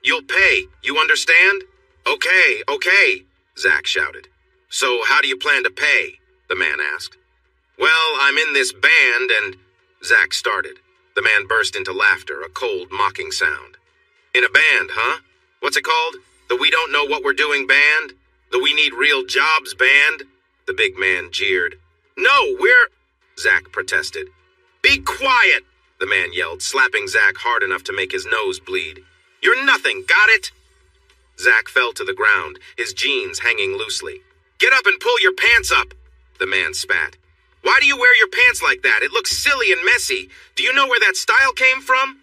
You'll pay, you understand? Okay, Zach shouted. So how do you plan to pay? The man asked. Well, I'm in this band and... Zach started. The man burst into laughter, a cold, mocking sound. In a band, huh? What's it called? The We Don't Know What We're Doing band? The We Need Real Jobs band? The big man jeered. No, Zach protested. Be quiet, the man yelled, slapping Zach hard enough to make his nose bleed. You're nothing, got it? Zach fell to the ground, his jeans hanging loosely. Get up and pull your pants up, the man spat. Why do you wear your pants like that? It looks silly and messy. Do you know where that style came from?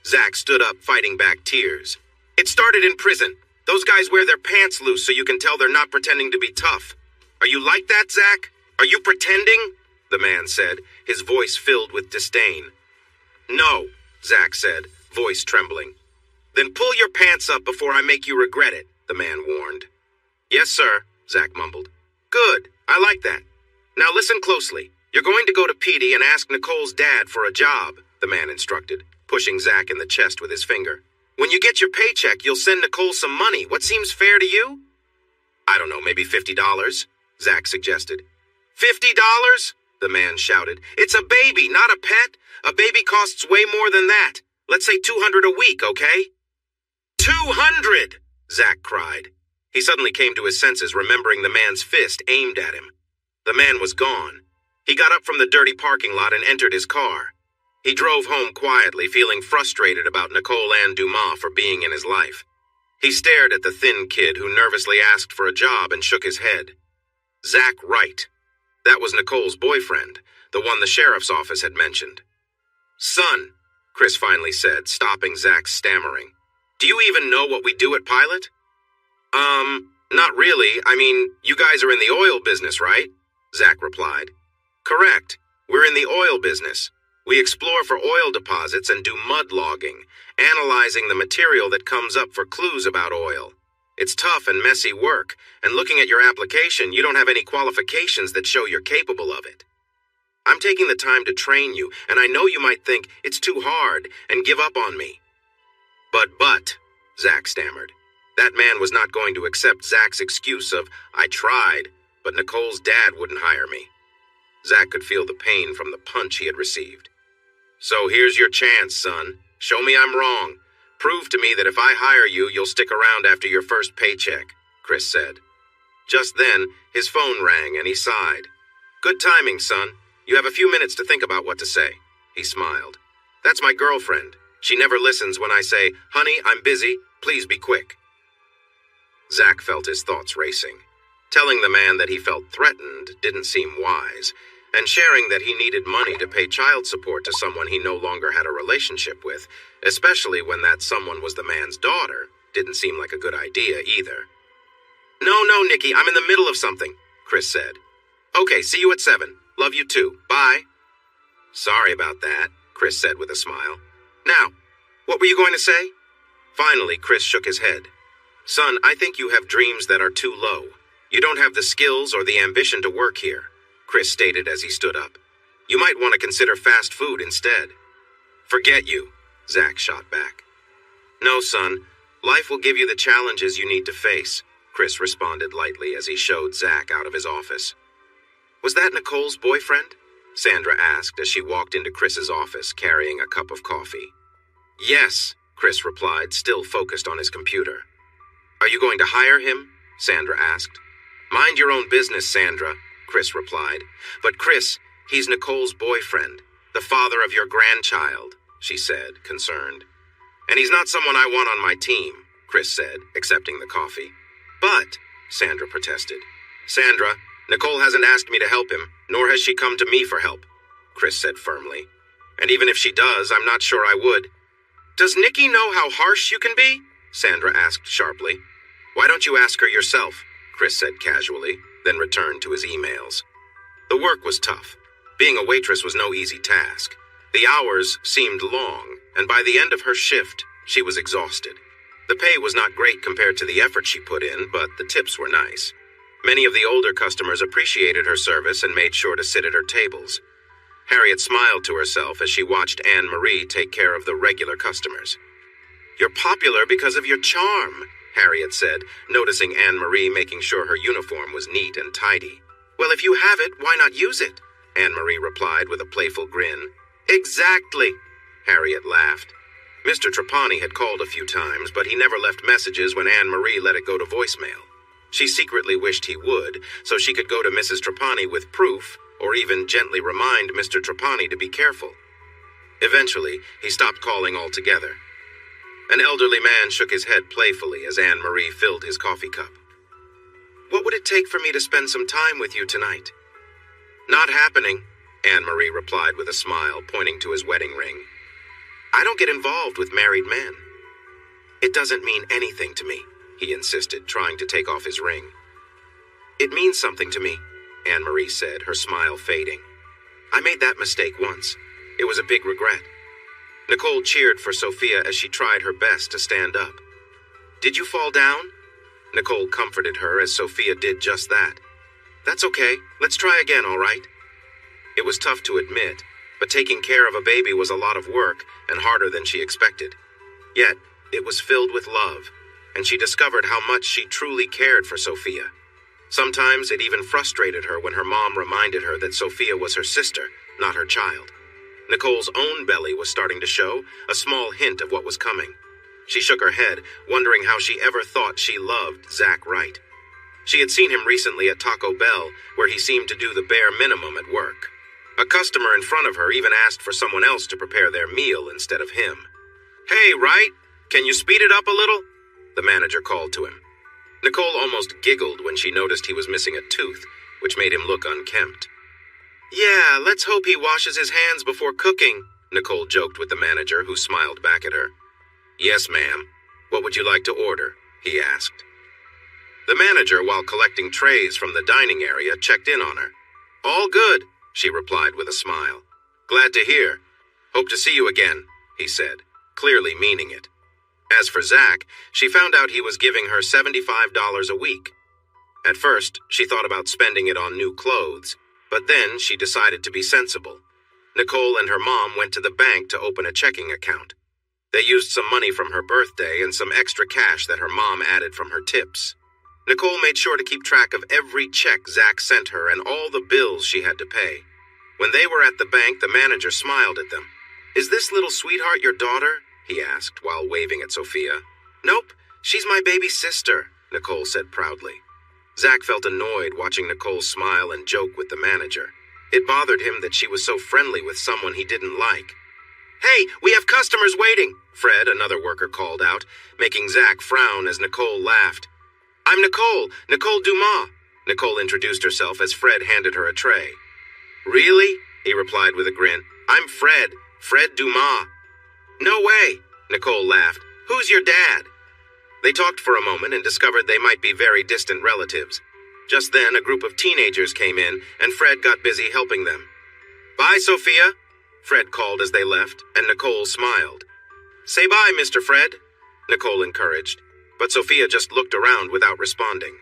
Zach stood up, fighting back tears. It started in prison. Those guys wear their pants loose so you can tell they're not pretending to be tough. Are you like that, Zach? Are you pretending? The man said, his voice filled with disdain. No, Zach said, voice trembling. Then pull your pants up before I make you regret it, the man warned. Yes, sir, Zach mumbled. Good, I like that. Now listen closely. You're going to go to Petey and ask Nicole's dad for a job, the man instructed, pushing Zach in the chest with his finger. When you get your paycheck, you'll send Nicole some money. What seems fair to you? I don't know, maybe $50, Zach suggested. $50? The man shouted. It's a baby, not a pet. A baby costs way more than that. Let's say $200 a week, okay? $200! Zach cried. He suddenly came to his senses, remembering the man's fist aimed at him. The man was gone. He got up from the dirty parking lot and entered his car. He drove home quietly, feeling frustrated about Nicole Ann Dumas for being in his life. He stared at the thin kid who nervously asked for a job and shook his head. Zach Wright. That was Nicole's boyfriend, the one the sheriff's office had mentioned. Son, Chris finally said, stopping Zach's stammering. Do you even know what we do at Pilot? Not really. I mean, you guys are in the oil business, right? Zach replied. Correct. We're in the oil business. We explore for oil deposits and do mud logging, analyzing the material that comes up for clues about oil. It's tough and messy work, and looking at your application, you don't have any qualifications that show you're capable of it. I'm taking the time to train you, and I know you might think it's too hard and give up on me. But, Zach stammered. That man was not going to accept Zach's excuse of, I tried, but Nicole's dad wouldn't hire me. Zach could feel the pain from the punch he had received. So here's your chance, son. Show me I'm wrong. Prove to me that if I hire you, you'll stick around after your first paycheck, Chris said. Just then, his phone rang and he sighed. Good timing, son. You have a few minutes to think about what to say. He smiled. That's my girlfriend. She never listens when I say, honey, I'm busy. Please be quick. Zach felt his thoughts racing. Telling the man that he felt threatened didn't seem wise, and sharing that he needed money to pay child support to someone he no longer had a relationship with, especially when that someone was the man's daughter, didn't seem like a good idea either. No, Nikki, I'm in the middle of something, Chris said. Okay, see you at 7. Love you too. Bye. Sorry about that, Chris said with a smile. Now, what were you going to say? Finally, Chris shook his head. Son, I think you have dreams that are too low. You don't have the skills or the ambition to work here, Chris stated as he stood up. You might want to consider fast food instead. Forget you, Zach shot back. No, son. Life will give you the challenges you need to face, Chris responded lightly as he showed Zach out of his office. Was that Nicole's boyfriend? Sandra asked as she walked into Chris's office carrying a cup of coffee. Yes, Chris replied, still focused on his computer. Are you going to hire him? Sandra asked. Mind your own business, Sandra, Chris replied. But Chris, he's Nicole's boyfriend, the father of your grandchild, she said, concerned. And he's not someone I want on my team, Chris said, accepting the coffee. But, Sandra protested. Sandra, Nicole hasn't asked me to help him, nor has she come to me for help, Chris said firmly. And even if she does, I'm not sure I would. Does Nikki know how harsh you can be? Sandra asked sharply. Why don't you ask her yourself? Chris said casually, then returned to his emails. The work was tough. Being a waitress was no easy task. The hours seemed long, and by the end of her shift, she was exhausted. The pay was not great compared to the effort she put in, but the tips were nice. Many of the older customers appreciated her service and made sure to sit at her tables. Harriet smiled to herself as she watched Anne-Marie take care of the regular customers. You're popular because of your charm, Harriet said, noticing Anne-Marie making sure her uniform was neat and tidy. Well, if you have it, why not use it? Anne-Marie replied with a playful grin. Exactly, Harriet laughed. Mr. Trapani had called a few times, but he never left messages when Anne-Marie let it go to voicemail. She secretly wished he would, so she could go to Mrs. Trapani with proof, or even gently remind Mr. Trapani to be careful. Eventually, he stopped calling altogether. An elderly man shook his head playfully as Anne-Marie filled his coffee cup. What would it take for me to spend some time with you tonight? Not happening, Anne-Marie replied with a smile, pointing to his wedding ring. I don't get involved with married men. It doesn't mean anything to me, he insisted, trying to take off his ring. It means something to me, Anne-Marie said, her smile fading. I made that mistake once. It was a big regret. Nicole cheered for Sophia as she tried her best to stand up. Did you fall down? Nicole comforted her as Sophia did just that. That's okay. Let's try again, all right? It was tough to admit, but taking care of a baby was a lot of work and harder than she expected. Yet, it was filled with love, and she discovered how much she truly cared for Sophia. Sometimes it even frustrated her when her mom reminded her that Sophia was her sister, not her child. Nicole's own belly was starting to show, a small hint of what was coming. She shook her head, wondering how she ever thought she loved Zach right. She had seen him recently at Taco Bell, where he seemed to do the bare minimum at work. A customer in front of her even asked for someone else to prepare their meal instead of him. Hey, Wright, can you speed it up a little? The manager called to him. Nicole almost giggled when she noticed he was missing a tooth, which made him look unkempt. Yeah, let's hope he washes his hands before cooking, Nicole joked with the manager, who smiled back at her. Yes, ma'am. What would you like to order? He asked. The manager, while collecting trays from the dining area, checked in on her. All good, she replied with a smile. Glad to hear. Hope to see you again, he said, clearly meaning it. As for Zach, she found out he was giving her $75 a week. At first, she thought about spending it on new clothes, but then she decided to be sensible. Nicole and her mom went to the bank to open a checking account. They used some money from her birthday and some extra cash that her mom added from her tips. Nicole made sure to keep track of every check Zach sent her and all the bills she had to pay. When they were at the bank, the manager smiled at them. Is this little sweetheart your daughter? he asked while waving at Sophia. Nope, she's my baby sister, Nicole said proudly. Zach felt annoyed watching Nicole smile and joke with the manager. It bothered him that she was so friendly with someone he didn't like. Hey, we have customers waiting, Fred, another worker, called out, making Zach frown as Nicole laughed. I'm Nicole Dumas. Nicole introduced herself as Fred handed her a tray. Really? He replied with a grin. I'm Fred Dumas. No way, Nicole laughed. Who's your dad? They talked for a moment and discovered they might be very distant relatives. Just then, a group of teenagers came in, and Fred got busy helping them. Bye, Sophia, Fred called as they left, and Nicole smiled. Say bye, Mr. Fred, Nicole encouraged, but Sophia just looked around without responding.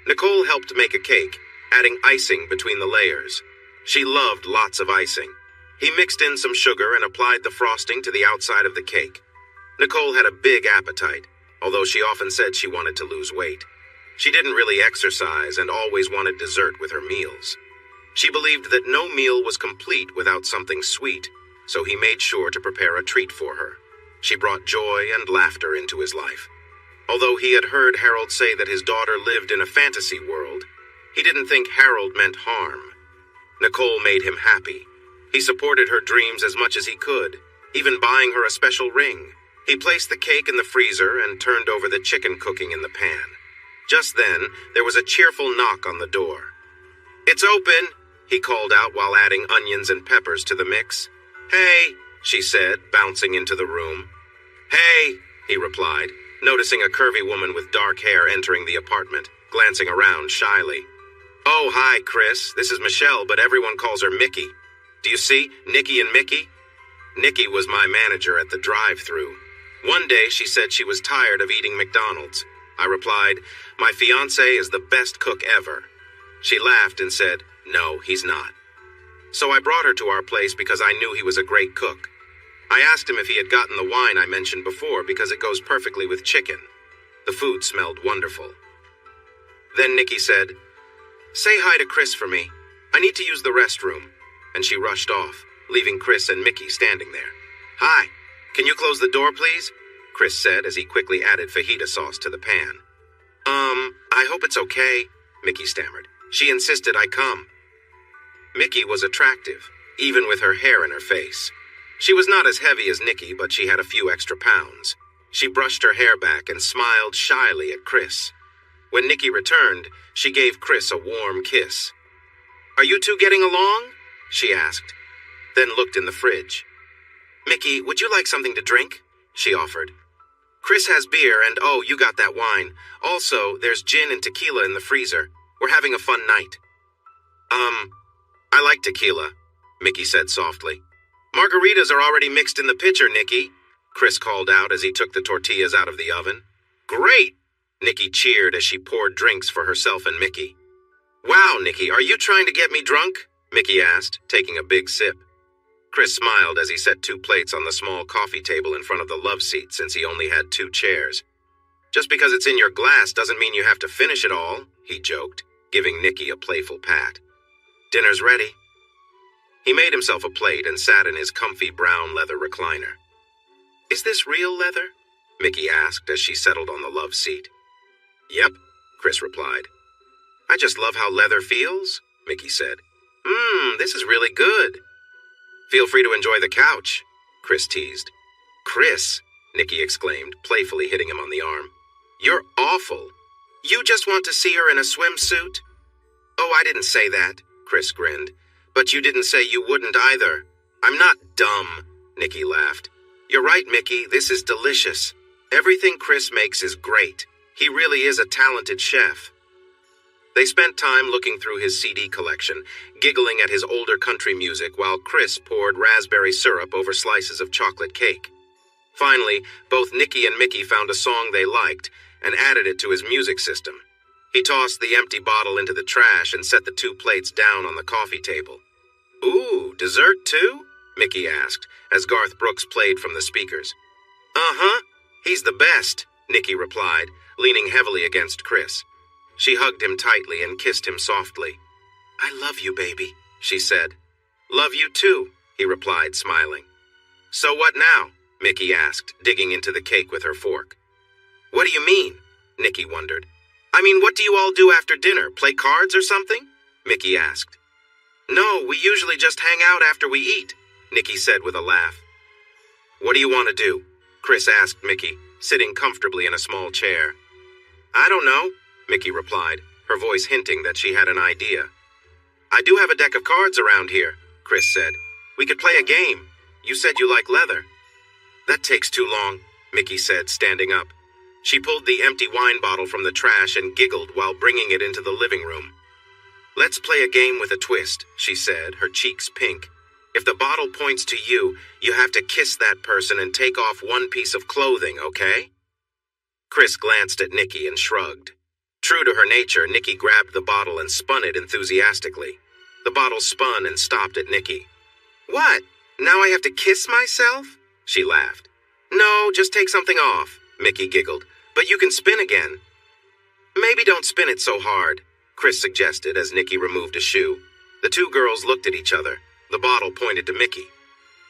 Nicole helped make a cake, adding icing between the layers. She loved lots of icing. He mixed in some sugar and applied the frosting to the outside of the cake. Nicole had a big appetite, although she often said she wanted to lose weight. She didn't really exercise and always wanted dessert with her meals. She believed that no meal was complete without something sweet, so he made sure to prepare a treat for her. She brought joy and laughter into his life. Although he had heard Harold say that his daughter lived in a fantasy world, he didn't think Harold meant harm. Nicole made him happy. He supported her dreams as much as he could, even buying her a special ring. He placed the cake in the freezer and turned over the chicken cooking in the pan. Just then, there was a cheerful knock on the door. It's open, he called out while adding onions and peppers to the mix. Hey, she said, bouncing into the room. Hey, he replied, noticing a curvy woman with dark hair entering the apartment, glancing around shyly. Oh, hi, Chris. This is Michelle, but everyone calls her Mickey. Do you see? Nikki and Mickey? Nikki was my manager at the drive-thru. One day, she said she was tired of eating McDonald's. I replied, my fiancé is the best cook ever. She laughed and said, no, he's not. So I brought her to our place because I knew he was a great cook. I asked him if he had gotten the wine I mentioned before because it goes perfectly with chicken. The food smelled wonderful. Then Nikki said, say hi to Chris for me. I need to use the restroom. And she rushed off, leaving Chris and Mickey standing there. Hi, can you close the door, please? Chris said as he quickly added fajita sauce to the pan. I hope it's okay, Mickey stammered. She insisted I come. Mickey was attractive, even with her hair in her face. She was not as heavy as Nikki, but she had a few extra pounds. She brushed her hair back and smiled shyly at Chris. When Nikki returned, she gave Chris a warm kiss. Are you two getting along? She asked, then looked in the fridge. Mickey, would you like something to drink? She offered. Chris has beer, and oh, you got that wine. Also, there's gin and tequila in the freezer. We're having a fun night. I like tequila, Mickey said softly. Margaritas are already mixed in the pitcher, Nikki, Chris called out as he took the tortillas out of the oven. Great! Nikki cheered as she poured drinks for herself and Mickey. Wow, Nikki, are you trying to get me drunk? Mickey asked, taking a big sip. Chris smiled as he set 2 plates on the small coffee table in front of the love seat since he only had 2 chairs. Just because it's in your glass doesn't mean you have to finish it all, he joked, giving Nikki a playful pat. Dinner's ready. He made himself a plate and sat in his comfy brown leather recliner. Is this real leather? Mickey asked as she settled on the love seat. Yep, Chris replied. I just love how leather feels, Mickey said. This is really good. Feel free to enjoy the couch, Chris teased. Chris, Nikki exclaimed, playfully hitting him on the arm. You're awful. You just want to see her in a swimsuit? Oh, I didn't say that, Chris grinned. But you didn't say you wouldn't either. I'm not dumb, Nikki laughed. You're right, Mickey, this is delicious. Everything Chris makes is great. He really is a talented chef. They spent time looking through his CD collection, giggling at his older country music while Chris poured raspberry syrup over slices of chocolate cake. Finally, both Nikki and Mickey found a song they liked and added it to his music system. He tossed the empty bottle into the trash and set the 2 plates down on the coffee table. Ooh, dessert too? Mickey asked, as Garth Brooks played from the speakers. Uh-huh, he's the best, Nikki replied, leaning heavily against Chris. She hugged him tightly and kissed him softly. I love you, baby, she said. Love you too, he replied, smiling. So what now? Mickey asked, digging into the cake with her fork. What do you mean? Nikki wondered. I mean, what do you all do after dinner? Play cards or something? Mickey asked. No, we usually just hang out after we eat, Nikki said with a laugh. What do you want to do? Chris asked Mickey, sitting comfortably in a small chair. I don't know, Mickey replied, her voice hinting that she had an idea. I do have a deck of cards around here, Chris said. We could play a game. You said you like leather. That takes too long, Mickey said, standing up. She pulled the empty wine bottle from the trash and giggled while bringing it into the living room. Let's play a game with a twist, she said, her cheeks pink. If the bottle points to you, you have to kiss that person and take off one piece of clothing, okay? Chris glanced at Nikki and shrugged. True to her nature, Nikki grabbed the bottle and spun it enthusiastically. The bottle spun and stopped at Nikki. What? Now I have to kiss myself? She laughed. No, just take something off, Mickey giggled. But you can spin again. Maybe don't spin it so hard, Chris suggested as Nikki removed a shoe. The two girls looked at each other. The bottle pointed to Mickey.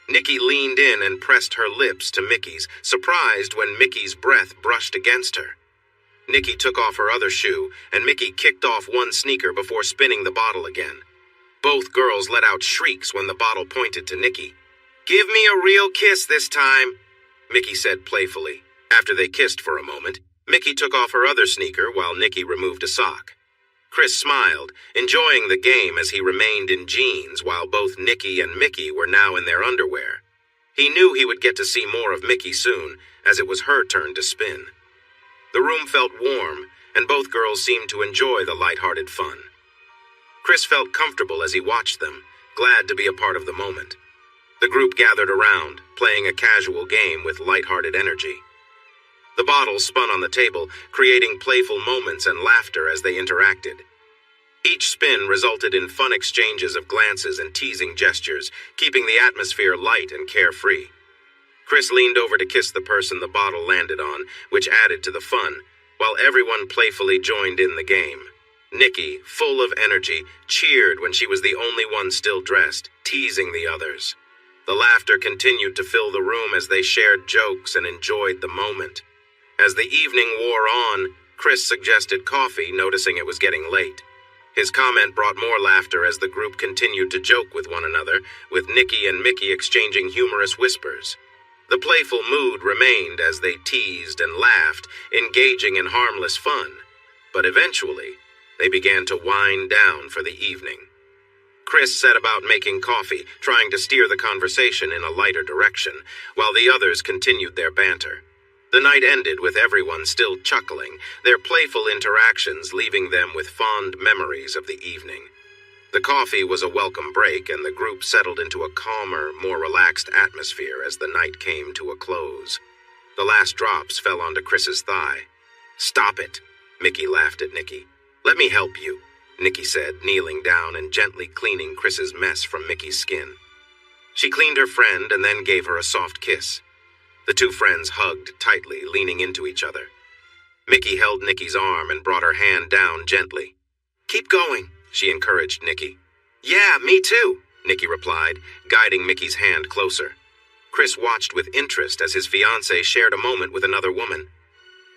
Nikki leaned in and pressed her lips to Mickey's, surprised when Mickey's breath brushed against her. Nikki took off her other shoe, and Mickey kicked off one sneaker before spinning the bottle again. Both girls let out shrieks when the bottle pointed to Nikki. Give me a real kiss this time, Mickey said playfully. After they kissed for a moment, Mickey took off her other sneaker while Nikki removed a sock. Chris smiled, enjoying the game as he remained in jeans while both Nikki and Mickey were now in their underwear. He knew he would get to see more of Mickey soon, as it was her turn to spin. The room felt warm, and both girls seemed to enjoy the lighthearted fun. Chris felt comfortable as he watched them, glad to be a part of the moment. The group gathered around, playing a casual game with lighthearted energy. The bottles spun on the table, creating playful moments and laughter as they interacted. Each spin resulted in fun exchanges of glances and teasing gestures, keeping the atmosphere light and carefree. Chris leaned over to kiss the person the bottle landed on, which added to the fun, while everyone playfully joined in the game. Nikki, full of energy, cheered when she was the only one still dressed, teasing the others. The laughter continued to fill the room as they shared jokes and enjoyed the moment. As the evening wore on, Chris suggested coffee, noticing it was getting late. His comment brought more laughter as the group continued to joke with one another, with Nikki and Mickey exchanging humorous whispers. The playful mood remained as they teased and laughed, engaging in harmless fun. But eventually, they began to wind down for the evening. Chris set about making coffee, trying to steer the conversation in a lighter direction, while the others continued their banter. The night ended with everyone still chuckling, their playful interactions leaving them with fond memories of the evening. The coffee was a welcome break, and the group settled into a calmer, more relaxed atmosphere as the night came to a close. The last drops fell onto Chris's thigh. Stop it, Mickey laughed at Nikki. Let me help you, Nikki said, kneeling down and gently cleaning Chris's mess from Mickey's skin. She cleaned her friend and then gave her a soft kiss. The two friends hugged tightly, leaning into each other. Mickey held Nikki's arm and brought her hand down gently. Keep going, she encouraged Nikki. Yeah, me too, Nikki replied, guiding Mickey's hand closer. Chris watched with interest as his fiancée shared a moment with another woman.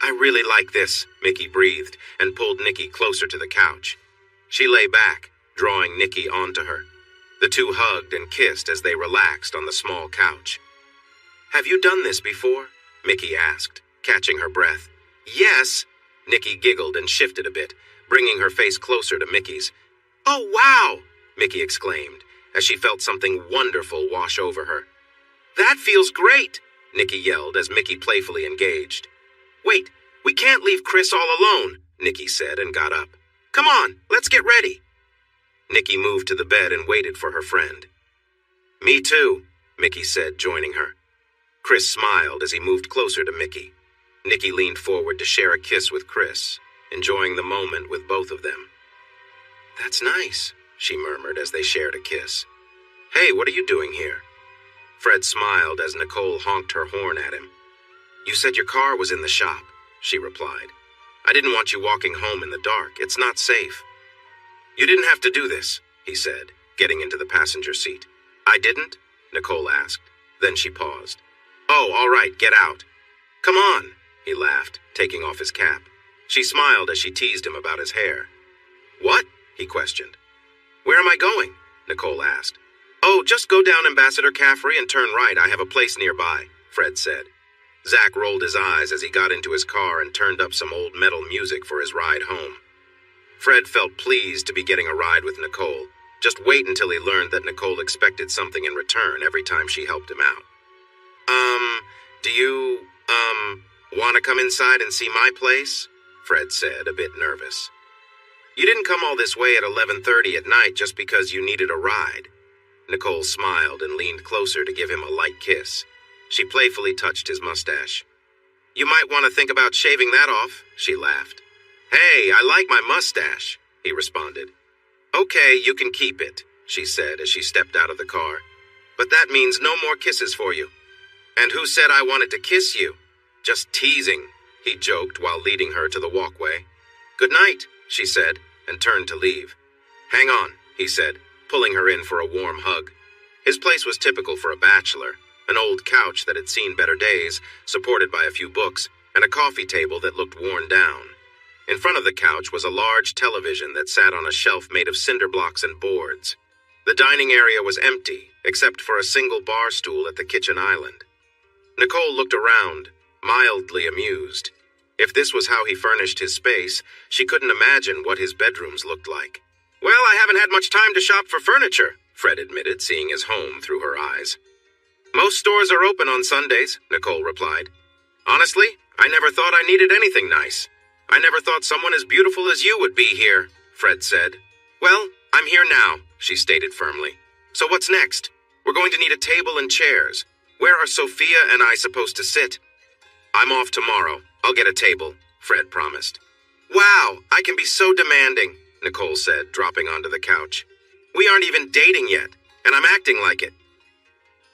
I really like this, Mickey breathed and pulled Nikki closer to the couch. She lay back, drawing Nikki onto her. The two hugged and kissed as they relaxed on the small couch. Have you done this before? Mickey asked, catching her breath. Yes, Nikki giggled and shifted a bit, bringing her face closer to Mickey's. Oh, wow, Mickey exclaimed, as she felt something wonderful wash over her. That feels great, Nikki yelled as Mickey playfully engaged. Wait, we can't leave Chris all alone, Nikki said and got up. Come on, let's get ready. Nikki moved to the bed and waited for her friend. Me too, Mickey said, joining her. Chris smiled as he moved closer to Mickey. Nikki leaned forward to share a kiss with Chris, enjoying the moment with both of them. That's nice, she murmured as they shared a kiss. Hey, what are you doing here? Fred smiled as Nicole honked her horn at him. You said your car was in the shop, she replied. I didn't want you walking home in the dark. It's not safe. You didn't have to do this, he said, getting into the passenger seat. I didn't? Nicole asked. Then she paused. Oh, all right, get out. Come on, he laughed, taking off his cap. She smiled as she teased him about his hair. What? He questioned. Where am I going? Nicole asked. Oh, just go down Ambassador Caffrey and turn right. I have a place nearby, Fred said. Zach rolled his eyes as he got into his car and turned up some old metal music for his ride home. Fred felt pleased to be getting a ride with Nicole. Just wait until he learned that Nicole expected something in return every time she helped him out. Do you, want to come inside and see my place? Fred said, a bit nervous. You didn't come all this way at 11:30 at night just because you needed a ride. Nicole smiled and leaned closer to give him a light kiss. She playfully touched his mustache. You might want to think about shaving that off, she laughed. Hey, I like my mustache, he responded. Okay, you can keep it, she said as she stepped out of the car. But that means no more kisses for you. And who said I wanted to kiss you? Just teasing, he joked while leading her to the walkway. Good night, she said, and turned to leave. Hang on, he said, pulling her in for a warm hug. His place was typical for a bachelor, an old couch that had seen better days, supported by a few books, and a coffee table that looked worn down. In front of the couch was a large television that sat on a shelf made of cinder blocks and boards. The dining area was empty, except for a single bar stool at the kitchen island. Nicole looked around, mildly amused. If this was how he furnished his space, she couldn't imagine what his bedrooms looked like. Well, I haven't had much time to shop for furniture, Fred admitted, seeing his home through her eyes. Most stores are open on Sundays, Nicole replied. Honestly, I never thought I needed anything nice. I never thought someone as beautiful as you would be here, Fred said. Well, I'm here now, she stated firmly. So what's next? We're going to need a table and chairs. Where are Sophia and I supposed to sit? I'm off tomorrow. I'll get a table, Fred promised. Wow, I can be so demanding, Nicole said, dropping onto the couch. We aren't even dating yet, and I'm acting like it.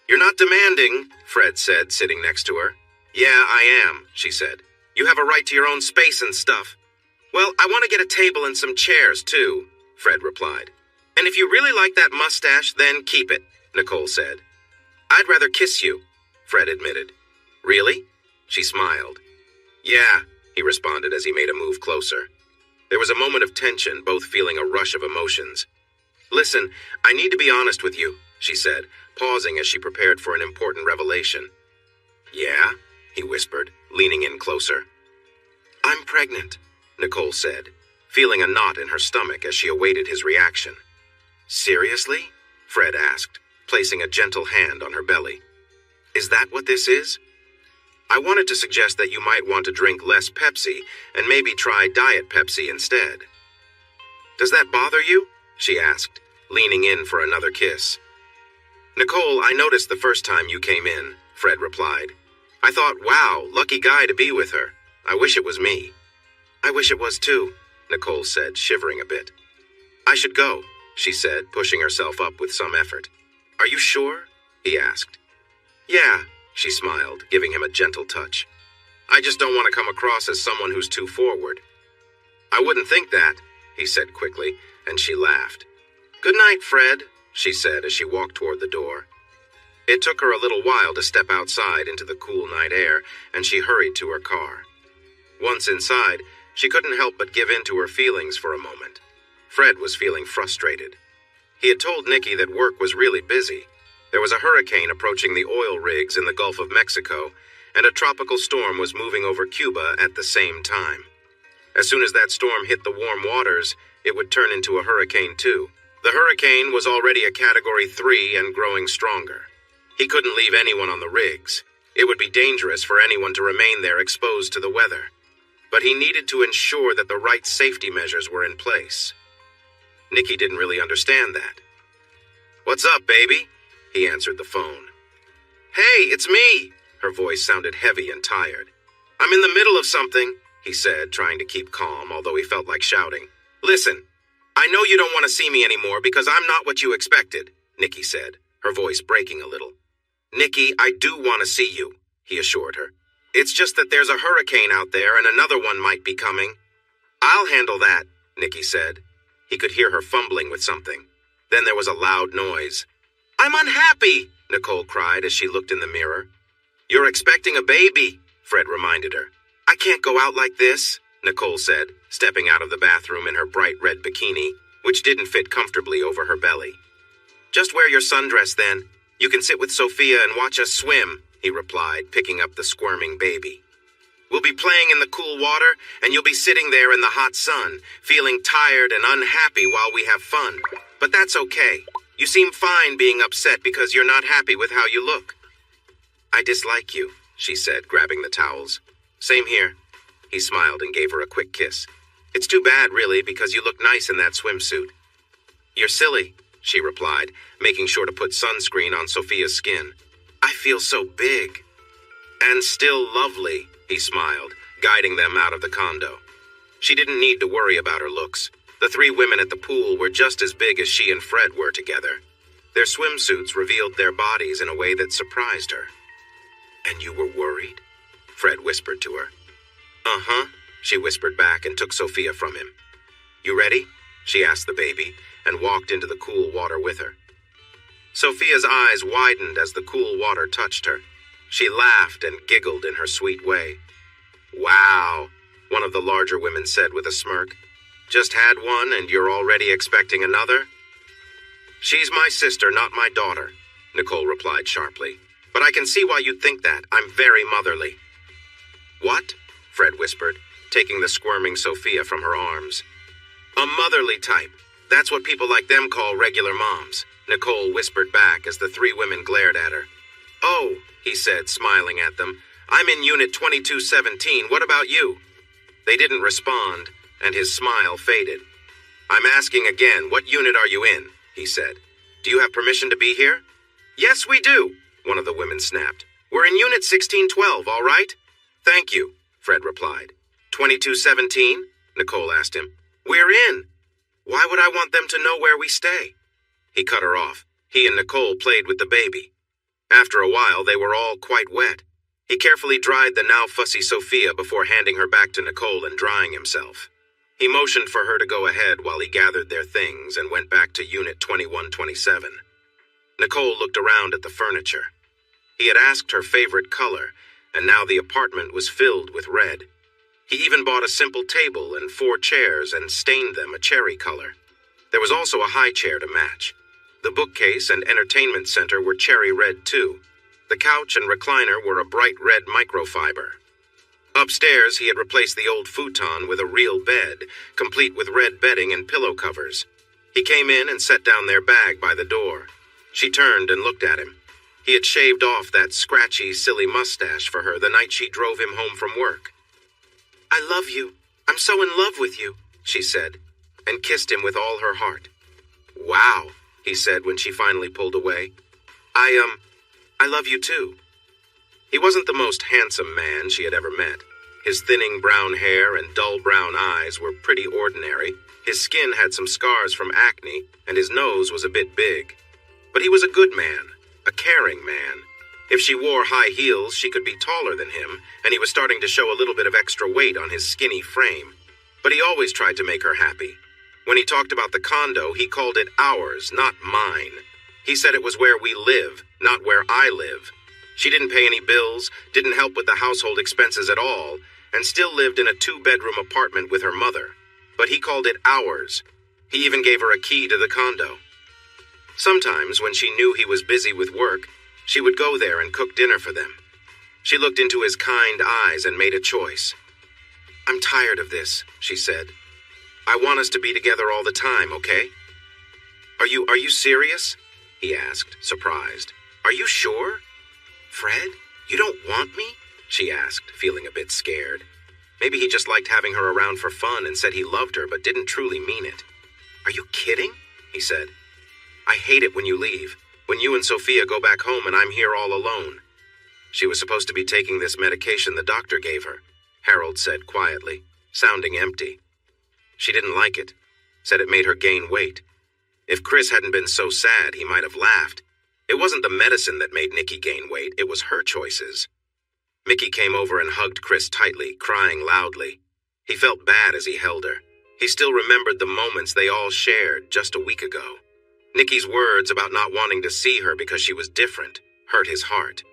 You're not demanding, Fred said, sitting next to her. Yeah, I am, she said. You have a right to your own space and stuff. Well, I want to get a table and some chairs, too, Fred replied. And if you really like that mustache, then keep it, Nicole said. I'd rather kiss you, Fred admitted. Really? She smiled. Yeah, he responded as he made a move closer. There was a moment of tension, both feeling a rush of emotions. Listen, I need to be honest with you, she said, pausing as she prepared for an important revelation. Yeah? He whispered, leaning in closer. I'm pregnant, Nicole said, feeling a knot in her stomach as she awaited his reaction. Seriously? Fred asked, placing a gentle hand on her belly. Is that what this is? I wanted to suggest that you might want to drink less Pepsi and maybe try Diet Pepsi instead. Does that bother you? She asked, leaning in for another kiss. Nicole, I noticed the first time you came in, Fred replied. I thought, wow, lucky guy to be with her. I wish it was me. I wish it was too, Nicole said, shivering a bit. I should go, she said, pushing herself up with some effort. Are you sure? He asked. Yeah, she smiled, giving him a gentle touch. I just don't want to come across as someone who's too forward. I wouldn't think that, he said quickly, and she laughed. Good night, Fred, she said as she walked toward the door. It took her a little while to step outside into the cool night air, and she hurried to her car. Once inside, she couldn't help but give in to her feelings for a moment. Fred was feeling frustrated. He had told Nikki that work was really busy. There was a hurricane approaching the oil rigs in the Gulf of Mexico, and a tropical storm was moving over Cuba at the same time. As soon as that storm hit the warm waters, it would turn into a hurricane too. The hurricane was already a Category 3 and growing stronger. He couldn't leave anyone on the rigs. It would be dangerous for anyone to remain there exposed to the weather. But he needed to ensure that the right safety measures were in place. Nikki didn't really understand that. What's up, baby? He answered the phone. Hey, it's me! Her voice sounded heavy and tired. I'm in the middle of something, he said, trying to keep calm, although he felt like shouting. Listen, I know you don't want to see me anymore because I'm not what you expected, Nikki said, her voice breaking a little. Nikki, I do want to see you, he assured her. It's just that there's a hurricane out there and another one might be coming. I'll handle that, Nikki said. He could hear her fumbling with something. Then there was a loud noise. I'm unhappy, Nicole cried as she looked in the mirror. You're expecting a baby, Fred reminded her. I can't go out like this, Nicole said, stepping out of the bathroom in her bright red bikini, which didn't fit comfortably over her belly. Just wear your sundress then. You can sit with Sophia and watch us swim, he replied, picking up the squirming baby. We'll be playing in the cool water, and you'll be sitting there in the hot sun, feeling tired and unhappy while we have fun. But that's okay. You seem fine being upset because you're not happy with how you look. I dislike you, she said, grabbing the towels. Same here. He smiled and gave her a quick kiss. It's too bad, really, because you look nice in that swimsuit. You're silly, she replied, making sure to put sunscreen on Sophia's skin. I feel so big. And still lovely, he smiled, guiding them out of the condo. She didn't need to worry about her looks. The three women at the pool were just as big as she and Fred were together. Their swimsuits revealed their bodies in a way that surprised her. And you were worried? Fred whispered to her. Uh-huh, she whispered back and took Sophia from him. You ready? She asked the baby, and walked into the cool water with her. Sophia's eyes widened as the cool water touched her. She laughed and giggled in her sweet way. Wow, one of the larger women said with a smirk. Just had one and you're already expecting another? She's my sister, not my daughter, Nicole replied sharply. But I can see why you'd think that. I'm very motherly. What? Fred whispered, taking the squirming Sophia from her arms. A motherly type. That's what people like them call regular moms, Nicole whispered back as the three women glared at her. Oh, he said, smiling at them. I'm in Unit 2217. What about you? They didn't respond, and his smile faded. I'm asking again, what unit are you in? He said. Do you have permission to be here? Yes, we do, one of the women snapped. We're in Unit 1612, all right? Thank you, Fred replied. 2217? Nicole asked him. We're in. Why would I want them to know where we stay? He cut her off. He and Nicole played with the baby. After a while, they were all quite wet. He carefully dried the now fussy Sophia before handing her back to Nicole and drying himself. He motioned for her to go ahead while he gathered their things and went back to Unit 2127. Nicole looked around at the furniture. He had asked her favorite color, and now the apartment was filled with red. He even bought a simple table and 4 chairs and stained them a cherry color. There was also a high chair to match. The bookcase and entertainment center were cherry red too. The couch and recliner were a bright red microfiber. Upstairs, he had replaced the old futon with a real bed, complete with red bedding and pillow covers. He came in and set down their bag by the door. She turned and looked at him. He had shaved off that scratchy, silly mustache for her the night she drove him home from work. I love you. I'm so in love with you, she said, and kissed him with all her heart. Wow, he said when she finally pulled away. I love you too. He wasn't the most handsome man she had ever met. His thinning brown hair and dull brown eyes were pretty ordinary. His skin had some scars from acne, and his nose was a bit big. But he was a good man, a caring man. If she wore high heels, she could be taller than him, and he was starting to show a little bit of extra weight on his skinny frame. But he always tried to make her happy. When he talked about the condo, he called it ours, not mine. He said it was where we live, not where I live. She didn't pay any bills, didn't help with the household expenses at all, and still lived in a 2-bedroom apartment with her mother. But he called it ours. He even gave her a key to the condo. Sometimes, when she knew he was busy with work, she would go there and cook dinner for them. She looked into his kind eyes and made a choice. I'm tired of this, she said. I want us to be together all the time, okay? Are you serious? He asked, surprised. Are you sure? Fred, you don't want me? She asked, feeling a bit scared. Maybe he just liked having her around for fun and said he loved her but didn't truly mean it. Are you kidding? He said. I hate it when you leave, when you and Sophia go back home and I'm here all alone. She was supposed to be taking this medication the doctor gave her, Harold said quietly, sounding empty. She didn't like it, said it made her gain weight. If Chris hadn't been so sad, he might have laughed. It wasn't the medicine that made Nikki gain weight, it was her choices. Mickey came over and hugged Chris tightly, crying loudly. He felt bad as he held her. He still remembered the moments they all shared just a week ago. Nikki's words about not wanting to see her because she was different hurt his heart.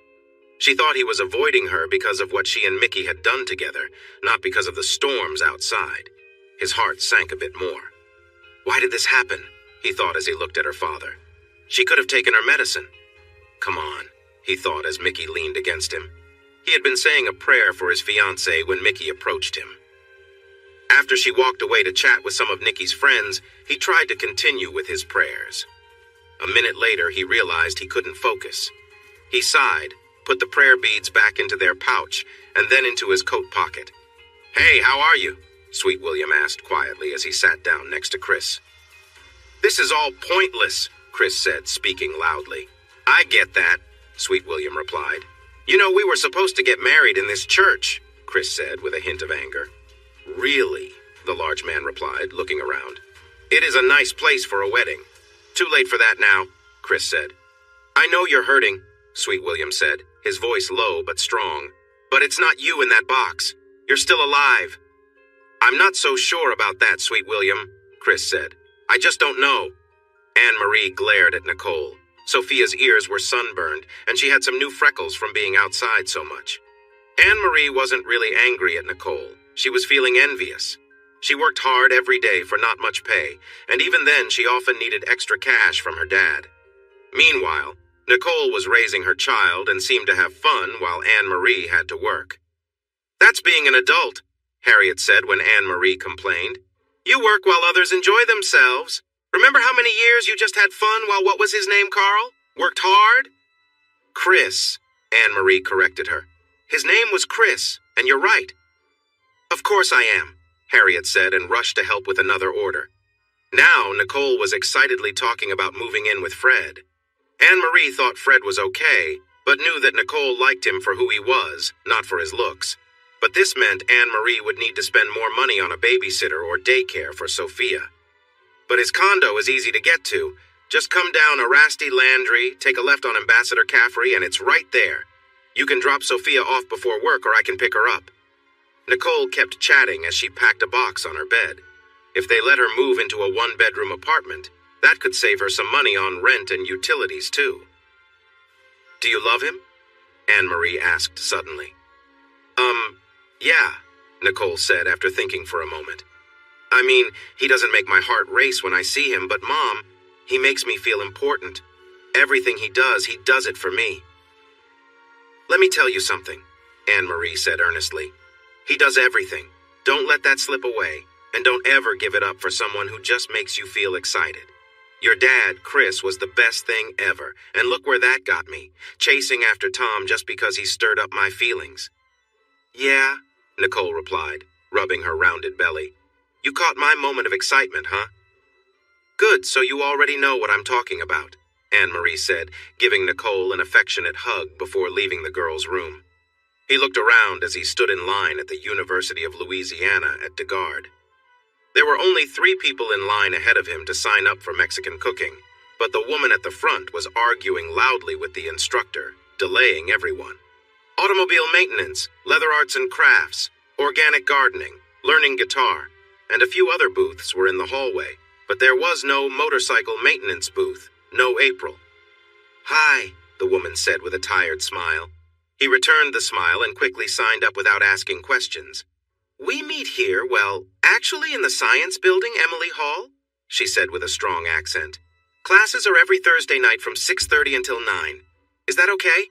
She thought he was avoiding her because of what she and Mickey had done together, not because of the storms outside. His heart sank a bit more. Why did this happen? He thought as he looked at her father. She could have taken her medicine. Come on, he thought as Mickey leaned against him. He had been saying a prayer for his fiancée when Mickey approached him. After she walked away to chat with some of Nicky's friends, he tried to continue with his prayers. A minute later, he realized he couldn't focus. He sighed, put the prayer beads back into their pouch, and then into his coat pocket. "Hey, how are you?" Sweet William asked quietly as he sat down next to Chris. "This is all pointless," Chris said, speaking loudly. "I get that," Sweet William replied. "You know, we were supposed to get married in this church," Chris said with a hint of anger. "Really?" the large man replied, looking around. "It is a nice place for a wedding." "Too late for that now," Chris said. "I know you're hurting," Sweet William said, his voice low but strong. "But it's not you in that box. You're still alive." "I'm not so sure about that, Sweet William," Chris said. "I just don't know." Anne-Marie glared at Nicole. Sophia's ears were sunburned, and she had some new freckles from being outside so much. Anne-Marie wasn't really angry at Nicole. She was feeling envious. She worked hard every day for not much pay, and even then she often needed extra cash from her dad. Meanwhile, Nicole was raising her child and seemed to have fun while Anne-Marie had to work. "That's being an adult," Harriet said when Anne-Marie complained. "You work while others enjoy themselves. Remember how many years you just had fun while what was his name, Carl? Worked hard?" "Chris," Anne-Marie corrected her. "His name was Chris, and you're right." "Of course I am," Harriet said and rushed to help with another order. Now Nicole was excitedly talking about moving in with Fred. Anne-Marie thought Fred was okay, but knew that Nicole liked him for who he was, not for his looks. But this meant Anne-Marie would need to spend more money on a babysitter or daycare for Sophia. "But his condo is easy to get to. Just come down Arasti Landry, take a left on Ambassador Caffrey, and it's right there. You can drop Sophia off before work or I can pick her up." Nicole kept chatting as she packed a box on her bed. If they let her move into a one-bedroom apartment, that could save her some money on rent and utilities too. "Do you love him?" Anne-Marie asked suddenly. Yeah," Nicole said after thinking for a moment. "I mean, he doesn't make my heart race when I see him, but Mom, he makes me feel important. Everything he does it for me." "Let me tell you something," Anne-Marie said earnestly. "He does everything. Don't let that slip away, and don't ever give it up for someone who just makes you feel excited. Your dad, Chris, was the best thing ever, and look where that got me, chasing after Tom just because he stirred up my feelings." "Yeah," Nicole replied, rubbing her rounded belly. "You caught my moment of excitement, huh?" "Good, so you already know what I'm talking about," Anne-Marie said, giving Nicole an affectionate hug before leaving the girl's room. He looked around as he stood in line at the University of Louisiana at DeGard. There were only 3 people in line ahead of him to sign up for Mexican cooking, but the woman at the front was arguing loudly with the instructor, delaying everyone. Automobile maintenance, leather arts and crafts, organic gardening, learning guitar, and a few other booths were in the hallway, but there was no motorcycle maintenance booth, no April. "Hi," the woman said with a tired smile. He returned the smile and quickly signed up without asking questions. "We meet here, well, actually in the Science Building, Emily Hall," she said with a strong accent. "Classes are every Thursday night from 6:30 until 9. Is that okay?"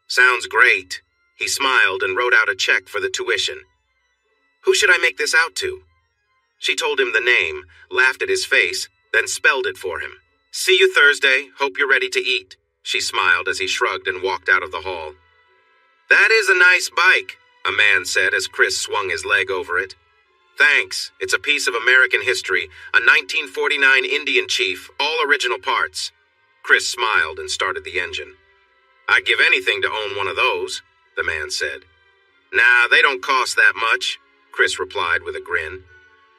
"Sounds great." He smiled and wrote out a check for the tuition. "Who should I make this out to?" She told him the name, laughed at his face, then spelled it for him. "See you Thursday. Hope you're ready to eat." She smiled as he shrugged and walked out of the hall. "That is a nice bike," a man said as Chris swung his leg over it. "Thanks. It's a piece of American history, a 1949 Indian chief, all original parts." Chris smiled and started the engine. "I'd give anything to own one of those," the man said. "Nah, they don't cost that much," Chris replied with a grin.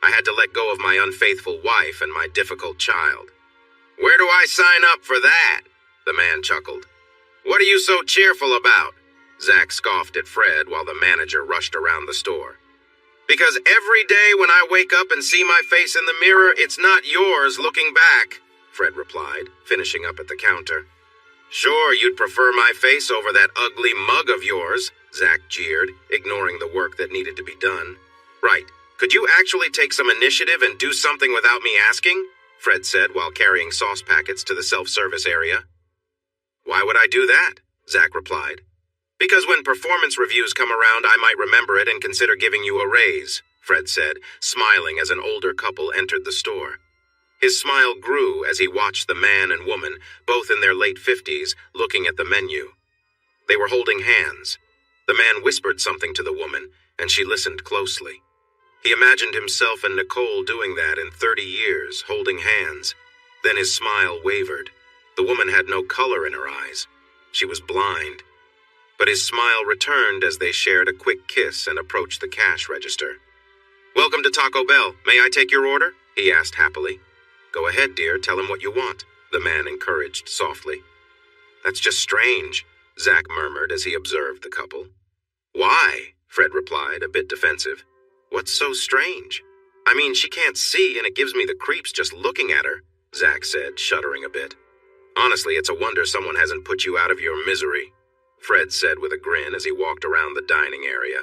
"I had to let go of my unfaithful wife and my difficult child." "Where do I sign up for that?" the man chuckled. "What are you so cheerful about?" Zach scoffed at Fred while the manager rushed around the store. "Because every day when I wake up and see my face in the mirror, it's not yours looking back," Fred replied, finishing up at the counter. Sure, you'd prefer my face over that ugly mug of yours, Zack jeered, ignoring the work that needed to be done. Right. Could you actually take some initiative and do something without me asking? Fred said while carrying sauce packets to the self-service area. Why would I do that? Zack replied. Because when performance reviews come around, I might remember it and consider giving you a raise, Fred said, smiling as an older couple entered the store. His smile grew as he watched the man and woman, both in their late 50s, looking at the menu. They were holding hands. The man whispered something to the woman, and she listened closely. He imagined himself and Nicole doing that in 30 years, holding hands. Then his smile wavered. The woman had no color in her eyes. She was blind. But his smile returned as they shared a quick kiss and approached the cash register. Welcome to Taco Bell. May I take your order? He asked happily. Go ahead, dear. Tell him what you want, the man encouraged softly. That's just strange, Zack murmured as he observed the couple. Why? Fred replied, a bit defensive. What's so strange? I mean, she can't see and it gives me the creeps just looking at her, Zack said, shuddering a bit. Honestly, it's a wonder someone hasn't put you out of your misery, Fred said with a grin as he walked around the dining area.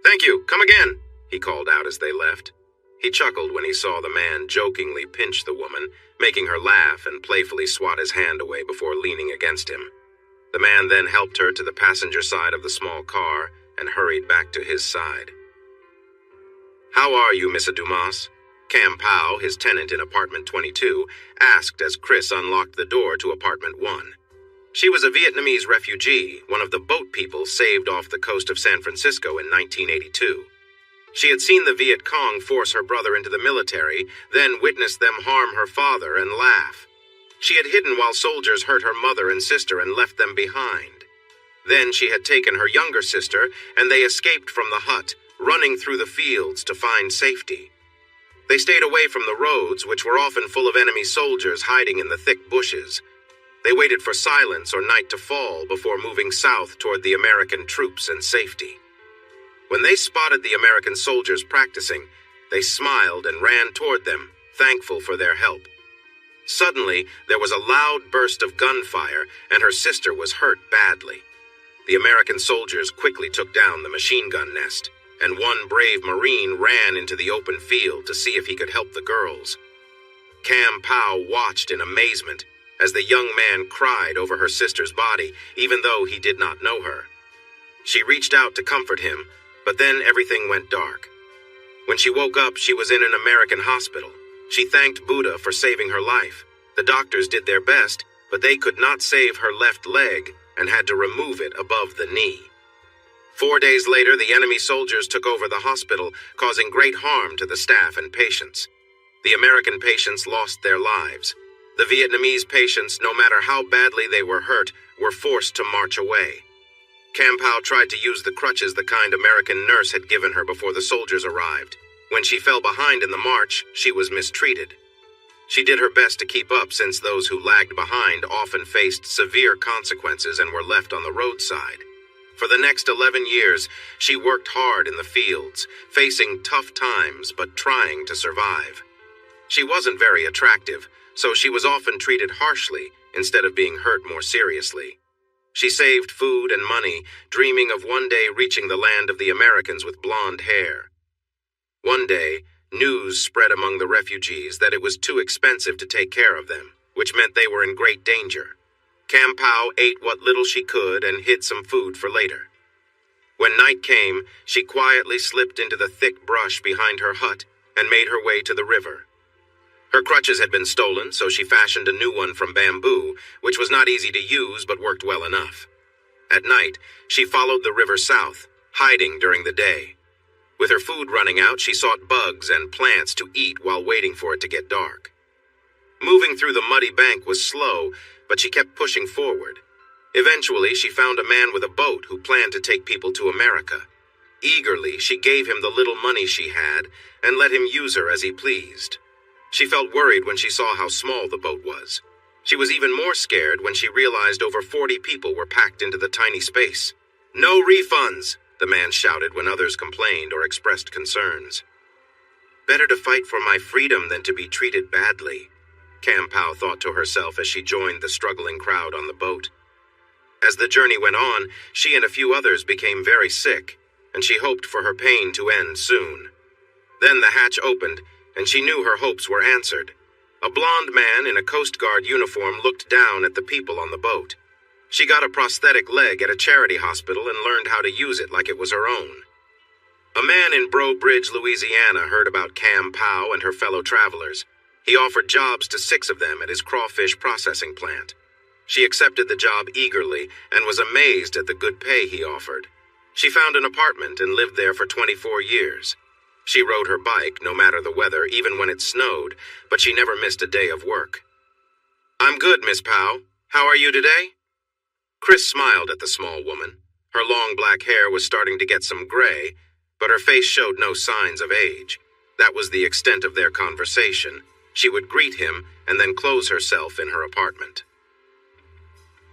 Thank you. Come again, he called out as they left. He chuckled when he saw the man jokingly pinch the woman, making her laugh and playfully swat his hand away before leaning against him. The man then helped her to the passenger side of the small car and hurried back to his side. How are you, Mr. Dumas? Cam Powell, his tenant in apartment 22, asked as Chris unlocked the door to apartment 1. She was a Vietnamese refugee, one of the boat people saved off the coast of San Francisco in 1982. She had seen the Viet Cong force her brother into the military, then witnessed them harm her father and laugh. She had hidden while soldiers hurt her mother and sister and left them behind. Then she had taken her younger sister, and they escaped from the hut, running through the fields to find safety. They stayed away from the roads, which were often full of enemy soldiers hiding in the thick bushes. They waited for silence or night to fall before moving south toward the American troops and safety. When they spotted the American soldiers practicing, they smiled and ran toward them, thankful for their help. Suddenly, there was a loud burst of gunfire, and her sister was hurt badly. The American soldiers quickly took down the machine gun nest, and one brave Marine ran into the open field to see if he could help the girls. Cam Powell watched in amazement as the young man cried over her sister's body, even though he did not know her. She reached out to comfort him, but then everything went dark. When she woke up, she was in an American hospital. She thanked Buddha for saving her life. The doctors did their best, but they could not save her left leg and had to remove it above the knee. 4 days later, the enemy soldiers took over the hospital, causing great harm to the staff and patients. The American patients lost their lives. The Vietnamese patients, no matter how badly they were hurt, were forced to march away. Cam Powell tried to use the crutches the kind American nurse had given her before the soldiers arrived. When she fell behind in the march, she was mistreated. She did her best to keep up since those who lagged behind often faced severe consequences and were left on the roadside. For the next 11 years, she worked hard in the fields, facing tough times but trying to survive. She wasn't very attractive, so she was often treated harshly instead of being hurt more seriously. She saved food and money, dreaming of one day reaching the land of the Americans with blonde hair. One day, news spread among the refugees that it was too expensive to take care of them, which meant they were in great danger. Cam Powell ate what little she could and hid some food for later. When night came, she quietly slipped into the thick brush behind her hut and made her way to the river. Her crutches had been stolen, so she fashioned a new one from bamboo, which was not easy to use but worked well enough. At night, she followed the river south, hiding during the day. With her food running out, she sought bugs and plants to eat while waiting for it to get dark. Moving through the muddy bank was slow, but she kept pushing forward. Eventually, she found a man with a boat who planned to take people to America. Eagerly, she gave him the little money she had and let him use her as he pleased. She felt worried when she saw how small the boat was. She was even more scared when she realized over 40 people were packed into the tiny space. "No refunds," the man shouted when others complained or expressed concerns. "Better to fight for my freedom than to be treated badly." Cam Pow thought to herself as she joined the struggling crowd on the boat. As the journey went on, she and a few others became very sick, and she hoped for her pain to end soon. Then the hatch opened, and she knew her hopes were answered. A blond man in a Coast Guard uniform looked down at the people on the boat. She got a prosthetic leg at a charity hospital and learned how to use it like it was her own. A man in Breaux Bridge, Louisiana heard about Cam Pow and her fellow travelers. He offered jobs to 6 of them at his crawfish processing plant. She accepted the job eagerly and was amazed at the good pay he offered. She found an apartment and lived there for 24 years. She rode her bike, no matter the weather, even when it snowed, but she never missed a day of work. "I'm good, Miss Pow. How are you today?" Chris smiled at the small woman. Her long black hair was starting to get some gray, but her face showed no signs of age. That was the extent of their conversation. She would greet him and then close herself in her apartment.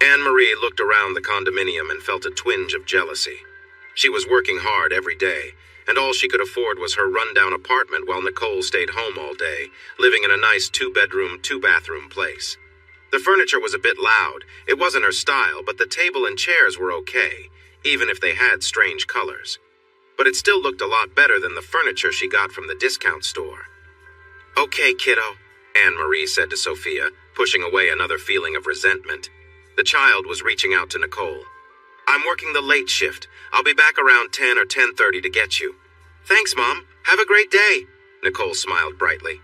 Anne-Marie looked around the condominium and felt a twinge of jealousy. She was working hard every day, and all she could afford was her rundown apartment while Nicole stayed home all day, living in a nice 2-bedroom, 2-bathroom place. The furniture was a bit loud. It wasn't her style, but the table and chairs were okay, even if they had strange colors. But it still looked a lot better than the furniture she got from the discount store. "Okay, kiddo," Anne-Marie said to Sophia, pushing away another feeling of resentment. The child was reaching out to Nicole. "I'm working the late shift. I'll be back around 10 or 10:30 to get you." "Thanks, Mom. Have a great day." Nicole smiled brightly.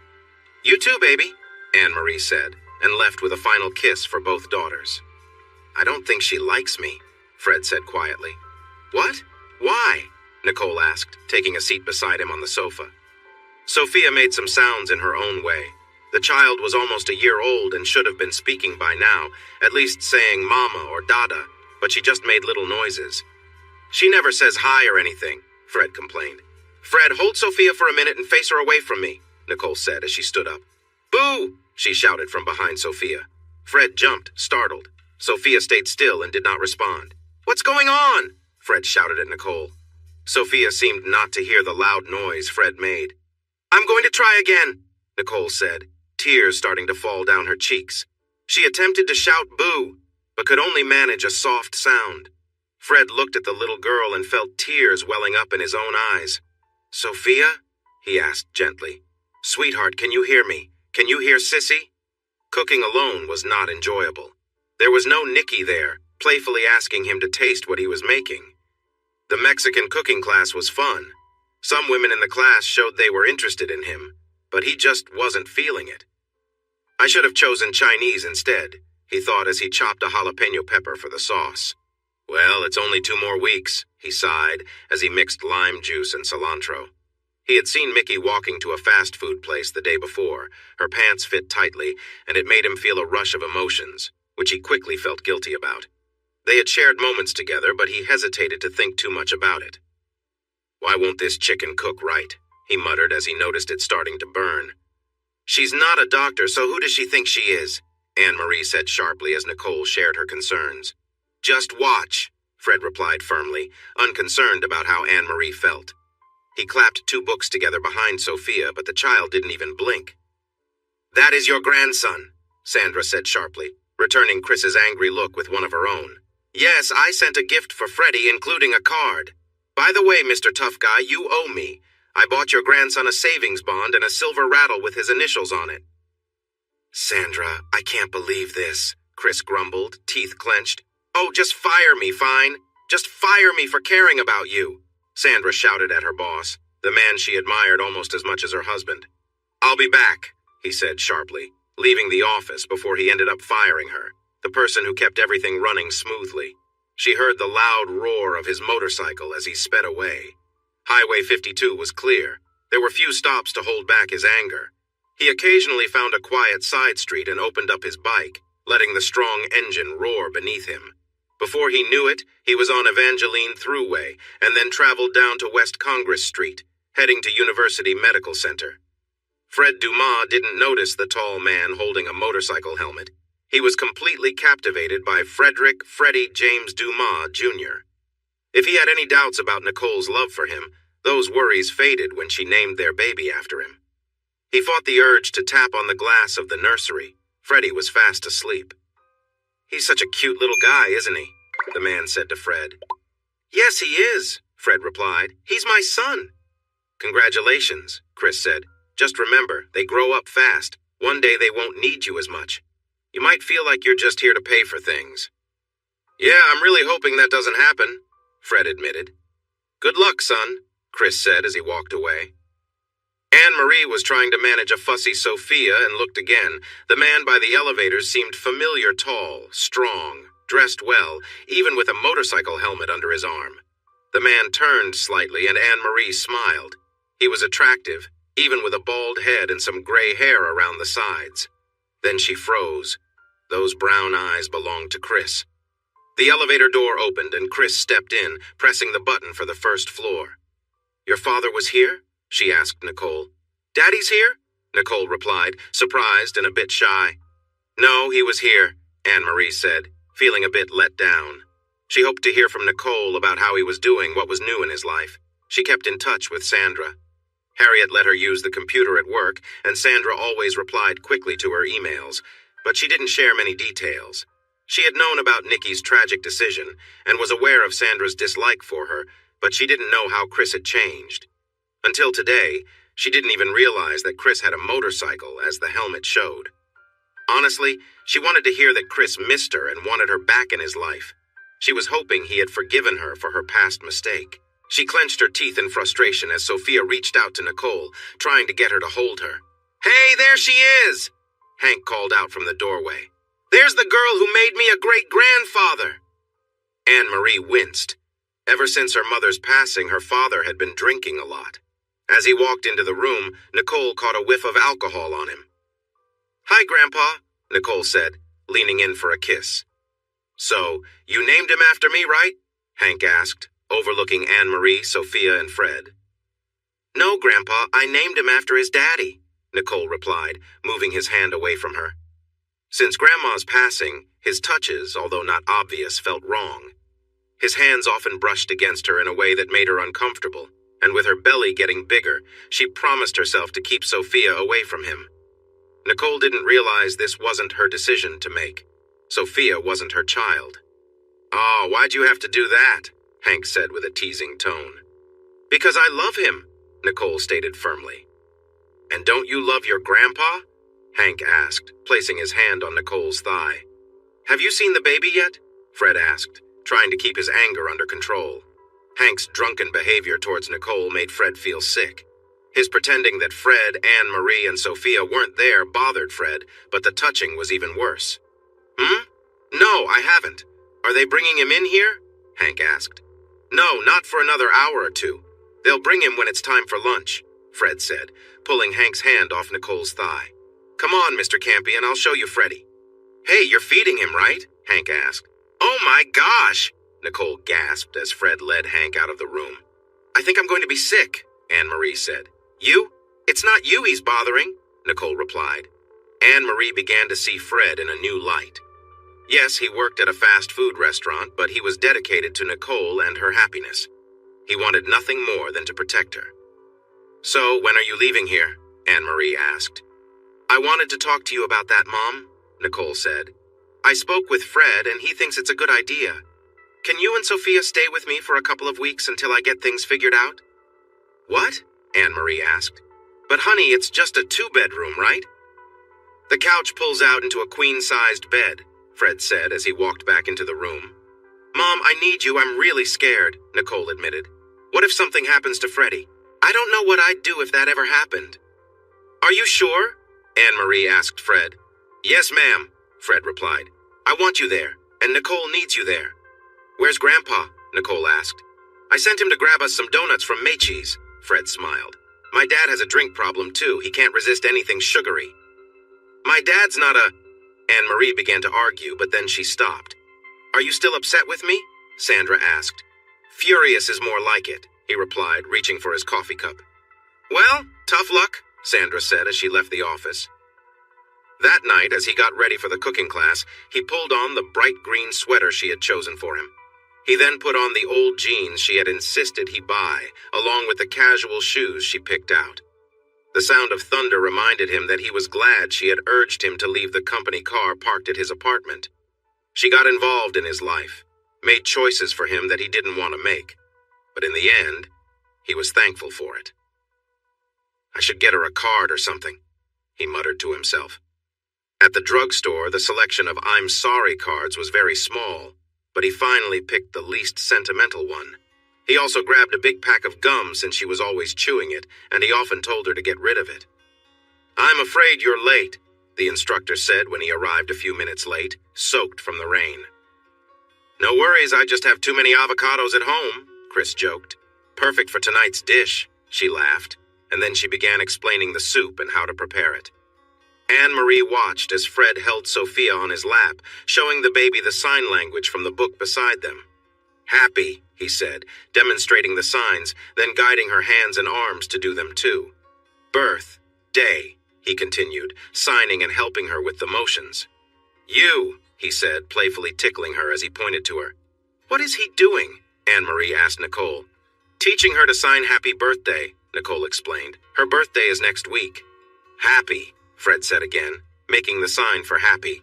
"You too, baby," Anne-Marie said, and left with a final kiss for both daughters. "I don't think she likes me," Fred said quietly. "What? Why?" Nicole asked, taking a seat beside him on the sofa. Sophia made some sounds in her own way. The child was almost a year old and should have been speaking by now, at least saying mama or dada, but she just made little noises. "She never says hi or anything," Fred complained. "Fred, hold Sophia for a minute and face her away from me," Nicole said as she stood up. "Boo!" she shouted from behind Sophia. Fred jumped, startled. Sophia stayed still and did not respond. "What's going on?" Fred shouted at Nicole. Sophia seemed not to hear the loud noise Fred made. "I'm going to try again," Nicole said, tears starting to fall down her cheeks. She attempted to shout boo, but could only manage a soft sound. Fred looked at the little girl and felt tears welling up in his own eyes. "Sophia?" he asked gently. "Sweetheart, can you hear me? Can you hear Sissy?" Cooking alone was not enjoyable. There was no Nicky there, playfully asking him to taste what he was making. The Mexican cooking class was fun. Some women in the class showed they were interested in him, but he just wasn't feeling it. "I should have chosen Chinese instead," he thought as he chopped a jalapeno pepper for the sauce. "Well, it's only 2 more weeks," he sighed as he mixed lime juice and cilantro. He had seen Mickey walking to a fast food place the day before. Her pants fit tightly, and it made him feel a rush of emotions, which he quickly felt guilty about. They had shared moments together, but he hesitated to think too much about it. "Why won't this chicken cook right?" he muttered as he noticed it starting to burn. "She's not a doctor, so who does she think she is?" Anne-Marie said sharply as Nicole shared her concerns. "Just watch," Fred replied firmly, unconcerned about how Anne-Marie felt. He clapped 2 books together behind Sophia, but the child didn't even blink. "That is your grandson," Sandra said sharply, returning Chris's angry look with one of her own. "Yes, I sent a gift for Freddie, including a card. By the way, Mr. Tough Guy, you owe me. I bought your grandson a savings bond and a silver rattle with his initials on it." "Sandra, I can't believe this," Chris grumbled, teeth clenched. "Oh, just fire me, fine. Just fire me for caring about you," Sandra shouted at her boss, the man she admired almost as much as her husband. "I'll be back," he said sharply, leaving the office before he ended up firing her, the person who kept everything running smoothly. She heard the loud roar of his motorcycle as he sped away. Highway 52 was clear. There were few stops to hold back his anger. He occasionally found a quiet side street and opened up his bike, letting the strong engine roar beneath him. Before he knew it, he was on Evangeline Thruway and then traveled down to West Congress Street, heading to University Medical Center. Fred Dumas didn't notice the tall man holding a motorcycle helmet. He was completely captivated by Frederick Freddie James Dumas, Jr. If he had any doubts about Nicole's love for him, those worries faded when she named their baby after him. He fought the urge to tap on the glass of the nursery. Freddie was fast asleep. "He's such a cute little guy, isn't he?" the man said to Fred. "Yes, he is," Fred replied. "He's my son." "Congratulations," Chris said. "Just remember, they grow up fast. One day they won't need you as much. You might feel like you're just here to pay for things." "Yeah, I'm really hoping that doesn't happen," Fred admitted. "Good luck, son," Chris said as he walked away. Anne-Marie was trying to manage a fussy Sophia and looked again. The man by the elevators seemed familiar, tall, strong, dressed well, even with a motorcycle helmet under his arm. The man turned slightly and Anne-Marie smiled. He was attractive, even with a bald head and some gray hair around the sides. Then she froze. Those brown eyes belonged to Chris. The elevator door opened and Chris stepped in, pressing the button for the first floor. "Your father was here?" she asked Nicole. "Daddy's here?" Nicole replied, surprised and a bit shy. "No, he was here," Anne-Marie said, feeling a bit let down. She hoped to hear from Nicole about how he was doing, what was new in his life. She kept in touch with Sandra. Harriet let her use the computer at work, and Sandra always replied quickly to her emails, but she didn't share many details. She had known about Nikki's tragic decision and was aware of Sandra's dislike for her, but she didn't know how Chris had changed. Until today, she didn't even realize that Chris had a motorcycle, as the helmet showed. Honestly, she wanted to hear that Chris missed her and wanted her back in his life. She was hoping he had forgiven her for her past mistake. She clenched her teeth in frustration as Sophia reached out to Nicole, trying to get her to hold her. "Hey, there she is!" Hank called out from the doorway. "There's the girl who made me a great-grandfather!" Anne-Marie winced. Ever since her mother's passing, her father had been drinking a lot. As he walked into the room, Nicole caught a whiff of alcohol on him. "Hi, Grandpa," Nicole said, leaning in for a kiss. "So, you named him after me, right?" Hank asked, overlooking Anne-Marie, Sophia, and Fred. "No, Grandpa, I named him after his daddy," Nicole replied, moving his hand away from her. Since Grandma's passing, his touches, although not obvious, felt wrong. His hands often brushed against her in a way that made her uncomfortable, and with her belly getting bigger, she promised herself to keep Sophia away from him. Nicole didn't realize this wasn't her decision to make. Sophia wasn't her child. "Oh, why'd you have to do that?" Hank said with a teasing tone. "Because I love him," Nicole stated firmly. "And don't you love your grandpa?" Hank asked, placing his hand on Nicole's thigh. "Have you seen the baby yet?" Fred asked, trying to keep his anger under control. Hank's drunken behavior towards Nicole made Fred feel sick. His pretending that Fred, Anne-Marie, and Sophia weren't there bothered Fred, but the touching was even worse. "No, I haven't. Are they bringing him in here?" Hank asked. "No, not for another hour or two. They'll bring him when it's time for lunch," Fred said, pulling Hank's hand off Nicole's thigh. "Come on, Mr. Campion, I'll show you Freddie." "Hey, you're feeding him, right?" Hank asked. "Oh my gosh!" Nicole gasped as Fred led Hank out of the room. "I think I'm going to be sick," Anne-Marie said. "You? It's not you he's bothering," Nicole replied. Anne-Marie began to see Fred in a new light. Yes, he worked at a fast food restaurant, but he was dedicated to Nicole and her happiness. He wanted nothing more than to protect her. "So, when are you leaving here?" Anne-Marie asked. "I wanted to talk to you about that, Mom," Nicole said. "I spoke with Fred, and he thinks it's a good idea. Can you and Sophia stay with me for a couple of weeks until I get things figured out?" "What?" Anne-Marie asked. "But honey, it's just a 2-bedroom, right?" "The couch pulls out into a queen-sized bed," Fred said as he walked back into the room. "Mom, I need you. I'm really scared," Nicole admitted. "What if something happens to Freddie? I don't know what I'd do if that ever happened." "Are you sure?" Anne-Marie asked Fred. "Yes, ma'am," Fred replied. "I want you there, and Nicole needs you there." "Where's Grandpa?" Nicole asked. "I sent him to grab us some donuts from Macy's," Fred smiled. "My dad has a drink problem, too. He can't resist anything sugary." "My dad's not a—" Anne-Marie began to argue, but then she stopped. "Are you still upset with me?" Sandra asked. "Furious is more like it," he replied, reaching for his coffee cup. "Well, tough luck," Sandra said as she left the office. That night, as he got ready for the cooking class, he pulled on the bright green sweater she had chosen for him. He then put on the old jeans she had insisted he buy, along with the casual shoes she picked out. The sound of thunder reminded him that he was glad she had urged him to leave the company car parked at his apartment. She got involved in his life, made choices for him that he didn't want to make, but in the end, he was thankful for it. I should get her a card or something, he muttered to himself. At the drugstore, the selection of I'm sorry cards was very small, but he finally picked the least sentimental one. He also grabbed a big pack of gum since she was always chewing it, and he often told her to get rid of it. I'm afraid you're late, the instructor said when he arrived a few minutes late, soaked from the rain. No worries, I just have too many avocados at home, Chris joked. Perfect for tonight's dish, she laughed, and then she began explaining the soup and how to prepare it. Anne-Marie watched as Fred held Sophia on his lap, showing the baby the sign language from the book beside them. Happy, he said, demonstrating the signs, then guiding her hands and arms to do them too. Birth, day, he continued, signing and helping her with the motions. You, he said, playfully tickling her as he pointed to her. What is he doing? Anne-Marie asked Nicole. Teaching her to sign happy birthday, Nicole explained. Her birthday is next week. Happy, Fred said again, making the sign for happy.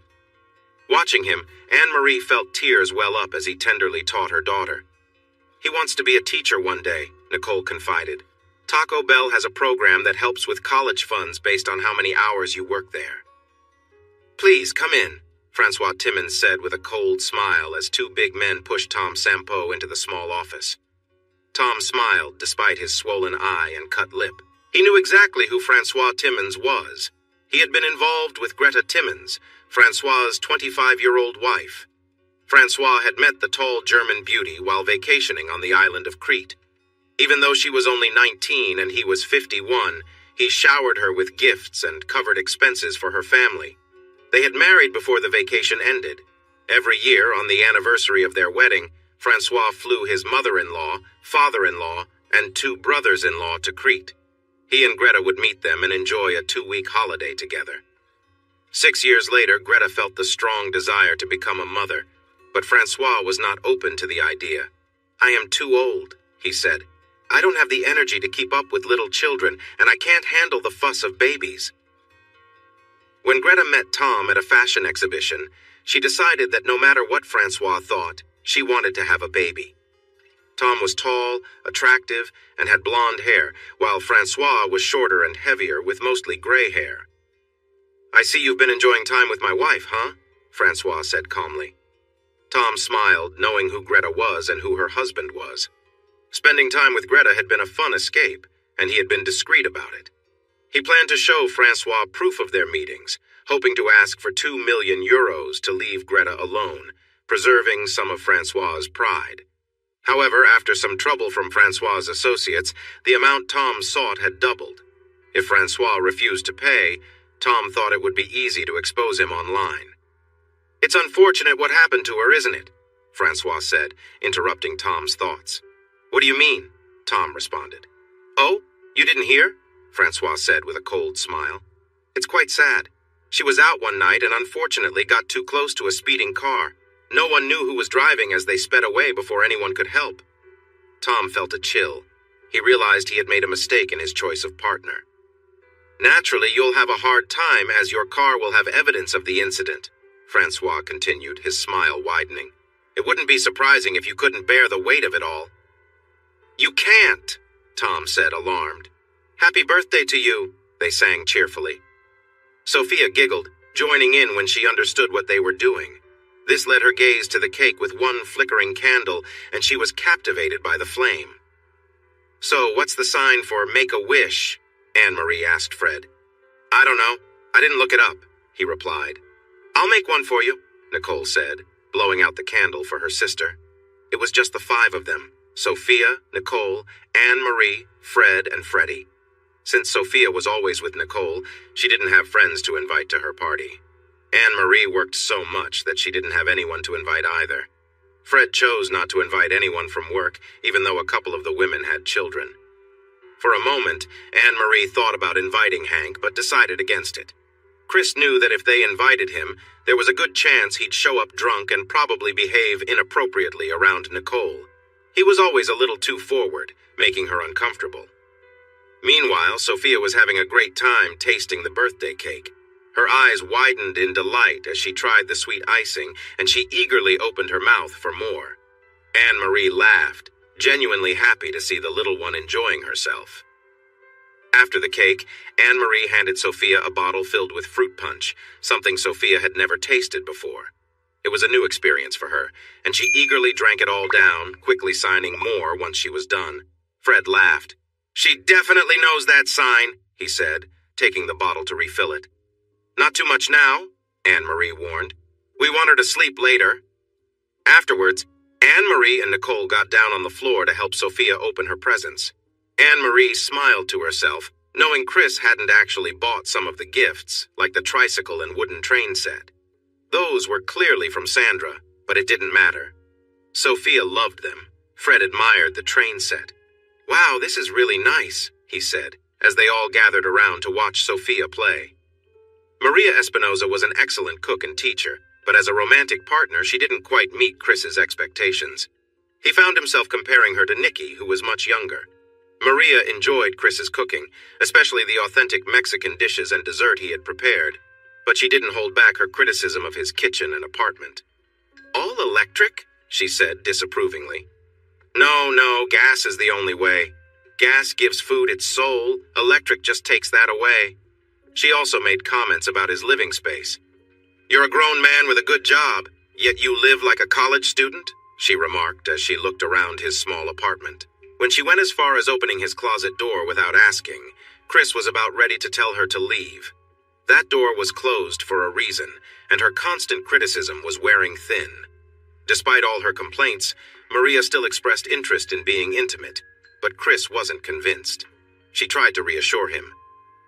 Watching him, Anne-Marie felt tears well up as he tenderly taught her daughter. He wants to be a teacher one day, Nicole confided. Taco Bell has a program that helps with college funds based on how many hours you work there. Please, come in, Francois Timmons said with a cold smile as two big men pushed Tom Sampo into the small office. Tom smiled despite his swollen eye and cut lip. He knew exactly who Francois Timmons was. He had been involved with Greta Timmons, Francois's 25-year-old wife. Francois had met the tall German beauty while vacationing on the island of Crete. Even though she was only 19 and he was 51, he showered her with gifts and covered expenses for her family. They had married before the vacation ended. Every year, on the anniversary of their wedding, Francois flew his mother-in-law, father-in-law, and two brothers-in-law to Crete. He and Greta would meet them and enjoy a 2-week holiday together. 6 years later, Greta felt the strong desire to become a mother, but Francois was not open to the idea. I am too old, he said. I don't have the energy to keep up with little children, and I can't handle the fuss of babies. When Greta met Tom at a fashion exhibition, she decided that no matter what Francois thought, she wanted to have a baby. Tom was tall, attractive, and had blonde hair, while Francois was shorter and heavier with mostly gray hair. I see you've been enjoying time with my wife, huh? Francois said calmly. Tom smiled, knowing who Greta was and who her husband was. Spending time with Greta had been a fun escape, and he had been discreet about it. He planned to show Francois proof of their meetings, hoping to ask for 2 million euros to leave Greta alone, preserving some of Francois's pride. However, after some trouble from Francois's associates, the amount Tom sought had doubled. If Francois refused to pay, Tom thought it would be easy to expose him online. It's unfortunate what happened to her, isn't it? Francois said, interrupting Tom's thoughts. What do you mean? Tom responded. Oh, you didn't hear? Francois said with a cold smile. It's quite sad. She was out one night and unfortunately got too close to a speeding car. No one knew who was driving as they sped away before anyone could help. Tom felt a chill. He realized he had made a mistake in his choice of partner. Naturally, you'll have a hard time as your car will have evidence of the incident, Francois continued, his smile widening. It wouldn't be surprising if you couldn't bear the weight of it all. You can't, Tom said, alarmed. Happy birthday to you, they sang cheerfully. Sophia giggled, joining in when she understood what they were doing. This led her gaze to the cake with one flickering candle, and she was captivated by the flame. So, what's the sign for make a wish? Anne-Marie asked Fred. I don't know. I didn't look it up, he replied. I'll make one for you, Nicole said, blowing out the candle for her sister. It was just the 5 of them, Sophia, Nicole, Anne-Marie, Fred, and Freddie. Since Sophia was always with Nicole, she didn't have friends to invite to her party. Anne-Marie worked so much that she didn't have anyone to invite either. Fred chose not to invite anyone from work, even though a couple of the women had children. For a moment, Anne-Marie thought about inviting Hank, but decided against it. Chris knew that if they invited him, there was a good chance he'd show up drunk and probably behave inappropriately around Nicole. He was always a little too forward, making her uncomfortable. Meanwhile, Sophia was having a great time tasting the birthday cake. Her eyes widened in delight as she tried the sweet icing, and she eagerly opened her mouth for more. Anne-Marie laughed, genuinely happy to see the little one enjoying herself. After the cake, Anne-Marie handed Sophia a bottle filled with fruit punch, something Sophia had never tasted before. It was a new experience for her, and she eagerly drank it all down, quickly signing more once she was done. Fred laughed. "She definitely knows that sign," he said, taking the bottle to refill it. "Not too much now," Anne-Marie warned. "We want her to sleep later." Afterwards, Anne-Marie and Nicole got down on the floor to help Sophia open her presents. Anne-Marie smiled to herself, knowing Chris hadn't actually bought some of the gifts, like the tricycle and wooden train set. Those were clearly from Sandra, but it didn't matter. Sophia loved them. Fred admired the train set. "Wow, this is really nice," he said, as they all gathered around to watch Sophia play. Maria Espinosa was an excellent cook and teacher, but as a romantic partner, she didn't quite meet Chris's expectations. He found himself comparing her to Nikki, who was much younger. Maria enjoyed Chris's cooking, especially the authentic Mexican dishes and dessert he had prepared, but she didn't hold back her criticism of his kitchen and apartment. "All electric?" she said disapprovingly. No, gas is the only way. Gas gives food its soul, electric just takes that away." She also made comments about his living space. "You're a grown man with a good job, yet you live like a college student?" she remarked as she looked around his small apartment. When she went as far as opening his closet door without asking, Chris was about ready to tell her to leave. That door was closed for a reason, and her constant criticism was wearing thin. Despite all her complaints, Maria still expressed interest in being intimate, but Chris wasn't convinced. She tried to reassure him.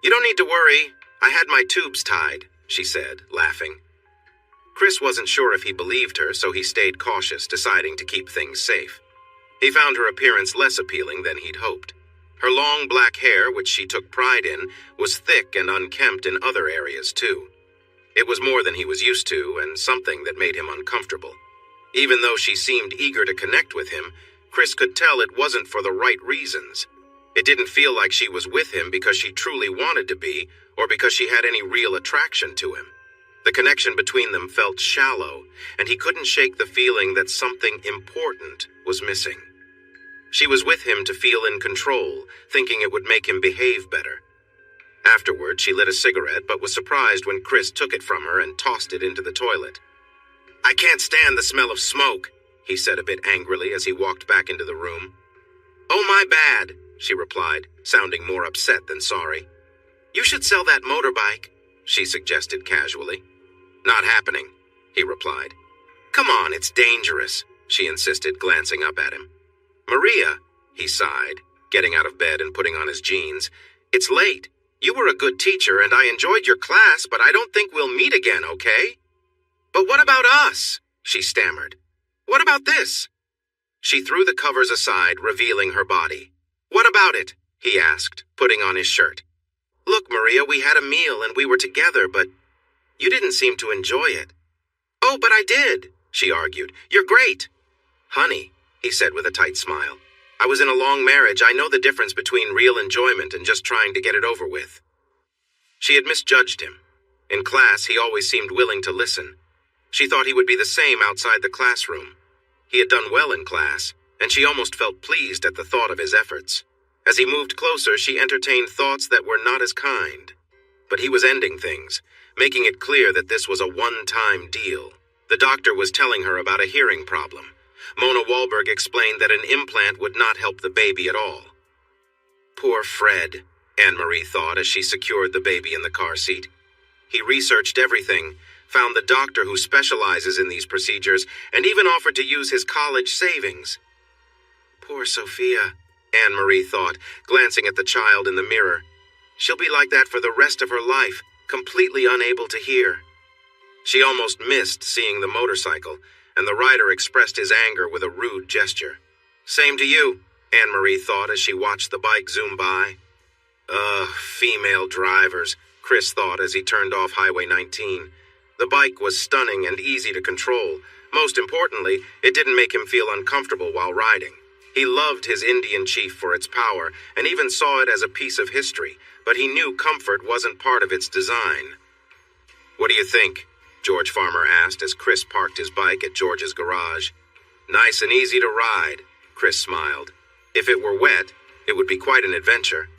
"You don't need to worry. I had my tubes tied," she said, laughing. Chris wasn't sure if he believed her, so he stayed cautious, deciding to keep things safe. He found her appearance less appealing than he'd hoped. Her long black hair, which she took pride in, was thick and unkempt in other areas, too. It was more than he was used to, and something that made him uncomfortable. Even though she seemed eager to connect with him, Chris could tell it wasn't for the right reasons. It didn't feel like she was with him because she truly wanted to be, or because she had any real attraction to him. The connection between them felt shallow, and he couldn't shake the feeling that something important was missing. She was with him to feel in control, thinking it would make him behave better. Afterward, she lit a cigarette, but was surprised when Chris took it from her and tossed it into the toilet. "I can't stand the smell of smoke," he said a bit angrily as he walked back into the room. "Oh, my bad," she replied, sounding more upset than sorry. "You should sell that motorbike," she suggested casually. "Not happening," he replied. "Come on, it's dangerous," she insisted, glancing up at him. "Maria," he sighed, getting out of bed and putting on his jeans, "it's late. You were a good teacher and I enjoyed your class, but I don't think we'll meet again, okay?" "But what about us?" she stammered. "What about this?" She threw the covers aside, revealing her body. "What about it?" he asked, putting on his shirt. "Look, Maria, we had a meal and we were together, but you didn't seem to enjoy it." "Oh, but I did," she argued. "You're great." "Honey," he said with a tight smile, "I was in a long marriage. I know the difference between real enjoyment and just trying to get it over with." She had misjudged him. In class, he always seemed willing to listen. She thought he would be the same outside the classroom. He had done well in class, and she almost felt pleased at the thought of his efforts. As he moved closer, she entertained thoughts that were not as kind. But he was ending things, making it clear that this was a one-time deal. The doctor was telling her about a hearing problem. Mona Wahlberg explained that an implant would not help the baby at all. Poor Fred, Anne-Marie thought as she secured the baby in the car seat. He researched everything, found the doctor who specializes in these procedures, and even offered to use his college savings. Poor Sophia, Anne-Marie thought, glancing at the child in the mirror. She'll be like that for the rest of her life, completely unable to hear. She almost missed seeing the motorcycle, and the rider expressed his anger with a rude gesture. "Same to you," Anne-Marie thought as she watched the bike zoom by. Female drivers, Chris thought as he turned off Highway 19. The bike was stunning and easy to control. Most importantly, it didn't make him feel uncomfortable while riding. He loved his Indian chief for its power and even saw it as a piece of history, but he knew comfort wasn't part of its design. "What do you think?" George Farmer asked as Chris parked his bike at George's garage. "Nice and easy to ride," Chris smiled. "If it were wet, it would be quite an adventure."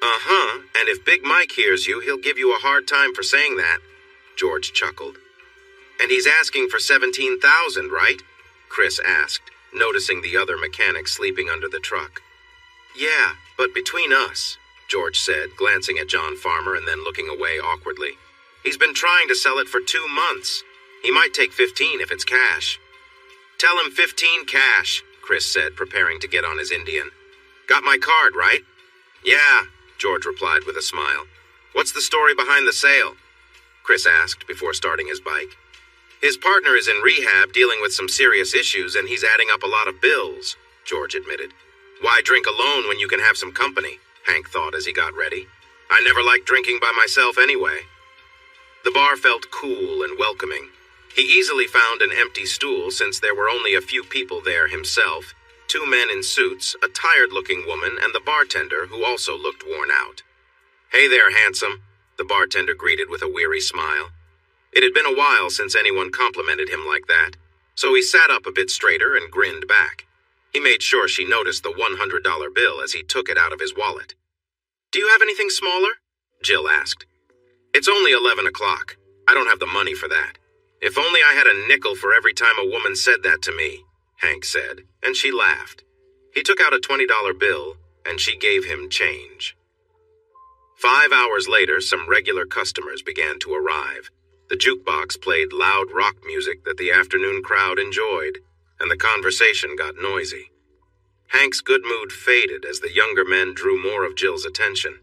"Uh-huh, and if Big Mike hears you, he'll give you a hard time for saying that," George chuckled. "And he's asking for $17,000, right?" Chris asked, noticing the other mechanic sleeping under the truck. "Yeah, but between us," George said, glancing at John Farmer and then looking away awkwardly. "He's been trying to sell it for 2 months. He might take 15 if it's cash." "Tell him 15 cash," Chris said, preparing to get on his Indian. "Got my card, right?" "Yeah," George replied with a smile. "What's the story behind the sale?" Chris asked before starting his bike. "His partner is in rehab dealing with some serious issues and he's adding up a lot of bills," George admitted. "Why drink alone when you can have some company?" Hank thought as he got ready. "I never liked drinking by myself anyway." The bar felt cool and welcoming. He easily found an empty stool since there were only a few people there himself, 2 men in suits, a tired-looking woman, and the bartender who also looked worn out. "Hey there, handsome," the bartender greeted with a weary smile. It had been a while since anyone complimented him like that, so he sat up a bit straighter and grinned back. He made sure she noticed the $100 bill as he took it out of his wallet. "Do you have anything smaller?" Jill asked. "It's only 11 o'clock. I don't have the money for that. If only I had a nickel for every time a woman said that to me," Hank said, and she laughed. He took out a $20 bill, and she gave him change. 5 hours later, some regular customers began to arrive. The jukebox played loud rock music that the afternoon crowd enjoyed, and the conversation got noisy. Hank's good mood faded as the younger men drew more of Jill's attention.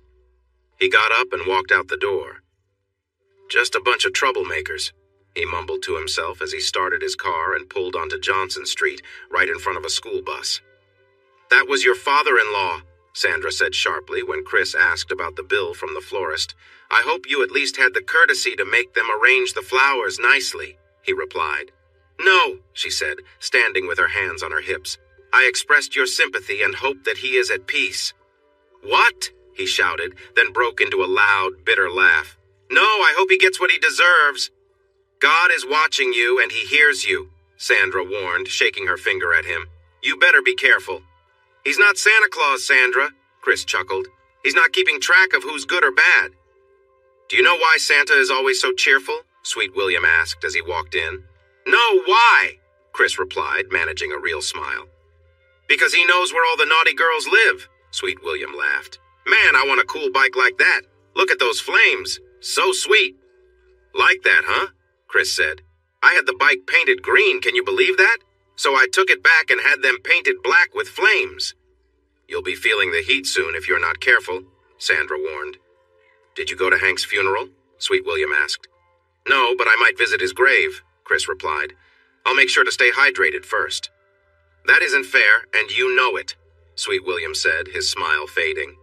He got up and walked out the door. "Just a bunch of troublemakers," he mumbled to himself as he started his car and pulled onto Johnson Street, right in front of a school bus. "That was your father-in-law," Sandra said sharply when Chris asked about the bill from the florist. "I hope you at least had the courtesy to make them arrange the flowers nicely," he replied. "No," she said, standing with her hands on her hips. "I expressed your sympathy and hope that he is at peace." "What?" he shouted, then broke into a loud, bitter laugh. "No, I hope he gets what he deserves." "God is watching you and he hears you," Sandra warned, shaking her finger at him. "You better be careful." "He's not Santa Claus, Sandra," Chris chuckled. "He's not keeping track of who's good or bad." "Do you know why Santa is always so cheerful?" Sweet William asked as he walked in. "No, why?" Chris replied, managing a real smile. "Because he knows where all the naughty girls live," Sweet William laughed. "Man, I want a cool bike like that. Look at those flames. So sweet." "Like that, huh?" Chris said. "I had the bike painted green, can you believe that? So I took it back and had them painted black with flames." "You'll be feeling the heat soon if you're not careful," Sandra warned. "Did you go to Hank's funeral?" Sweet William asked. "No, but I might visit his grave," Chris replied. "I'll make sure to stay hydrated first." "That isn't fair, and you know it," Sweet William said, his smile fading.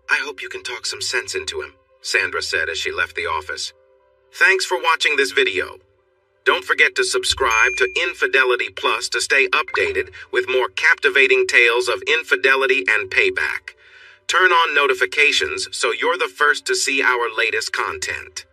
"I hope you can talk some sense into him," Sandra said as she left the office. Thanks for watching this video. Don't forget to subscribe to Infidelity Plus to stay updated with more captivating tales of infidelity and payback. Turn on notifications so you're the first to see our latest content.